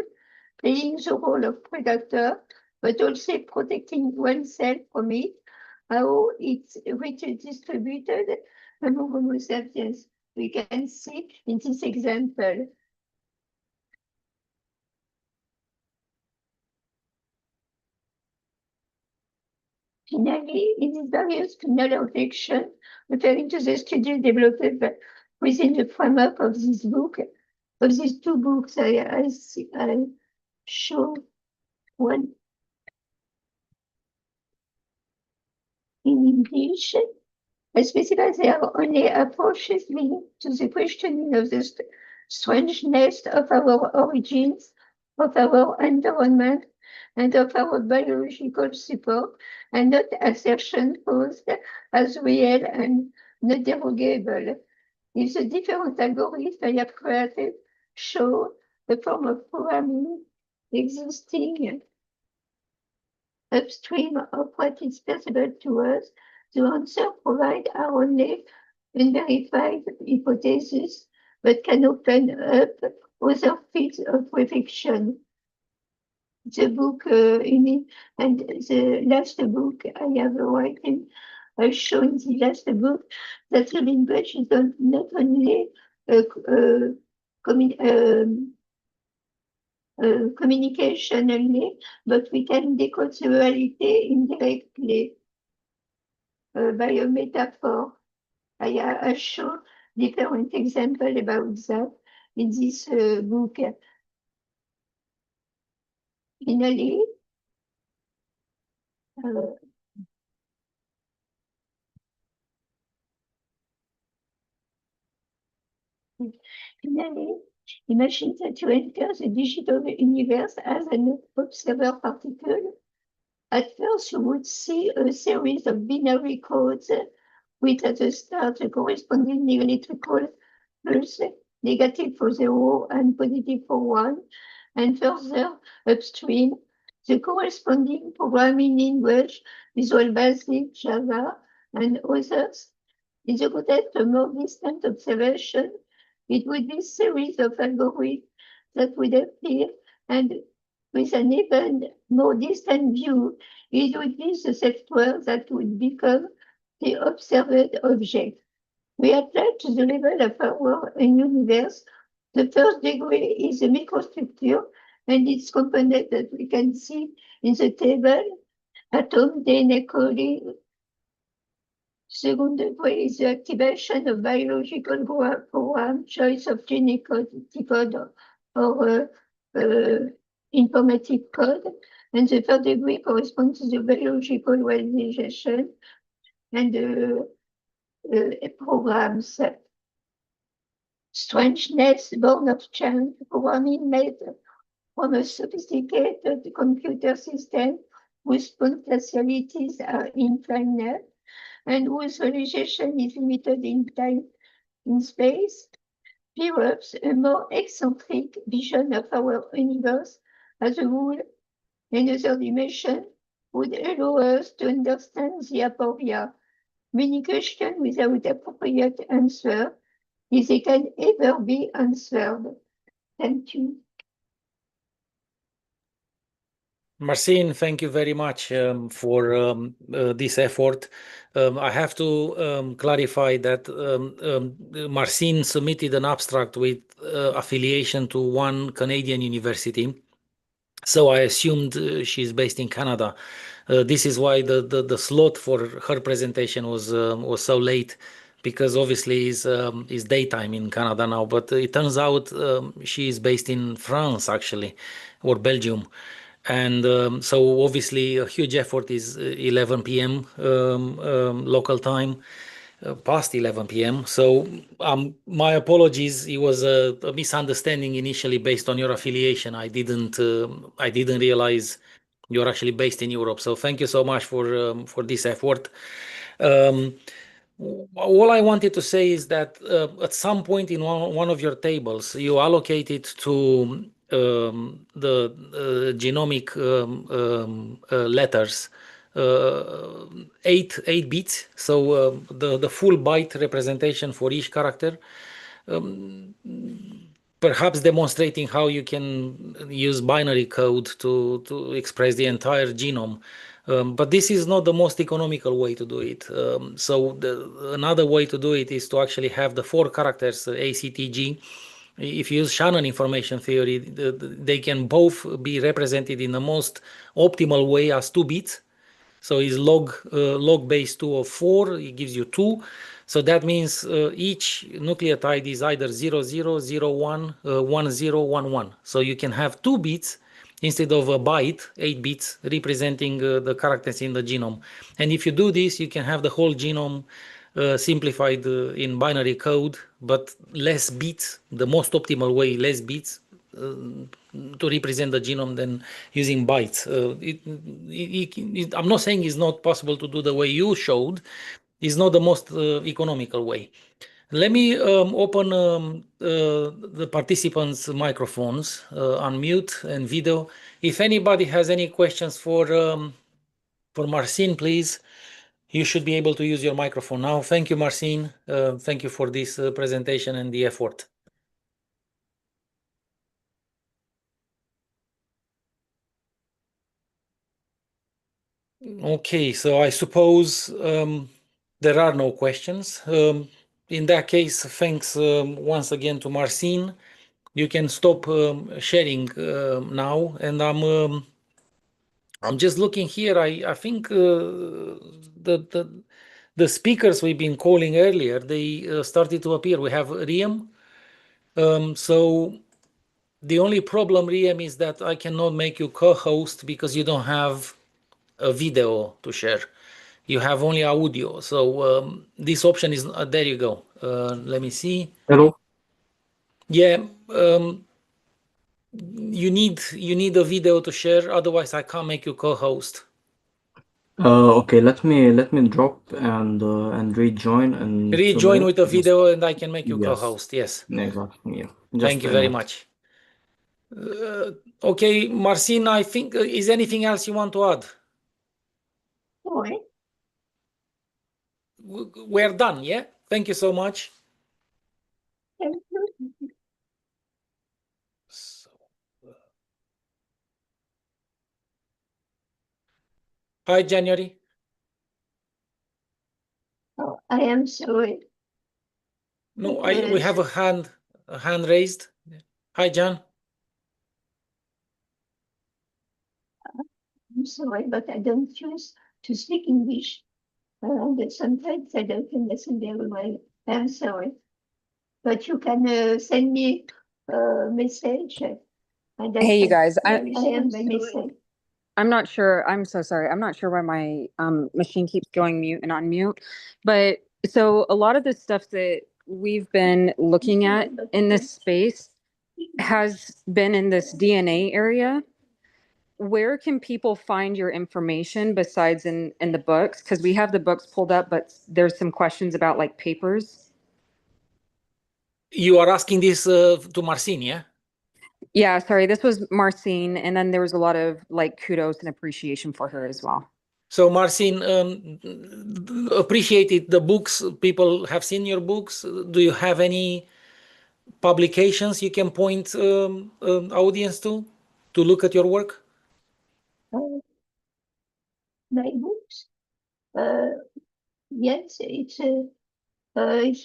playing the role of predator, but also protecting oneself from it, how it's distributed among Homo sapiens. We can see in this example. Finally, in these various final reflections, referring to the studies developed within the framework of this book, of these two books, I show one in English. I specify there are only approaches linked to the questioning of the strangeness of our origins, of our environment, and of our biological support, and not assertion posed as real and not derogable. If the different algorithms I have created show a form of programming existing upstream of what is possible to us, the answer provided are only unverified hypotheses, but can open up other fields of reflection. The book and the last book I have written I show in the last book that the language is not only communication only, but we can decode the reality indirectly by a metaphor. I show different examples about that in this book. Finally, imagine that you enter the digital universe as an observer particle. At first, you would see a series of binary codes with at the start the corresponding electrical pulse, negative for 0 and positive for 1, and further upstream, the corresponding programming language, Visual Basic, Java, and others. In the context of more distant observation, it would be a series of algorithms that would appear, and with an even more distant view, it would be the software that would become the observed object. We apply to the level of our universe. The first degree is the microstructure and its component that we can see in the table, atom, DNA coding. Second degree is the activation of biological program, choice of genetic code or informative code. And the third degree corresponds to the biological realization and programs. Strangeness, born of chance, programming made from a sophisticated computer system whose potentialities are infinite and whose realization is limited in time and space. Perhaps a more eccentric vision of our universe as a whole, another dimension, would allow us to understand the aporia. Many questions without appropriate answer, if they can ever be answered. Thank you. Marcienne, thank you very much for this effort. I have to clarify that Marcienne submitted an abstract with affiliation to one Canadian university. So I assumed she's based in Canada. This is why the slot for her presentation was so late, because obviously is daytime in Canada now. But it turns out she is based in France actually, or Belgium. And so obviously a huge effort is 11 p.m. Local time, past 11 p.m. So my apologies. It was a misunderstanding initially based on your affiliation. I didn't realize you're actually based in Europe. So thank you so much for this effort. All I wanted to say is that at some point in one of your tables, you allocated to the genomic letters 8 bits. So the full byte representation for each character. Perhaps demonstrating how you can use binary code to express the entire genome. But this is not the most economical way to do it. So another way to do it is to actually have the 4 characters, ACTG. If you use Shannon information theory, they can both be represented in the most optimal way as 2 bits. So is log base 2 of 4, it gives you 2. So that means each nucleotide is either 00, 01, 10, 11. So you can have 2 bits instead of a byte, 8 bits, representing the characters in the genome. And if you do this, you can have the whole genome simplified in binary code, but less bits, the most optimal way, less bits to represent the genome than using bytes. I'm not saying it's not possible to do the way you showed. It's not the most economical way. Let me open the participants' microphones, unmute and video. If anybody has any questions for Marcienne, please, you should be able to use your microphone now. Thank you, Marcienne. Thank you for this presentation and the effort. Okay, so I suppose There are no questions. In that case, thanks once again to Marcienne. You can stop sharing now, and I'm just looking here. I think the speakers we've been calling earlier, they started to appear. We have Riam. So the only problem, Riam, is that I cannot make you co-host because you don't have a video to share. You have only audio. So this option is there. You go. Let me see. Hello. Yeah. You need a video to share. Otherwise, I can't make you co-host. Okay, let me drop and rejoin in 2 Rejoin minutes. with a video, and I can make you Yes, co-host. Yes. exactly. Yeah. Thank Just you a very minute. much. Okay, Marcienne, I think is anything else you want to add? Oui. We're done. Yeah. Thank you so much. Thank you. So, hi, January. Oh, I am sorry. No, we have a hand raised. Hi, Jan. I'm sorry, but I don't choose to speak English. But sometimes I don't understand very well. I'm sorry. But you can send me a message. And I Hey, you can- guys, I am the message. I'm not sure. I'm so sorry. I'm not sure why my machine keeps going mute and on mute. But so a lot of the stuff that we've been looking at in this space has been in this DNA area. Where can people find your information besides in the books? Because we have the books pulled up, but there's some questions about like papers. You are asking this to Marcienne, yeah? Yeah, sorry. This was Marcienne, and then there was a lot of like kudos and appreciation for her as well. So Marcienne, appreciated the books. People have seen your books. Do you have any publications you can point audience to look at your work? My books? Yes, it's very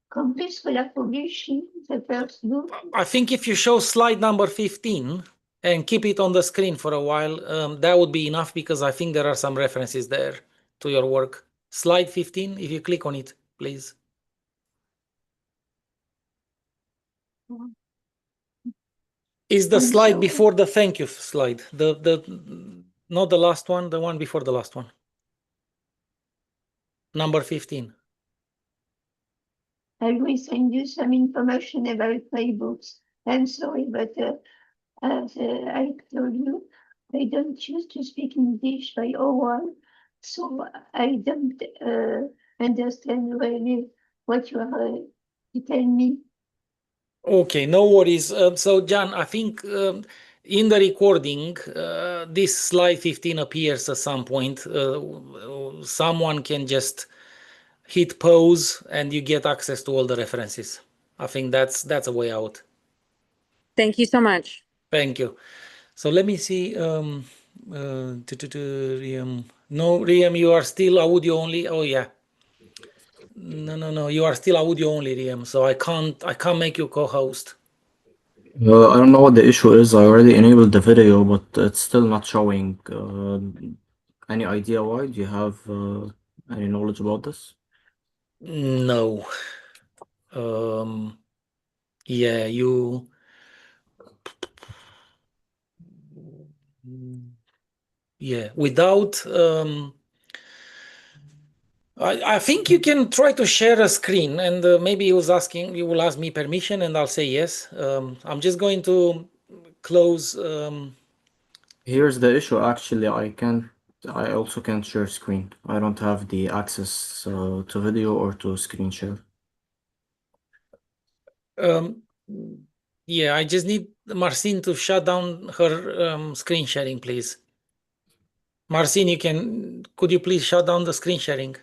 complex for publishing the first book. I think if you show slide number 15 and keep it on the screen for a while, that would be enough because I think there are some references there to your work. Slide 15, if you click on it, please. Is the slide before the thank you slide? Not the last one, the one before the last one. Number 15. I will send you some information about my books. I'm sorry, but as I told you, I don't choose to speak English by oral, so I don't understand really what you are telling me. Okay, no worries. So, Jan, I think in the recording, this slide 15 appears at some point. Someone can just hit pause and you get access to all the references. I think that's a way out. Thank you so much. Thank you. So let me see. Riam. No, Riam, you are still audio only. Oh yeah. No. You are still audio only, Riam. So I can't make you co-host. I don't know what the issue is. I already enabled the video, but it's still not showing. Any idea why? Do you have any knowledge about this? No. Yeah, you. Yeah, without. I think you can try to share a screen, and maybe you will ask me permission, and I'll say yes. I'm just going to close. Here's the issue. Actually, I also can't share screen. I don't have the access to video or to screen share. Yeah, I just need Marcienne to shut down her screen sharing, please. Marcienne, could you please shut down the screen sharing?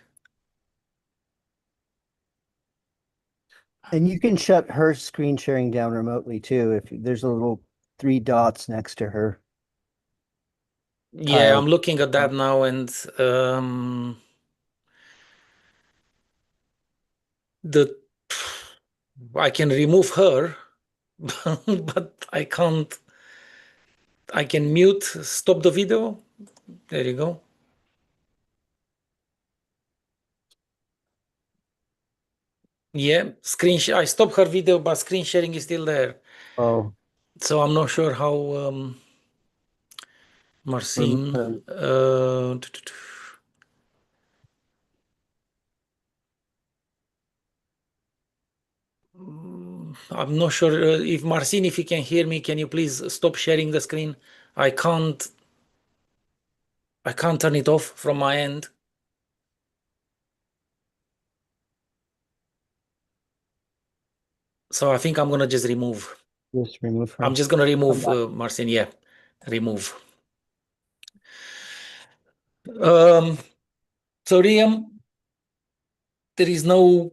And you can shut her screen sharing down remotely too. If there's a little 3 dots next to her. Yeah, tile. I'm looking at that now, and I can remove her, but I can't. I can mute, stop the video. There you go. Yeah, I stopped her video, but screen sharing is still there. Oh, So I'm not sure how Marcienne. I'm not sure if Marcienne, if you can hear me, can you please stop sharing the screen? I can't turn it off from my end. So I think I'm gonna just remove. just remove her. I'm just gonna remove Marcienne. Yeah, remove. So Riam, there is no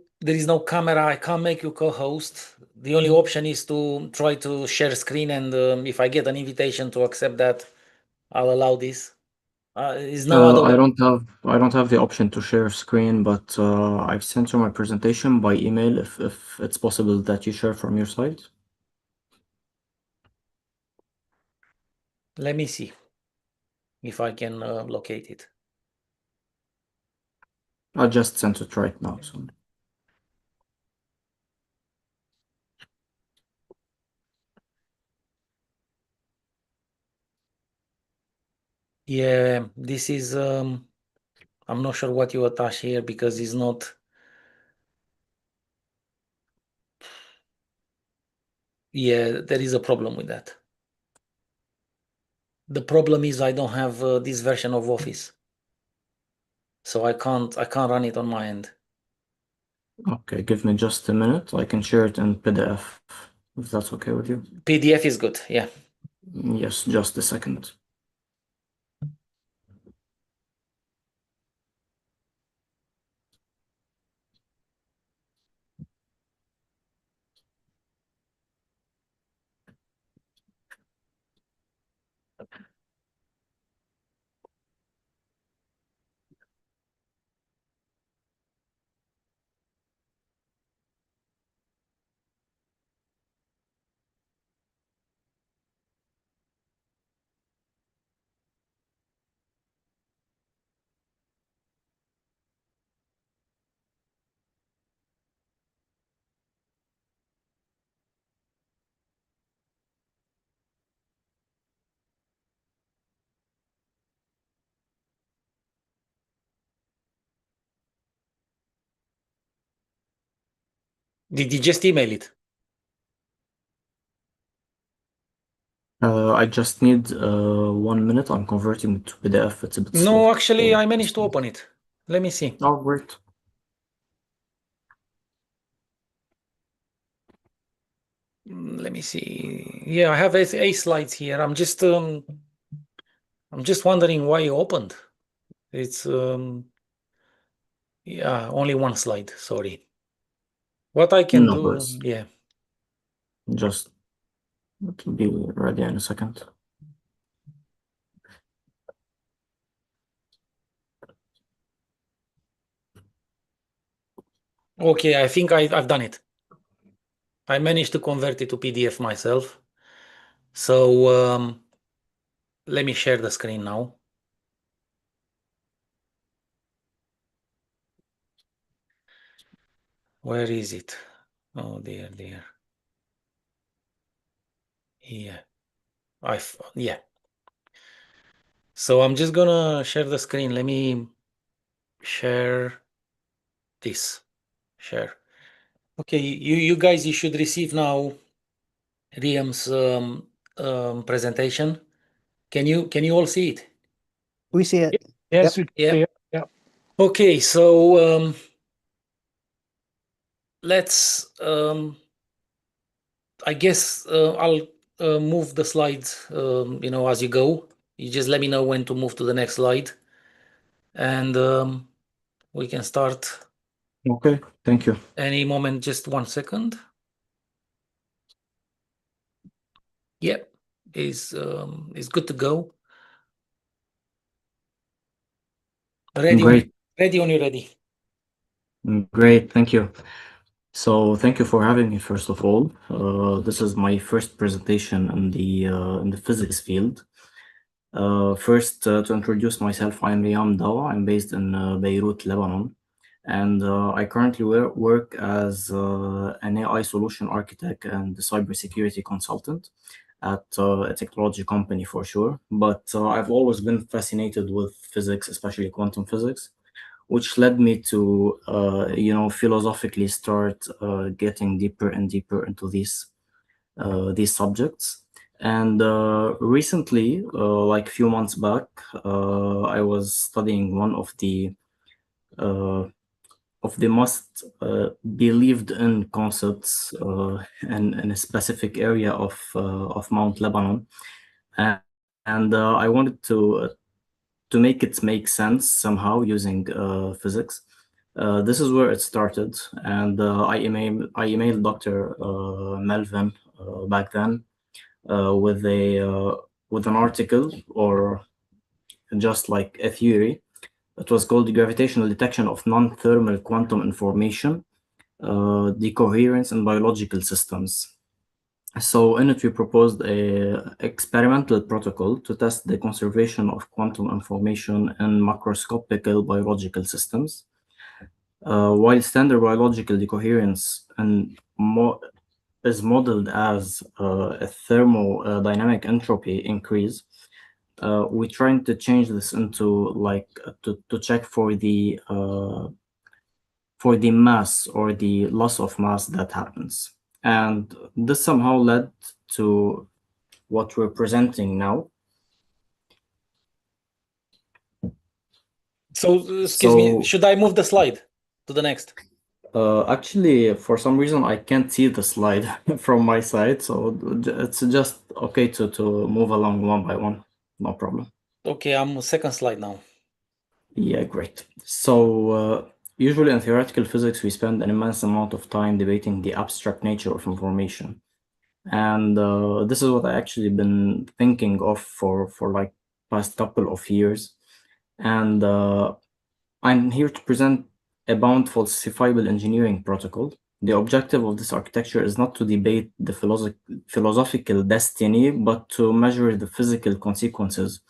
camera. I can't make you co-host. The only option is to try to share screen, and if I get an invitation to accept that, I'll allow this. Is no other. I don't have the option to share screen, but I've sent you my presentation by email if it's possible that you share from your side. Let me see if I can locate it. I just sent it right now. So. Yeah, this is I'm not sure what you attach here because it's not. Yeah, there is a problem with that. The problem is I don't have this version of Office, so I can't run it on my end. Okay, give me just a minute. I can share it in PDF if that's okay with you. PDF is good, yeah. Yes, just a second. Did you just email it? I just need 1 minute. I'm converting it to PDF. It's a bit slow. No, actually, I managed to open it. Let me see. Oh, great. Let me see. Yeah, I have 8 slides here. I'm just wondering why you opened. It's yeah, only 1 slide. Sorry. What I can No do, worries. yeah. Just it'll be ready in a second. Okay, I think I've done it. I managed to convert it to PDF myself. So let me share the screen now. Where is it? Oh dear. Yeah. Yeah. So I'm just gonna share the screen. Let me share this. Share. Okay, you guys, you should receive now Riam's presentation. Can you all see it? We see it. Yes, Yep. we can see it. Yeah. Okay, so let's I guess I'll move the slides as you go. You just let me know when to move to the next slide, and we can start Okay, thank you. any moment. Just 1 second. Yep, is good to go. Ready Great. Ready when you're ready. Great, thank you. So thank you for having me, first of all. This is my first presentation in the physics field. First, to introduce myself, I'm Riam Daou. I'm based in Beirut, Lebanon. And I currently work as an AI solution architect and cybersecurity consultant at a technology company for sure. But I've always been fascinated with physics, especially quantum physics, which led me to, philosophically start getting deeper and deeper into these subjects. And recently, like a few months back, I was studying one of the most believed in concepts in a specific area of Mount Lebanon, and I wanted to make it make sense somehow using physics. This is where it started, and I emailed Dr. Melvin back then with an article, or just like a theory. It was called the gravitational detection of non-thermal quantum information, decoherence in biological systems. So in it, we proposed a experimental protocol to test the conservation of quantum information in macroscopic biological systems. While standard biological decoherence is modeled as a thermodynamic entropy increase, we're trying to change this into to check for the mass or the loss of mass that happens. And this somehow led to what we're presenting now. So, excuse me, should I move the slide to the next? Actually, for some reason, I can't see the slide from my side, so it's just okay to move along one by one. No problem. Okay, I'm on second slide now. Yeah, great. So usually in theoretical physics, we spend an immense amount of time debating the abstract nature of information. And this is what I actually been thinking of for like past couple of years. And I'm here to present a bound falsifiable engineering protocol. The objective of this architecture is not to debate the philosophical destiny, but to measure the physical consequences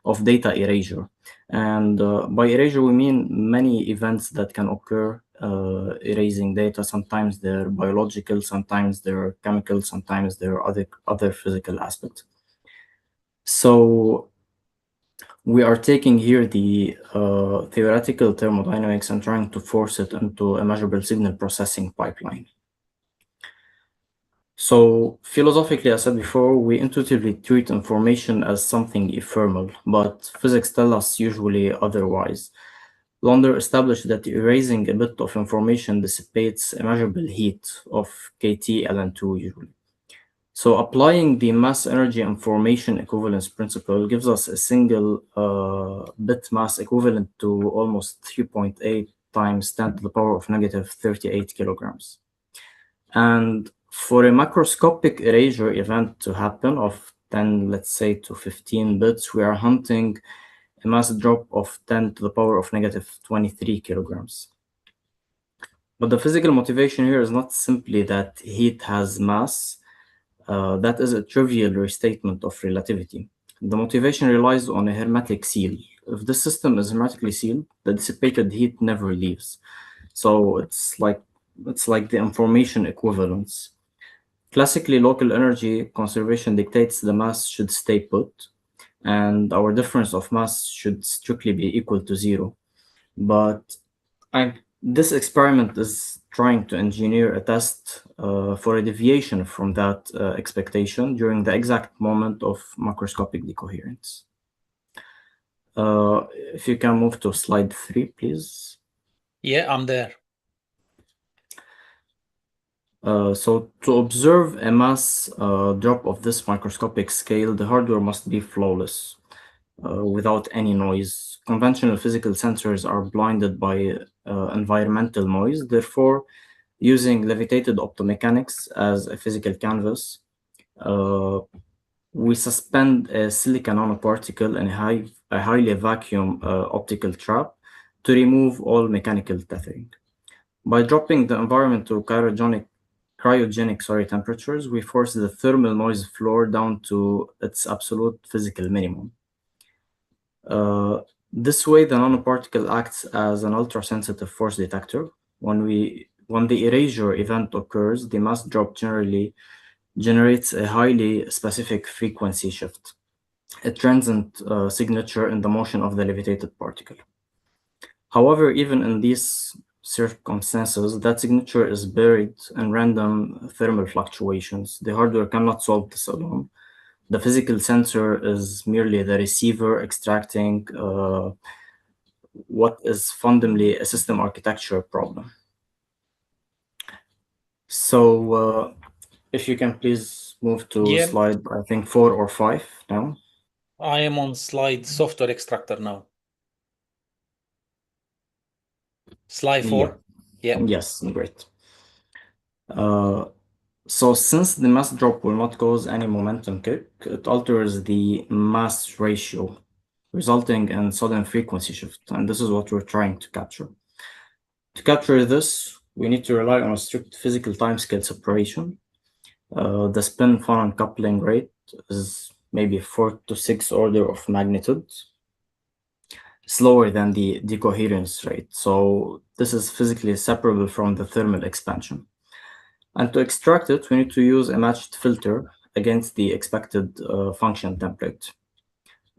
of data erasure. And by erasure, we mean many events that can occur erasing data. Sometimes they're biological, sometimes they're chemical, sometimes they're other physical aspects. So we are taking here the theoretical thermodynamics and trying to force it into a measurable signal processing pipeline. So philosophically, as I said before, we intuitively treat information as something ephemeral, but physics tell us usually otherwise. Launder established that erasing a bit of information dissipates a measurable heat of kT ln2 usually. So applying the mass energy information equivalence principle gives us a single bit mass equivalent to almost 3.8 times 10 to the power of negative 38 kilograms. And for a macroscopic erasure event to happen of 10, let's say, to 15 bits, we are hunting a mass drop of 10 to the power of negative 23 kilograms. But the physical motivation here is not simply that heat has mass. That is a trivial restatement of relativity. The motivation relies on a hermetic seal. If the system is hermetically sealed, the dissipated heat never leaves. So it's like the information equivalence. Classically, local energy conservation dictates the mass should stay put, and our difference of mass should strictly be equal to zero. But this experiment is trying to engineer a test for a deviation from that expectation during the exact moment of macroscopic decoherence. If you can move to slide 3, please. Yeah, I'm there. So to observe a mass drop of this microscopic scale, the hardware must be flawless, without any noise. Conventional physical sensors are blinded by environmental noise. Therefore, using levitated optomechanics as a physical canvas, we suspend a silicon nanoparticle in a highly vacuum optical trap to remove all mechanical tethering. By dropping the environment to cryogenic temperatures, we force the thermal noise floor down to its absolute physical minimum. This way, the nanoparticle acts as an ultra-sensitive force detector. When the erasure event occurs, the mass drop generally generates a highly specific frequency shift, a transient signature in the motion of the levitated particle. However, even in these circumstances, that signature is buried in random thermal fluctuations. The hardware cannot solve this alone. The physical sensor is merely the receiver extracting what is fundamentally a system architecture problem. So if you can please move to slide, I think 4 or 5 now. I am on slide software extractor now. Slide 4. Yeah. Yes, great. So since the mass drop will not cause any momentum kick, it alters the mass ratio, resulting in sudden frequency shift. And this is what we're trying to capture. To capture this, we need to rely on a strict physical timescale separation. The spin phonon coupling rate is maybe 4 to 6 order of magnitude slower than the decoherence rate. So this is physically separable from the thermal expansion. And to extract it, we need to use a matched filter against the expected function template.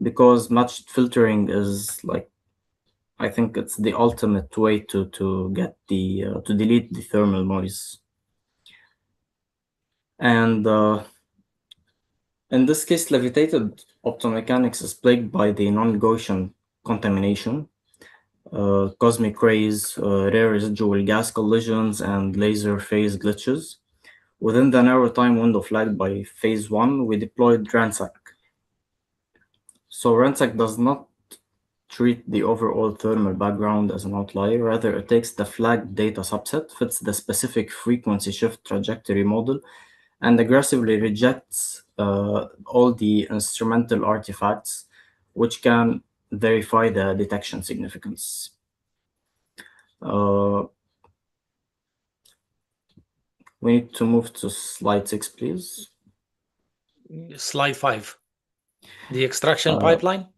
Because matched filtering is I think it's the ultimate way to get to delete the thermal noise. And in this case, levitated optomechanics is plagued by the non-Gaussian contamination, cosmic rays, rare residual gas collisions, and laser phase glitches. Within the narrow time window flagged by phase 1, we deployed RANSAC. So RANSAC does not treat the overall thermal background as an outlier. Rather, it takes the flagged data subset, fits the specific frequency shift trajectory model, and aggressively rejects all the instrumental artifacts which can verify the detection significance. We need to move to slide 6, please. Slide 5. The extraction pipeline.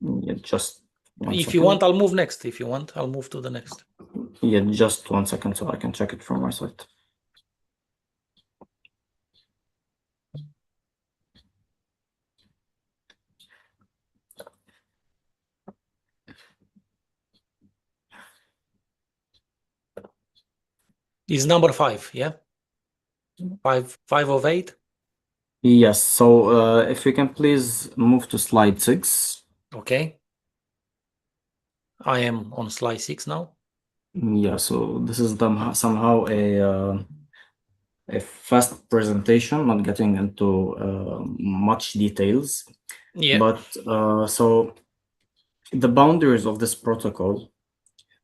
Yeah, just one if second. you want, I'll move next. If you want, I'll move to the next. Yeah, just 1 second so I can check it from my side. Is number 5, yeah? 5 of 8? Yes, so if you can please move to slide 6. Okay. I am on slide 6 now. Yeah, so this is somehow a fast presentation, not getting into much details. Yeah. But so the boundaries of this protocol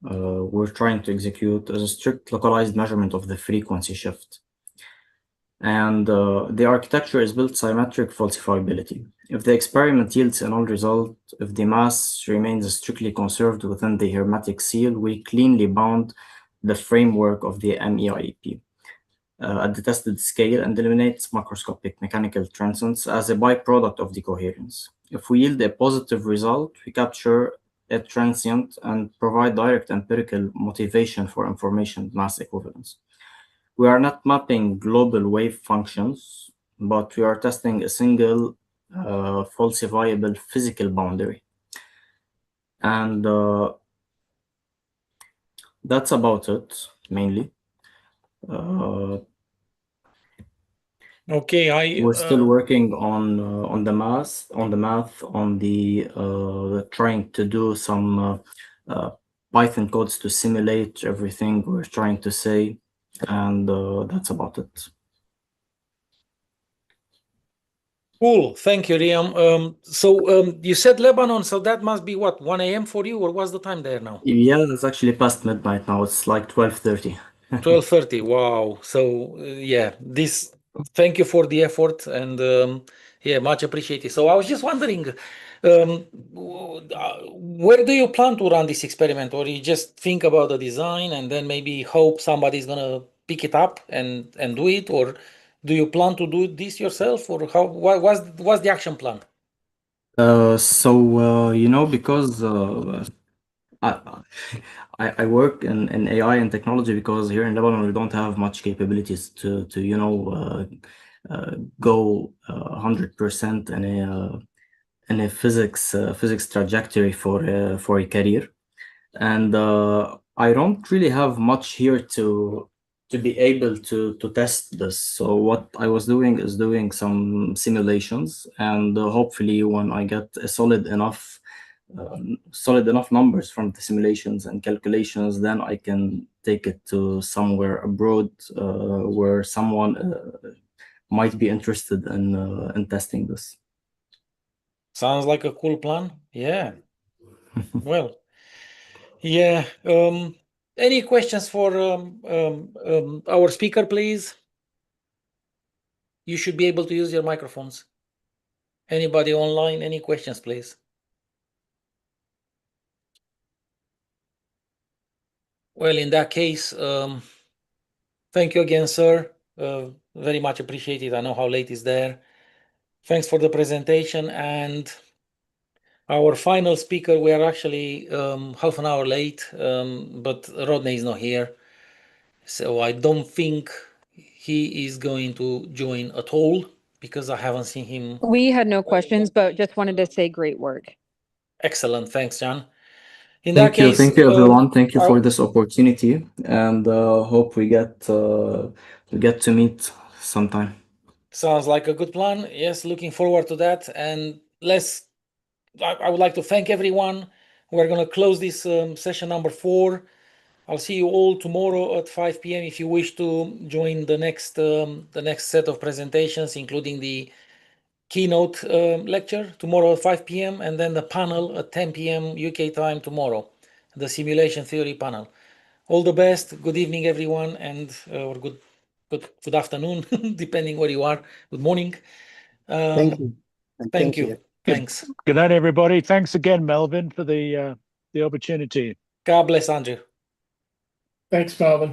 we're trying to execute is a strict localized measurement of the frequency shift. And the architecture is built symmetric falsifiability. If the experiment yields a null result, if the mass remains strictly conserved within the hermetic seal, we cleanly bound the framework of the MEIEP at the tested scale and eliminates macroscopic mechanical transients as a byproduct of decoherence. If we yield a positive result, we capture a transient and provide direct empirical motivation for information mass equivalence. We are not mapping global wave functions, but we are testing a single falsifiable physical boundary. And that's about it, mainly. Okay, we're still working on the math, on the trying to do some Python codes to simulate everything we're trying to say, and that's about it. Cool, thank you, Riam. So you said Lebanon, so that must be what, 1 a.m. for you, or what's the time there now? Yeah, it's actually past midnight now. It's like 12:30. 12:30. Wow. So yeah, thank you for the effort, and yeah, much appreciated. So I was just wondering, Where do you plan to run this experiment, or you just think about the design and then maybe hope somebody's gonna pick it up and do it, or do you plan to do this yourself, or how? What's the action plan? Because I, I work in AI and technology, because here in Lebanon we don't have much capabilities to go 100% in a physics trajectory for a career, and I don't really have much here to be able to test this. So what I was doing is doing some simulations, and hopefully when I get a solid enough numbers from the simulations and calculations, then I can take it to somewhere abroad where someone might be interested in testing this. Sounds like a cool plan. Yeah. Well, yeah. Any questions for our speaker, please? You should be able to use your microphones. Anybody online? Any questions, please? Well, in that case, thank you again, sir. Very much appreciated. I know how late is there. Thanks for the presentation. And our final speaker, we are actually half an hour late, but Rodney is not here. So I don't think he is going to join at all, because I haven't seen him. We had no questions, but just wanted to say great work. Excellent. Thanks, John. In Thank that you. case, Thank you, everyone. Thank you for this opportunity, and hope we get to meet sometime. Sounds like a good plan. Yes, looking forward to that. And I would like to thank everyone. We're going to close this session number 4. I'll see you all tomorrow at 5 p.m. if you wish to join the next set of presentations, including the keynote lecture tomorrow at 5 p.m. and then the panel at 10 p.m. UK time tomorrow, the simulation theory panel. All the best. Good evening, everyone, and or good afternoon, depending where you are. Good morning. Thank you. Thank you. Thanks. Good night, everybody. Thanks again, Melvin, for the opportunity. God bless, Andrew. Thanks, Melvin.